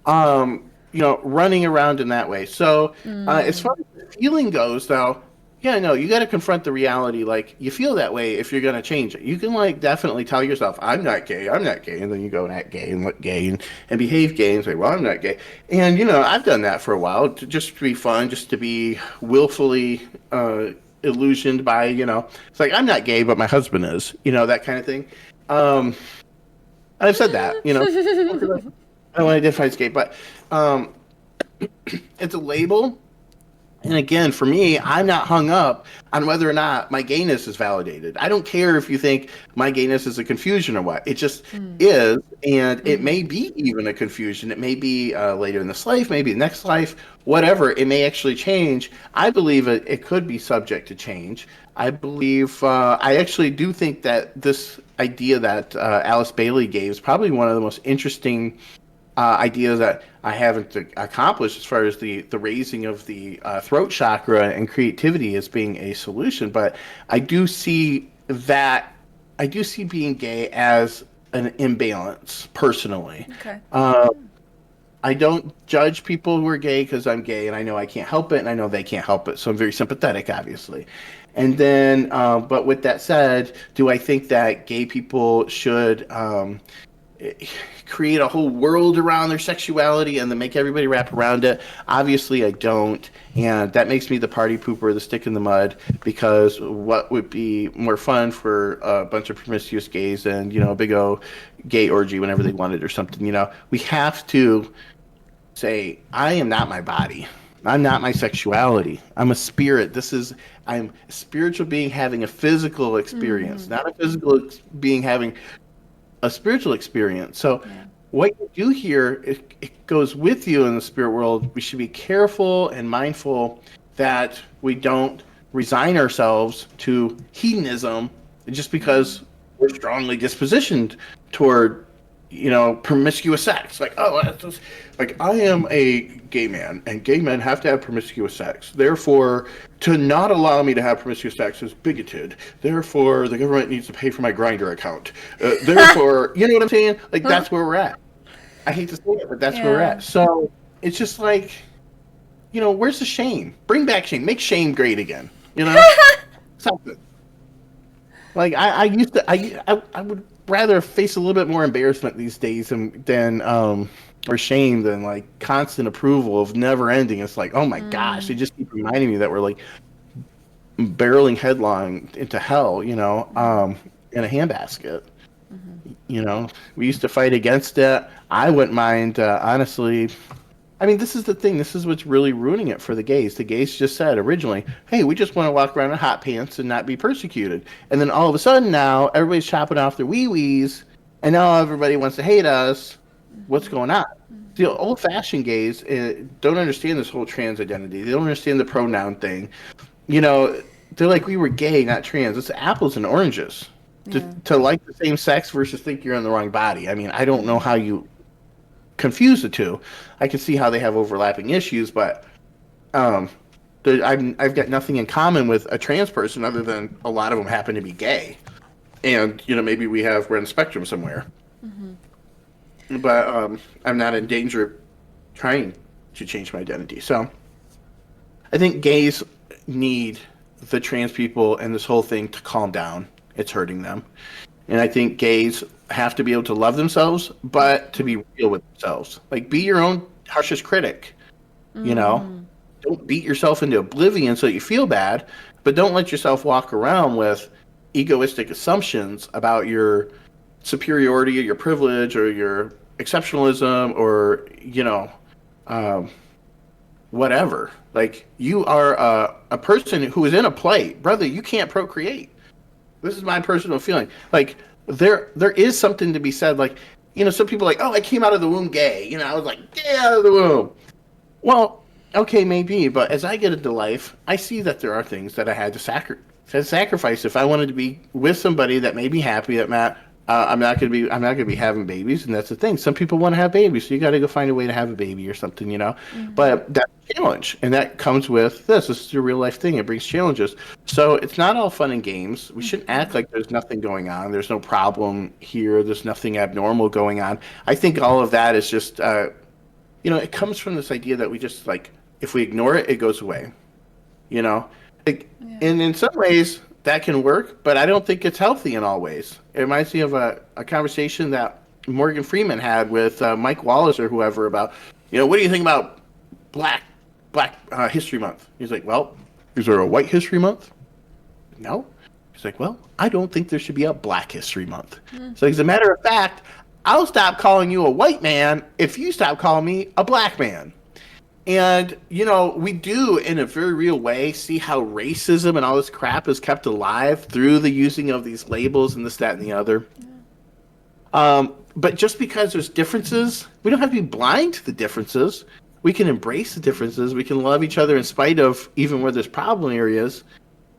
Running around in that way. So as far as the feeling goes, though, yeah, no, you got to confront the reality. Like, you feel that way if you're going to change it. You can, definitely tell yourself, I'm not gay. And then you go and act gay and look gay and behave gay and say, well, I'm not gay. And, I've done that for a while just to be fun, just to be willfully illusioned by, it's like, I'm not gay, but my husband is, that kind of thing. I've said that, I don't want to identify as gay, but it's a label. And again, for me, I'm not hung up on whether or not my gayness is validated. I don't care if you think my gayness is a confusion or what. It just is, and it may be even a confusion. It may be later in this life, maybe next life, whatever. It may actually change. I believe it could be subject to change. I believe, I actually do think that this idea that Alice Bailey gave is probably one of the most interesting ideas that I haven't accomplished as far as the raising of the throat chakra and creativity as being a solution. But I do see being gay as an imbalance personally. Okay. I don't judge people who are gay because I'm gay and I know I can't help it and I know they can't help it. So I'm very sympathetic, obviously. And then, but with that said, do I think that gay people should create a whole world around their sexuality and then make everybody wrap around it? Obviously I don't, and that makes me the party pooper, the stick in the mud, because what would be more fun for a bunch of promiscuous gays and a big O gay orgy whenever they wanted or something. We have to say, I am not my body, I'm not my sexuality, I'm a spirit. I'm a spiritual being having a physical experience, not a physical being having a spiritual experience. So what you do here, it goes with you in the spirit world. We should be careful and mindful that we don't resign ourselves to hedonism just because we're strongly dispositioned toward promiscuous sex. Like, I am a gay man and gay men have to have promiscuous sex, therefore to not allow me to have promiscuous sex is bigoted, therefore the government needs to pay for my Grindr account, therefore you know what I'm saying? Like, that's where we're at. I hate to say it, but that's where we're at. So it's just like, where's the shame? Bring back shame. Make shame great again. Something. Like, I used to, I would rather face a little bit more embarrassment these days than or shame than like constant approval of never ending. It's like, oh my gosh, they just keep reminding me that we're like barreling headlong into hell, in a handbasket. We used to fight against it. I wouldn't mind, honestly. I mean, this is the thing. This is what's really ruining it for the gays. The gays just said originally, hey, we just want to walk around in hot pants and not be persecuted. And then all of a sudden now, everybody's chopping off their wee-wees, and now everybody wants to hate us. What's going on? The old-fashioned gays don't understand this whole trans identity. They don't understand the pronoun thing. They're like, we were gay, not trans. It's apples and oranges. To like the same sex versus think you're in the wrong body. I mean, I don't know how you confuse the two. I can see how they have overlapping issues, but I've got nothing in common with a trans person other than a lot of them happen to be gay, and maybe we're on the spectrum somewhere. But I'm not in danger of trying to change my identity. So I think gays need the trans people and this whole thing to calm down. It's hurting them. And I think gays have to be able to love themselves, but to be real with themselves. Like, be your own harshest critic. Don't beat yourself into oblivion so that you feel bad, but don't let yourself walk around with egoistic assumptions about your superiority or your privilege or your exceptionalism or, whatever. Like, you are a person who is in a play. Brother, you can't procreate. This is my personal feeling. Like, there is something to be said. Like, some people are like, oh, I came out of the womb gay. I was like, gay out of the womb. Well, Okay, maybe, but as I get into life, I see that there are things that I had to sacrifice if I wanted to be with somebody that made me happy. That Matt, I'm not gonna be having babies, and that's the thing. Some people want to have babies, so you got to go find a way to have a baby or something, you know. But that's a challenge, and that comes with this. This is a real life thing. It brings challenges. So it's not all fun and games. We shouldn't act like there's nothing going on. There's no problem here. There's nothing abnormal going on. I think all of that is just, it comes from this idea that we just like if we ignore it, it goes away. You know, like, and in some ways that can work, but I don't think it's healthy in all ways. It reminds me of a conversation that Morgan Freeman had with Mike Wallace or whoever about, what do you think about Black History Month? He's like, well, is there a White History Month? No. He's like, well, I don't think there should be a Black History Month. So as a matter of fact, I'll stop calling you a white man if you stop calling me a black man. And, we do, in a very real way, see how racism and all this crap is kept alive through the using of these labels and this, that, and the other. But just because there's differences, we don't have to be blind to the differences. We can embrace the differences. We can love each other in spite of even where there's problem areas.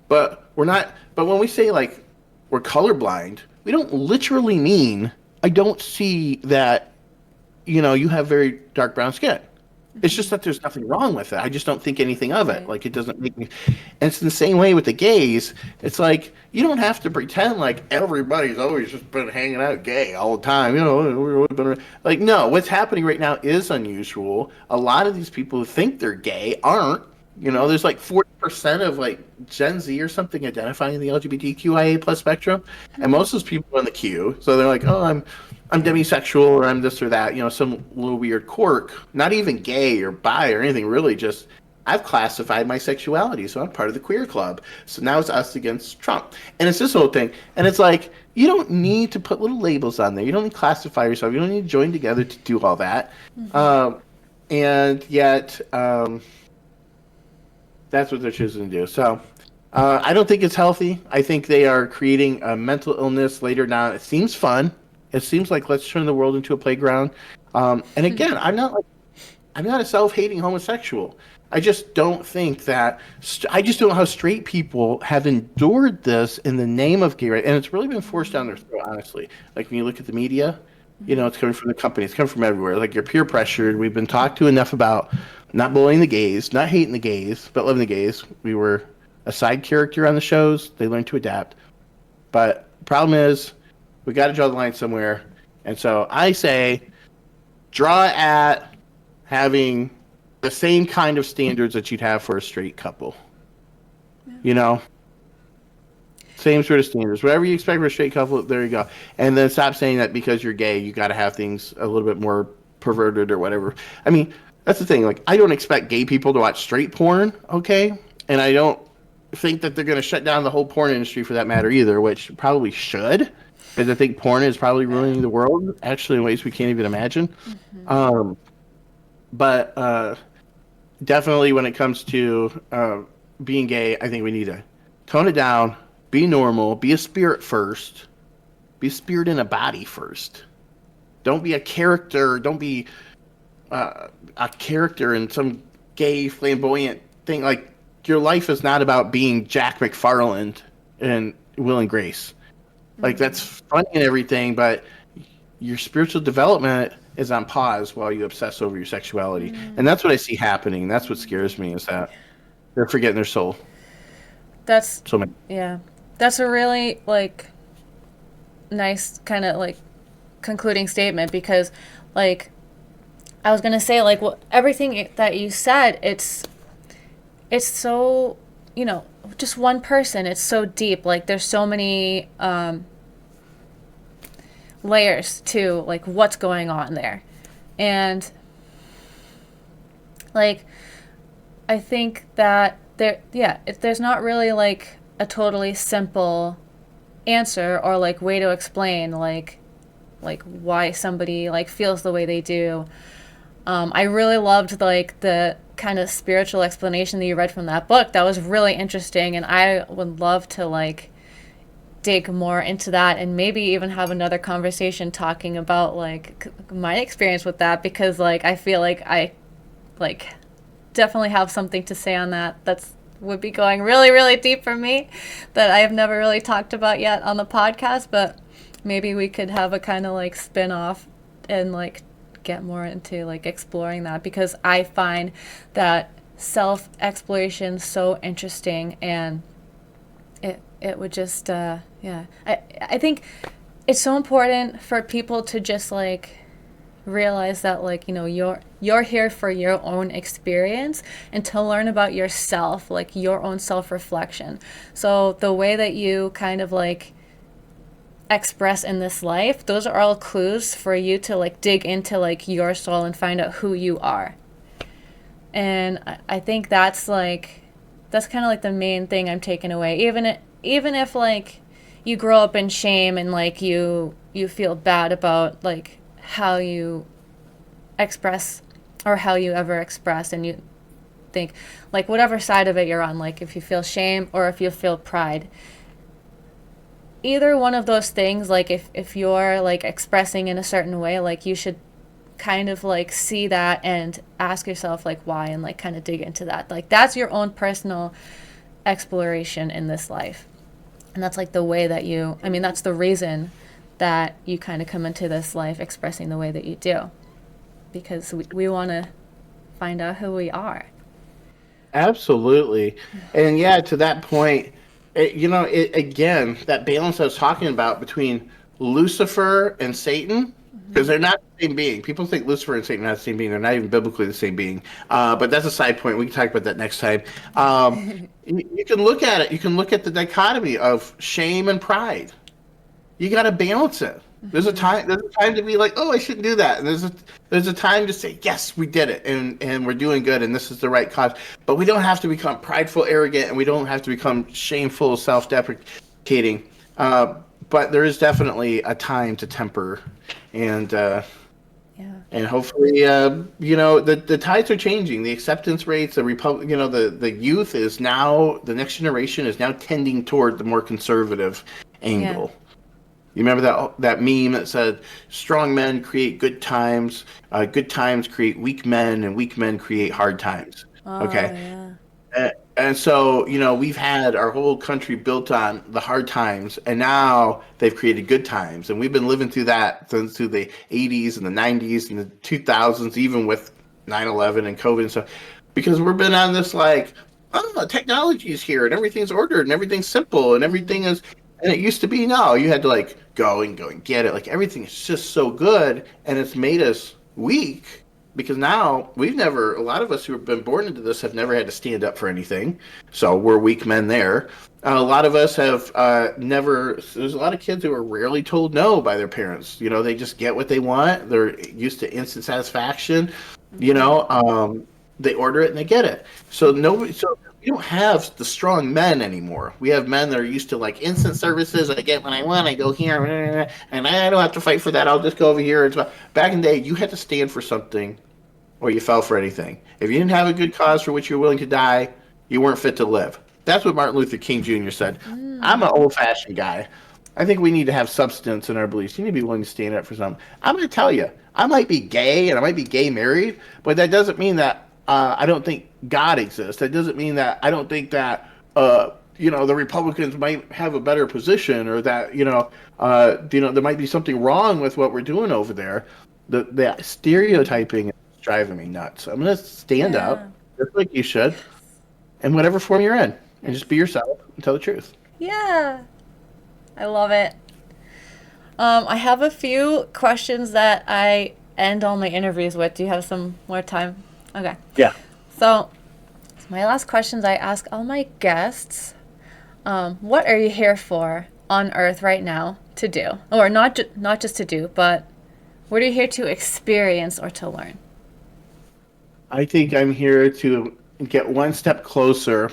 But we're not. But when we say, like, we're colorblind, we don't literally mean, I don't see that, you have very dark brown skin. It's just that there's nothing wrong with it. I just don't think anything of it. Like, it doesn't make me... And it's the same way with the gays. It's like, you don't have to pretend like everybody's always just been hanging out gay all the time. Like, no, what's happening right now is unusual. A lot of these people who think they're gay aren't. There's like 40% of like Gen Z or something identifying in the LGBTQIA plus spectrum. And most of those people are in the queue. So they're like, oh, I'm demisexual or I'm this or that, some little weird quirk, not even gay or bi or anything, really just I've classified my sexuality, so I'm part of the queer club. So now it's us against Trump. And it's this whole thing. And it's like, you don't need to put little labels on there. You don't need to classify yourself. You don't need to join together to do all that. And yet, that's what they're choosing to do. So I don't think it's healthy. I think they are creating a mental illness later down. It seems fun. It seems like let's turn the world into a playground. And again, I'm not a self-hating homosexual. I just don't think that. I just don't know how straight people have endured this in the name of gay rights, and it's really been forced down their throat. Honestly, like when you look at the media, it's coming from the company, it's coming from everywhere. Like you're peer pressured. We've been talked to enough about not bullying the gays, not hating the gays, but loving the gays. We were a side character on the shows. They learned to adapt, but the problem is, we got to draw the line somewhere. And so I say, draw at having the same kind of standards that you'd have for a straight couple. Same sort of standards. Whatever you expect for a straight couple, there you go. And then stop saying that because you're gay, you got to have things a little bit more perverted or whatever. I mean, that's the thing. Like, I don't expect gay people to watch straight porn, okay? And I don't think that they're going to shut down the whole porn industry for that matter either, which probably should. Because I think porn is probably ruining the world, actually, in ways we can't even imagine. But definitely when it comes to being gay, I think we need to tone it down, be normal, be a spirit first, be a spirit in a body first. Don't be a character. Don't be a character in some gay, flamboyant thing. Like, your life is not about being Jack McFarland and Will and Grace. Like, that's funny and everything, but your spiritual development is on pause while you obsess over your sexuality. And that's what I see happening. That's what scares me, is that they're forgetting their soul. That's a really, like, nice kind of, like, concluding statement because, like, I was going to say, like, well, everything that you said, it's so, just one person, it's so deep. Like, there's so many layers to, like, what's going on there. And, like, I think that there's not really, like, a totally simple answer or, like, way to explain, like why somebody, like, feels the way they do. I really loved, like, the kind of spiritual explanation that you read from that book. That was really interesting, and I would love to, like, dig more into that and maybe even have another conversation talking about, like, my experience with that, because, like, I feel like I, like, definitely have something to say on that. That's would be going really, really deep for me that I have never really talked about yet on the podcast, but maybe we could have a kind of like spin off and like get more into like exploring that, because I find that self exploration so interesting, and it would just I think it's so important for people to just like realize that, like, you know, you're here for your own experience and to learn about yourself, like your own self-reflection. So the way that you kind of like express in this life, those are all clues for you to like dig into like your soul and find out who you are. And I think that's kind of like the main thing I'm taking away. Even if like you grow up in shame and like you feel bad about like how you express or how you ever express, and you think like whatever side of it you're on, like if you feel shame or if you feel pride, either one of those things, like if you're like expressing in a certain way, like you should kind of like see that and ask yourself like why, and like kind of dig into that. Like that's your own personal exploration in this life. And that's like the way that that's the reason that you kind of come into this life expressing the way that you do, because we want to find out who we are. Absolutely. And yeah, to that point, again, that balance I was talking about between Lucifer and Satan, because they're not the same being. People think Lucifer and Satan are not the same being. They're not even biblically the same being. But that's a side point. We can talk about that next time. You can look at it. You can look at the dichotomy of shame and pride. You got to balance it. There's a time to be like, oh, I shouldn't do that. And there's a time to say, yes, we did it, and we're doing good, and this is the right cause. But we don't have to become prideful, arrogant, and we don't have to become shameful, self-deprecating. But there is definitely a time to temper, and hopefully, the tides are changing. The acceptance rates, the youth is now, the next generation is now tending toward the more conservative angle. Yeah. You remember that meme that said, strong men create good times create weak men, and weak men create hard times. Okay. Yeah. And so, we've had our whole country built on the hard times, and now they've created good times. And we've been living through that through the 80s and the 90s and the 2000s, even with 9/11 and COVID and stuff, because we've been on this like, oh, technology is here and everything's ordered and everything's simple and everything is. And it used to be, no, you had to like go and get it. Like everything is just so good, and it's made us weak, because now a lot of us who have been born into this have never had to stand up for anything. So we're weak men there. A lot of us have there's a lot of kids who are rarely told no by their parents. They just get what they want. They're used to instant satisfaction. They order it and they get it. So we don't have the strong men anymore. We have men that are used to like instant services. I get what I want. I go here, and I don't have to fight for that. I'll just go over here. Back in the day, you had to stand for something, or you fell for anything. If you didn't have a good cause for which you were willing to die, you weren't fit to live. That's what Martin Luther King Jr. said. I'm an old-fashioned guy. I think we need to have substance in our beliefs. You need to be willing to stand up for something. I'm going to tell you, I might be gay, and I might be gay married, but that doesn't mean that I don't think God exists. That doesn't mean that I don't think that the Republicans might have a better position, or that there might be something wrong with what we're doing over there. The stereotyping is driving me nuts. I'm gonna stand up just like you should, in whatever form you're in, and just be yourself and tell the truth. Yeah, I love it. I have a few questions that I end all my interviews with. Do you have some more time? Okay. Yeah. So my last questions I ask all my guests, what are you here for on Earth right now to do? Or not just to do, but what are you here to experience or to learn? I think I'm here to get one step closer.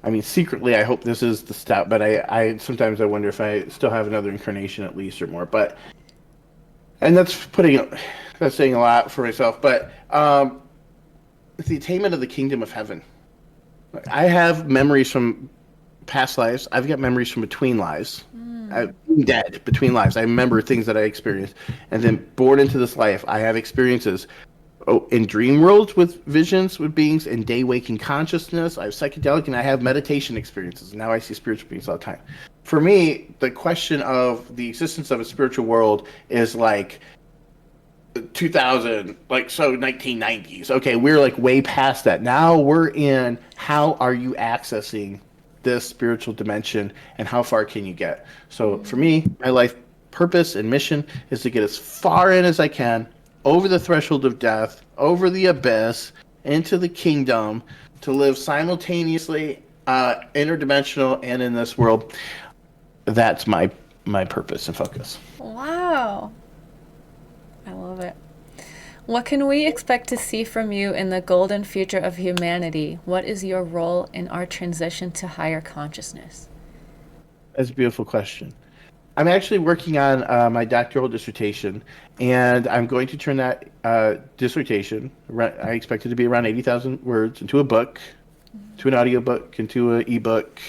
I mean, secretly, I hope this is the step, but I sometimes I wonder if I still have another incarnation at least or more. And that's saying a lot for myself, but it's the attainment of the kingdom of heaven. I have memories from past lives. I've got memories from between lives. I'm dead between lives. I remember things that I experienced. And then born into this life, I have experiences in dream worlds with visions with beings, in day waking consciousness. I have psychedelic, and I have meditation experiences. And now I see spiritual beings all the time. For me, the question of the existence of a spiritual world is like 2000, like, so 1990s. Okay, we're like way past that. Now we're in, how are you accessing this spiritual dimension, and how far can you get? So for me, my life purpose and mission is to get as far in as I can, over the threshold of death, over the abyss, into the kingdom, to live simultaneously, interdimensional and in this world. That's my purpose and focus. Wow. I love it. What can we expect to see from you in the golden future of humanity? What is your role in our transition to higher consciousness? That's a beautiful question. I'm actually working on my doctoral dissertation, and I'm going to turn that dissertation, I expect it to be around 80,000 words, into a book, to an audiobook, into an ebook,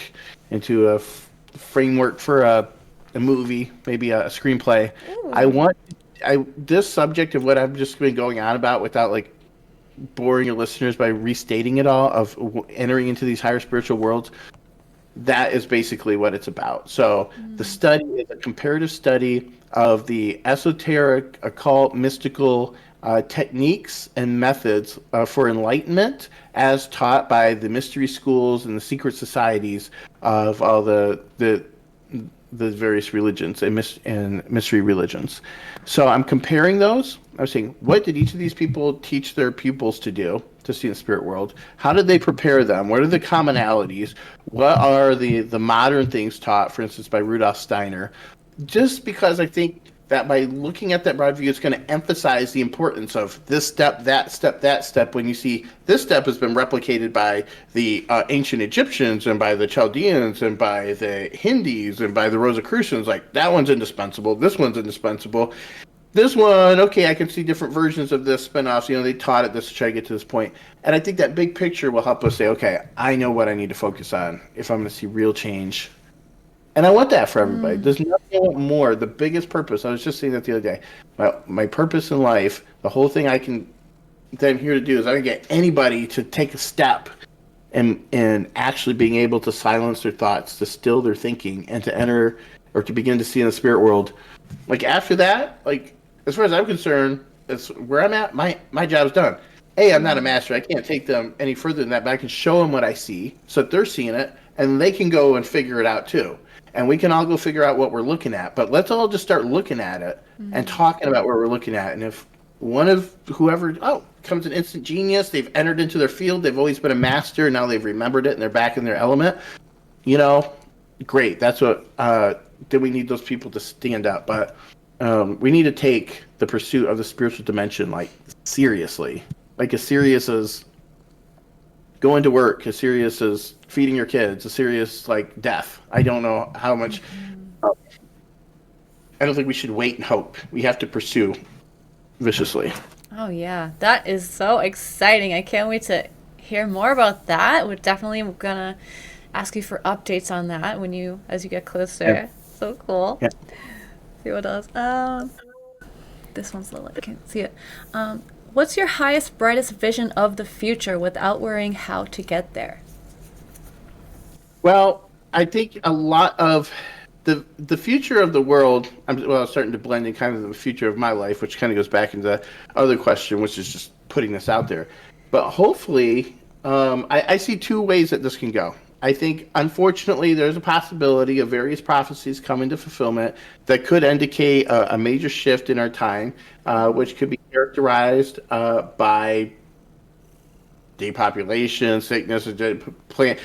into a framework for a movie, maybe a screenplay. Ooh. This subject of what I've just been going on about, without like boring your listeners by restating it all, of entering into these higher spiritual worlds, that is basically what it's about. So the study is a comparative study of the esoteric, occult, mystical techniques and methods for enlightenment as taught by the mystery schools and the secret societies of all the various religions and mystery religions. So I'm comparing those. I'm saying, what did each of these people teach their pupils to do to see in the spirit world? How did they prepare them? What are the commonalities? What are the modern things taught, for instance, by Rudolf Steiner? Just because I think that by looking at that broad view, it's going to emphasize the importance of this step, that step, that step. When you see this step has been replicated by the ancient Egyptians and by the Chaldeans and by the Hindus and by the Rosicrucians, like that one's indispensable. This one's indispensable. This one, okay, I can see different versions of this spinoffs. You know, they taught it this to try to get to this point. And I think that big picture will help us say, okay, I know what I need to focus on if I'm going to see real change. And I want that for everybody. There's nothing more. The biggest purpose, I was just saying that the other day, my purpose in life, the whole thing that I'm here to do is I can get anybody to take a step in actually being able to silence their thoughts, to still their thinking, and to enter or to begin to see in the spirit world. Like after that, like as far as I'm concerned, it's where I'm at. My job's done. I'm not a master. I can't take them any further than that, but I can show them what I see so that they're seeing it, and they can go and figure it out too. And we can all go figure out what we're looking at. But let's all just start looking at it and talking about what we're looking at. And if one of whoever, comes an instant genius, they've entered into their field, they've always been a master, and now they've remembered it, and they're back in their element, great. That's what, then we need those people to stand up. But we need to take the pursuit of the spiritual dimension, like, seriously. Like, as serious as going to work, as serious as feeding your kids, as serious like death. I don't know how much. I don't think we should wait and hope. We have to pursue viciously. Oh yeah, that is so exciting. I can't wait to hear more about that. We're definitely gonna ask you for updates on that as you get closer. Yeah. So cool. Yeah. See what else. This one's little. I can't see it. What's your highest, brightest vision of the future without worrying how to get there? Well, I think a lot of the future of the world, I'm starting to blend in kind of the future of my life, which kind of goes back into the other question, which is just putting this out there. But hopefully, I see two ways that this can go. I think, unfortunately, there's a possibility of various prophecies coming to fulfillment that could indicate a major shift in our time, which could be characterized by depopulation, sickness, plant,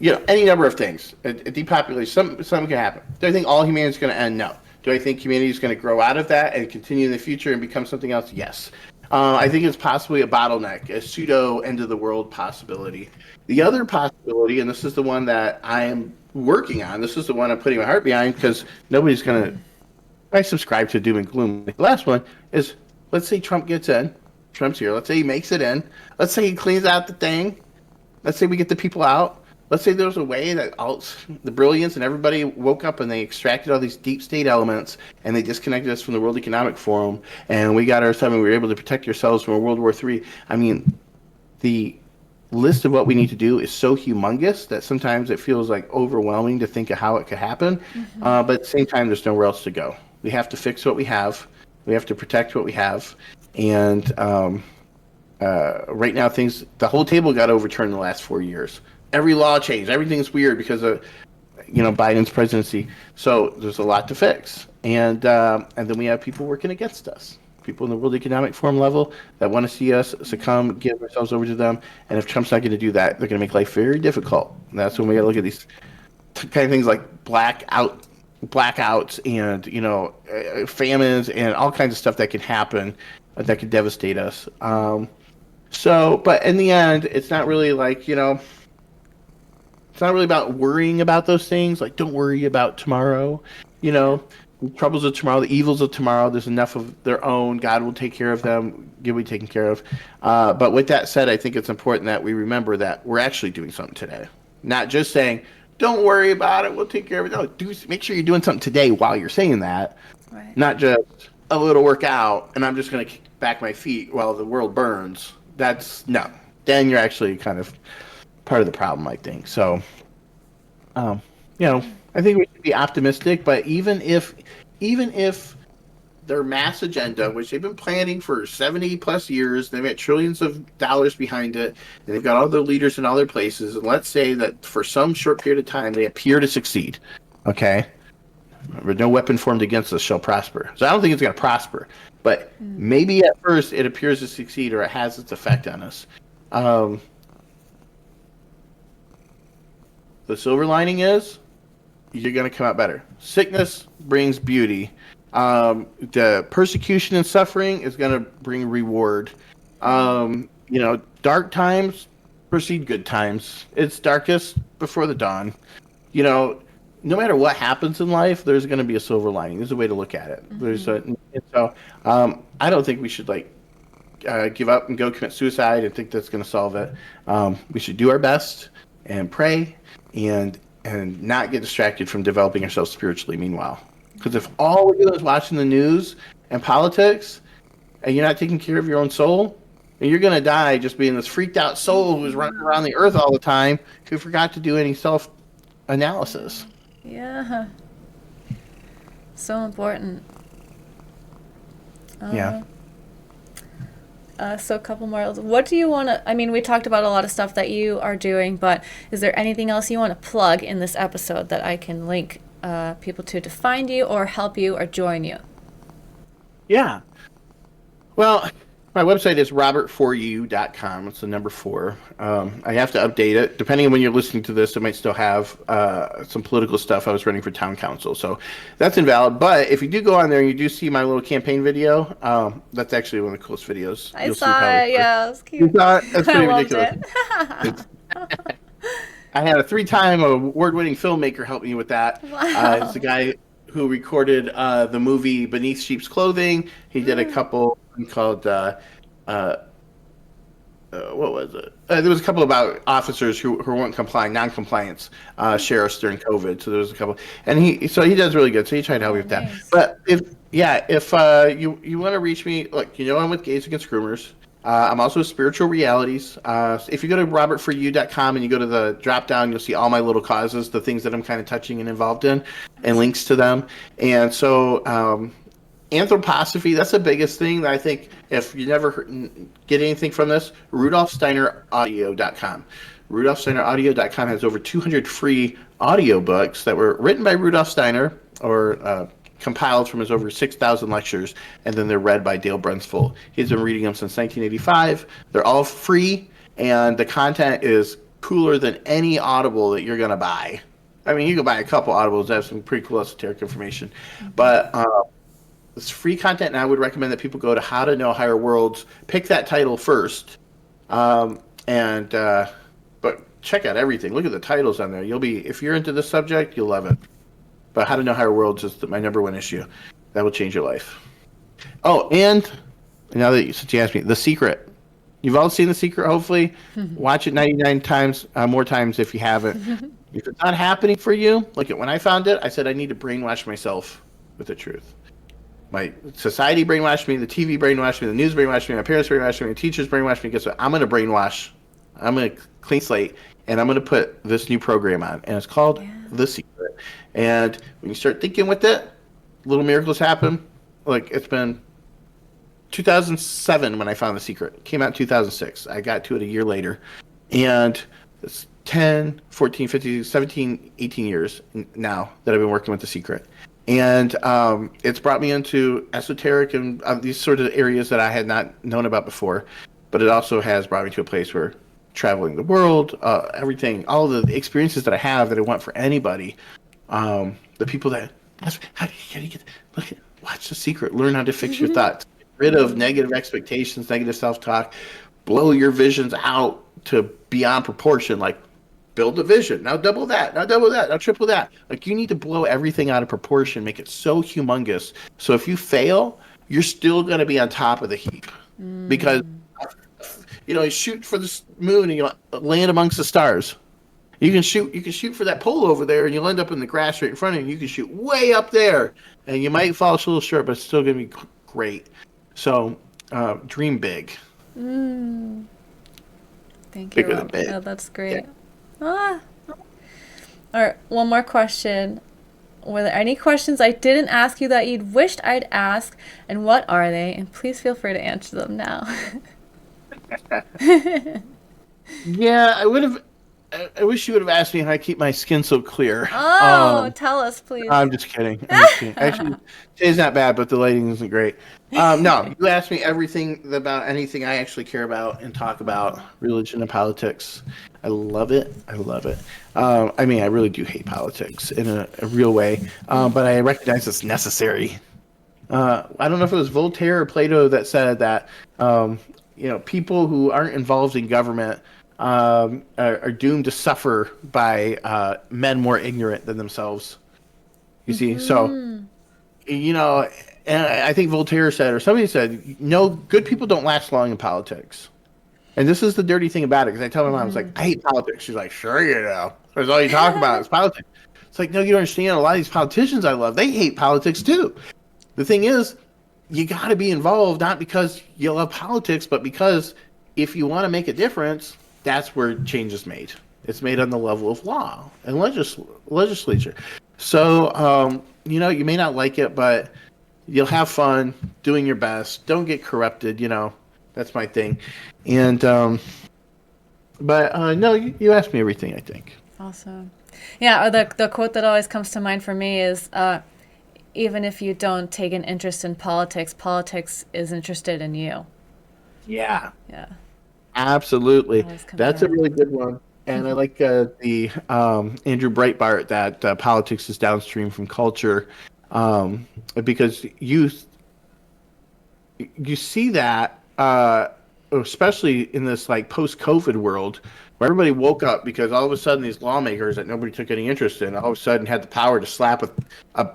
any number of things. Depopulation, some can happen. Do I think all humanity is going to end? No. Do I think humanity is going to grow out of that and continue in the future and become something else? Yes. I think it's possibly a bottleneck, a pseudo end of the world possibility. The other possibility, and this is the one that I am working on, this is the one I'm putting my heart behind, because nobody's going to, I subscribe to doom and gloom. The last one is, let's say Trump gets in. Trump's here. Let's say he makes it in. Let's say he cleans out the thing. Let's say we get the people out. let's say there was a way that the brilliance and everybody woke up and they extracted all these deep state elements and they disconnected us from the World Economic Forum, and we got ourselves and we were able to protect ourselves from World War III. I mean, the list of what we need to do is so humongous that sometimes it feels like overwhelming to think of how it could happen. But at the same time, there's nowhere else to go. We have to fix what we have. We have to protect what we have. And right now, the whole table got overturned in the last 4 years. Every law changed. Everything's weird because of, Biden's presidency. So there's a lot to fix. And then we have people working against us. People in the World Economic Forum level that want to see us succumb, give ourselves over to them. And if Trump's not going to do that, they're going to make life very difficult. And that's when we got to look at these kind of things like blackouts and, famines and all kinds of stuff that can happen that could devastate us. But in the end, it's not really like, it's not really about worrying about those things. Like, don't worry about tomorrow, the troubles of tomorrow, the evils of tomorrow. There's enough of their own. God will take care of them. You'll be taken care of. But with that said, I think it's important that we remember that we're actually doing something today. Not just saying, don't worry about it, we'll take care of it. No, make sure you're doing something today while you're saying that. Right. Not just, oh, it'll work out, and I'm just going to kick back my feet while the world burns. No. Then you're actually kind of part of the problem, I think. So, I think we should be optimistic, but even if their mass agenda, which they've been planning for 70 plus years, they've got trillions of dollars behind it, and they've got all their leaders in all their places, and let's say that for some short period of time they appear to succeed, okay? Remember, no weapon formed against us shall prosper. So I don't think it's going to prosper, but maybe at first it appears to succeed or it has its effect on us. The silver lining is you're going to come out better. Sickness brings beauty. The persecution and suffering is going to bring reward. Dark times precede good times. It's darkest before the dawn. No matter what happens in life, there's going to be a silver lining. There's a way to look at it. I don't think we should give up and go commit suicide and think that's going to solve it. We should do our best and pray and not get distracted from developing ourselves spiritually meanwhile. Because if all we're doing is watching the news and politics and you're not taking care of your own soul, and you're going to die just being this freaked out soul who's running around the earth all the time who forgot to do any self-analysis. Yeah. So important. Yeah. So a couple more. What do you want to, we talked about a lot of stuff that you are doing, but is there anything else you want to plug in this episode that I can link people to find you or help you or join you? Yeah. Well, my website is robert4u.com. It's the number 4. I have to update it. Depending on when you're listening to this, it might still have some political stuff. I was running for town council, so that's invalid. But if you do go on there and you do see my little campaign video, that's actually one of the coolest videos. I saw it. Yeah, it was cute. You saw it? That's pretty I ridiculous. I had a 3-time award-winning filmmaker help me with that. Wow. It's the guy who recorded the movie Beneath Sheep's Clothing. He did a couple called what was it? There was a couple about officers who weren't complying, non-compliance sheriffs during COVID. So there was a couple, and he does really good. So he tried to help me with that. Nice. But if you want to reach me, look, I'm with Gays Against Groomers. I'm also with Spiritual Realities. If you go to robertforyou.com and you go to the drop down, you'll see all my little causes, the things that I'm kind of touching and involved in, and links to them. And so anthroposophy, that's the biggest thing that I think, if you never get anything from this, rudolfsteineraudio.com. rudolfsteineraudio.com has over 200 free audiobooks that were written by Rudolf Steiner or compiled from his over 6,000 lectures, and then they're read by Dale Brunsfeld. He's been reading them since 1985. They're all free, and the content is cooler than any Audible that you're going to buy. You can buy a couple Audibles that have some pretty cool esoteric information. But it's free content, and I would recommend that people go to How to Know Higher Worlds, pick that title first, but check out everything. Look at the titles on there. If you're into this subject, you'll love it. But How to Know Higher Worlds is my number 1 issue. That will change your life. Oh, and now since you asked me, The Secret. You've all seen The Secret, hopefully. Watch it 99 times, more times if you haven't. If it's not happening for you, like when I found it, I said I need to brainwash myself with the truth. My society brainwashed me, the TV brainwashed me, the news brainwashed me, my parents brainwashed me, my teachers brainwashed me. Guess what? I'm going to brainwash. I'm going to clean slate, and I'm going to put this new program on, and it's called The Secret. And when you start thinking with it, little miracles happen. Like, it's been 2007 when I found The Secret. It came out in 2006. I got to it a year later. And it's 10, 14, 15, 17, 18 years now that I've been working with The Secret. And it's brought me into esoteric and these sort of areas that I had not known about before. But it also has brought me to a place where traveling the world, everything, all the experiences that I have that I want for anybody. The people that ask, how do you get, look at, watch The Secret, learn how to fix your thoughts, get rid of negative expectations, negative self-talk, blow your visions out to beyond proportion, like build a vision. Now double that, now triple that. Like you need to blow everything out of proportion, make it so humongous. So if you fail, you're still going to be on top of the heap because, you shoot for the moon and you land amongst the stars. You can shoot for that pole over there, and you'll end up in the grass right in front of you. You can shoot way up there, and you might fall a little short, but it's still going to be great. So, dream big. Thank you, Bigger than Rob. big. Oh, that's great. All right, one more question. Were there any questions I didn't ask you that you'd wished I'd ask, and what are they? And please feel free to answer them now. Yeah, I wish you would have asked me how I keep my skin so clear. Tell us, please. I'm just kidding. Actually, today's not bad, but the lighting isn't great. No, you asked me everything about anything I actually care about and talk about, religion and politics. I love it. I really do hate politics in a real way, but I recognize it's necessary. I don't know if it was Voltaire or Plato that said that, people who aren't involved in government are doomed to suffer by men more ignorant than themselves. You see, so and I think Voltaire said, or somebody said, no, good people don't last long in politics. And this is the dirty thing about it, because I tell my mom, I was like, I hate politics. She's like, sure you do. That's all you talk about is politics. It's like, no, you don't understand. A lot of these politicians I love, they hate politics too. The thing is, you got to be involved, not because you love politics, but because if you want to make a difference, that's where change is made. It's made on the level of law and legislature. So, you may not like it, but you'll have fun doing your best. Don't get corrupted. That's my thing. And, no, you asked me everything, I think. Awesome. Yeah, or the quote that always comes to mind for me is, even if you don't take an interest in politics, politics is interested in you. Yeah. Yeah. Absolutely. That's a really good one. And I like the Andrew Breitbart that politics is downstream from culture, because you see that, especially in this like post-COVID world, where everybody woke up because all of a sudden these lawmakers that nobody took any interest in all of a sudden had the power to slap a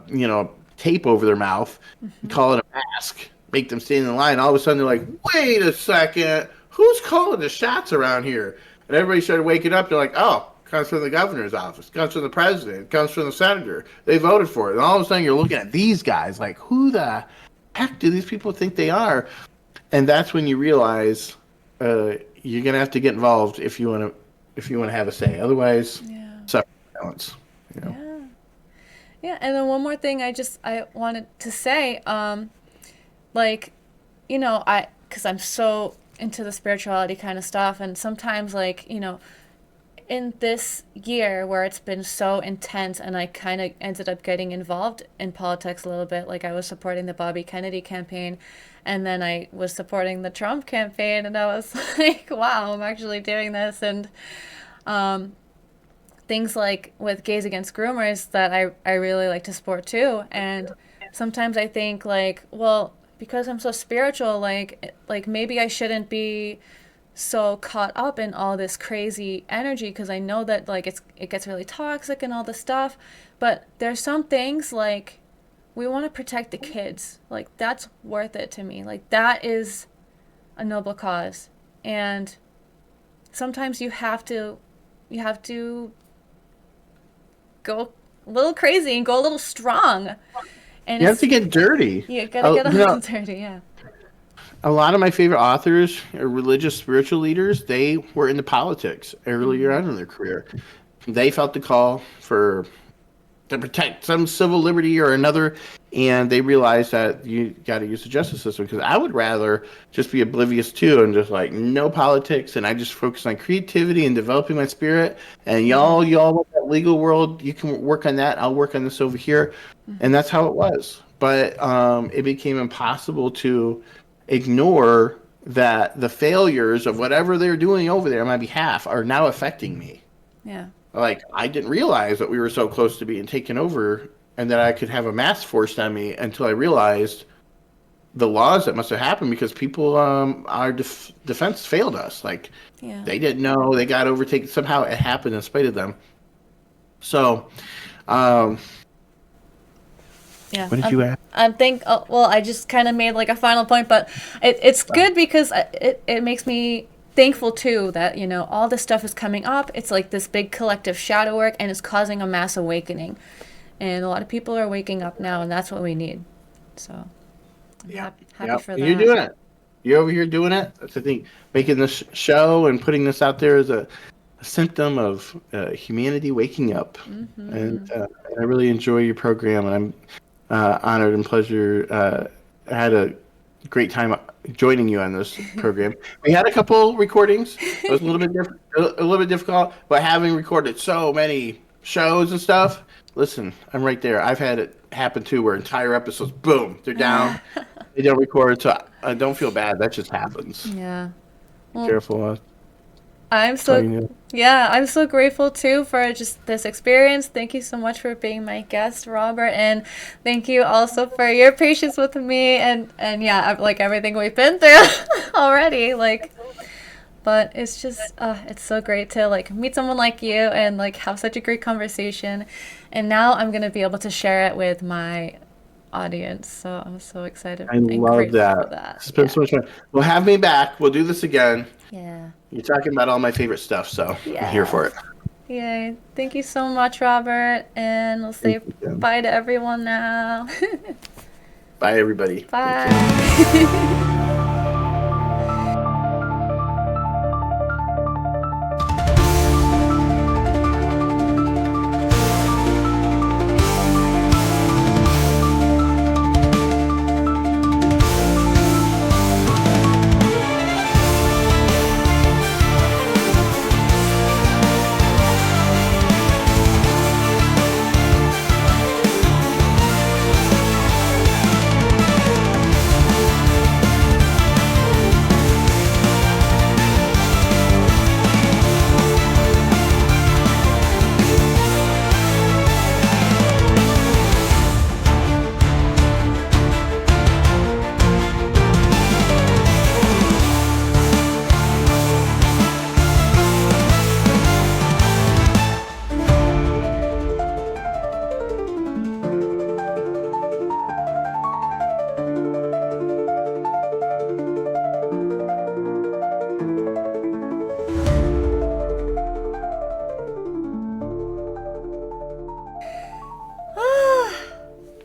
tape over their mouth, and call it a mask, make them stand in line. All of a sudden they're like, wait a second, who's calling the shots around here? And everybody started waking up. They're like, oh, it comes from the governor's office, it comes from the president, it comes from the senator. They voted for it. And all of a sudden you're looking at these guys like, who the heck do these people think they are? And that's when you realize you're gonna have to get involved if you want to have a say. Otherwise, suffer balance. Yeah, and then one more thing I wanted to say, because I'm so into the spirituality kind of stuff, and sometimes in this year where it's been so intense and I kind of ended up getting involved in politics a little bit, like I was supporting the Bobby Kennedy campaign, and then I was supporting the Trump campaign, and I was like, wow, I'm actually doing this. And things like with Gays Against Groomers that I really like to support too. And sometimes I think well, because I'm so spiritual, like maybe I shouldn't be so caught up in all this crazy energy, because I know that it gets really toxic and all this stuff. But there's some things we want to protect the kids. That's worth it to me. That is a noble cause. And sometimes you have to go a little crazy and go a little strong. And You have to get dirty. You gotta get a You little know, dirty, yeah. a lot of my favorite authors or religious spiritual leaders, they were into politics earlier on in their career. They felt the call to protect some civil liberty or another, and they realized that you got to use the justice system, because I would rather just be oblivious too and just like no politics, and I just focus on creativity and developing my spirit, and y'all want that legal world, you can work on that, I'll work on this over here. And that's how it was. But it became impossible to ignore that the failures of whatever they're doing over there on my behalf are now affecting me. Yeah. Like, I didn't realize that we were so close to being taken over and that I could have a mass forced on me until I realized the laws that must have happened, because people, our defense failed us. Like, they didn't know, they got overtaken. Somehow it happened in spite of them. So, yeah. What did you ask? I just kind of made like a final point, but it's good because it makes me thankful too that, you know, all this stuff is coming up. It's like this big collective shadow work, and it's causing a mass awakening. And a lot of people are waking up now, and that's what we need. So I'm happy for that. You're doing it. You're over here doing it. That's, I think, making this show and putting this out there is a symptom of humanity waking up. And I really enjoy your program, and I'm honored and pleasure. I had a great time joining you on this program. We had a couple recordings. It was a little bit difficult, but having recorded so many shows and stuff, listen, I'm right there. I've had it happen too, where entire episodes, boom, they're down. They don't record, so I don't feel bad. That just happens. Yeah. Be careful. I'm so grateful too for just this experience. Thank you so much for being my guest, Robert, and thank you also for your patience with me and yeah, like everything we've been through already. Like, but it's just it's so great to like meet someone like you and like have such a great conversation. And now I'm gonna be able to share it with my audience. So I'm so excited. I love that. It's been so much fun. Well, have me back. We'll do this again. Yeah. You're talking about all my favorite stuff, so I'm here for it. Yay. Thank you so much, Robert. And we'll say bye to everyone now. Bye, everybody. Bye.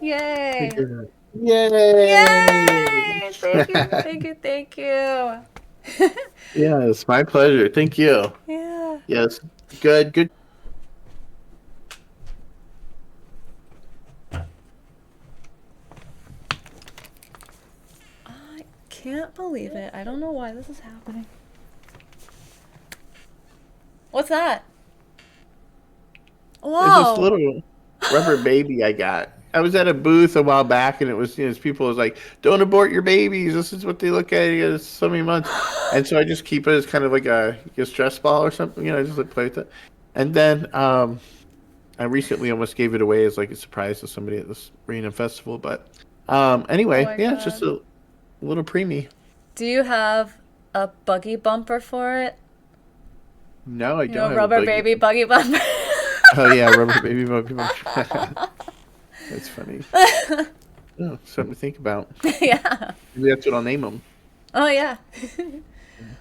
Yay. Yay! Thank you. Yes, my pleasure. Thank you. Yeah. Yes. Good. I can't believe it. I don't know why this is happening. What's that? Whoa. It's this little rubber baby I got. I was at a booth a while back, and it was, people was like, "Don't abort your babies. This is what they look at. It's so many months." And so I just keep it as kind of like a stress ball or something. I just play with it. And then I recently almost gave it away as like a surprise to somebody at this Random Festival. But anyway, it's just a little preemie. Do you have a buggy bumper for it? No, I don't have rubber baby buggy bumper. Oh yeah, rubber baby buggy bumper. That's funny. Oh, something to think about. Yeah. Maybe that's what I'll name them. Oh yeah.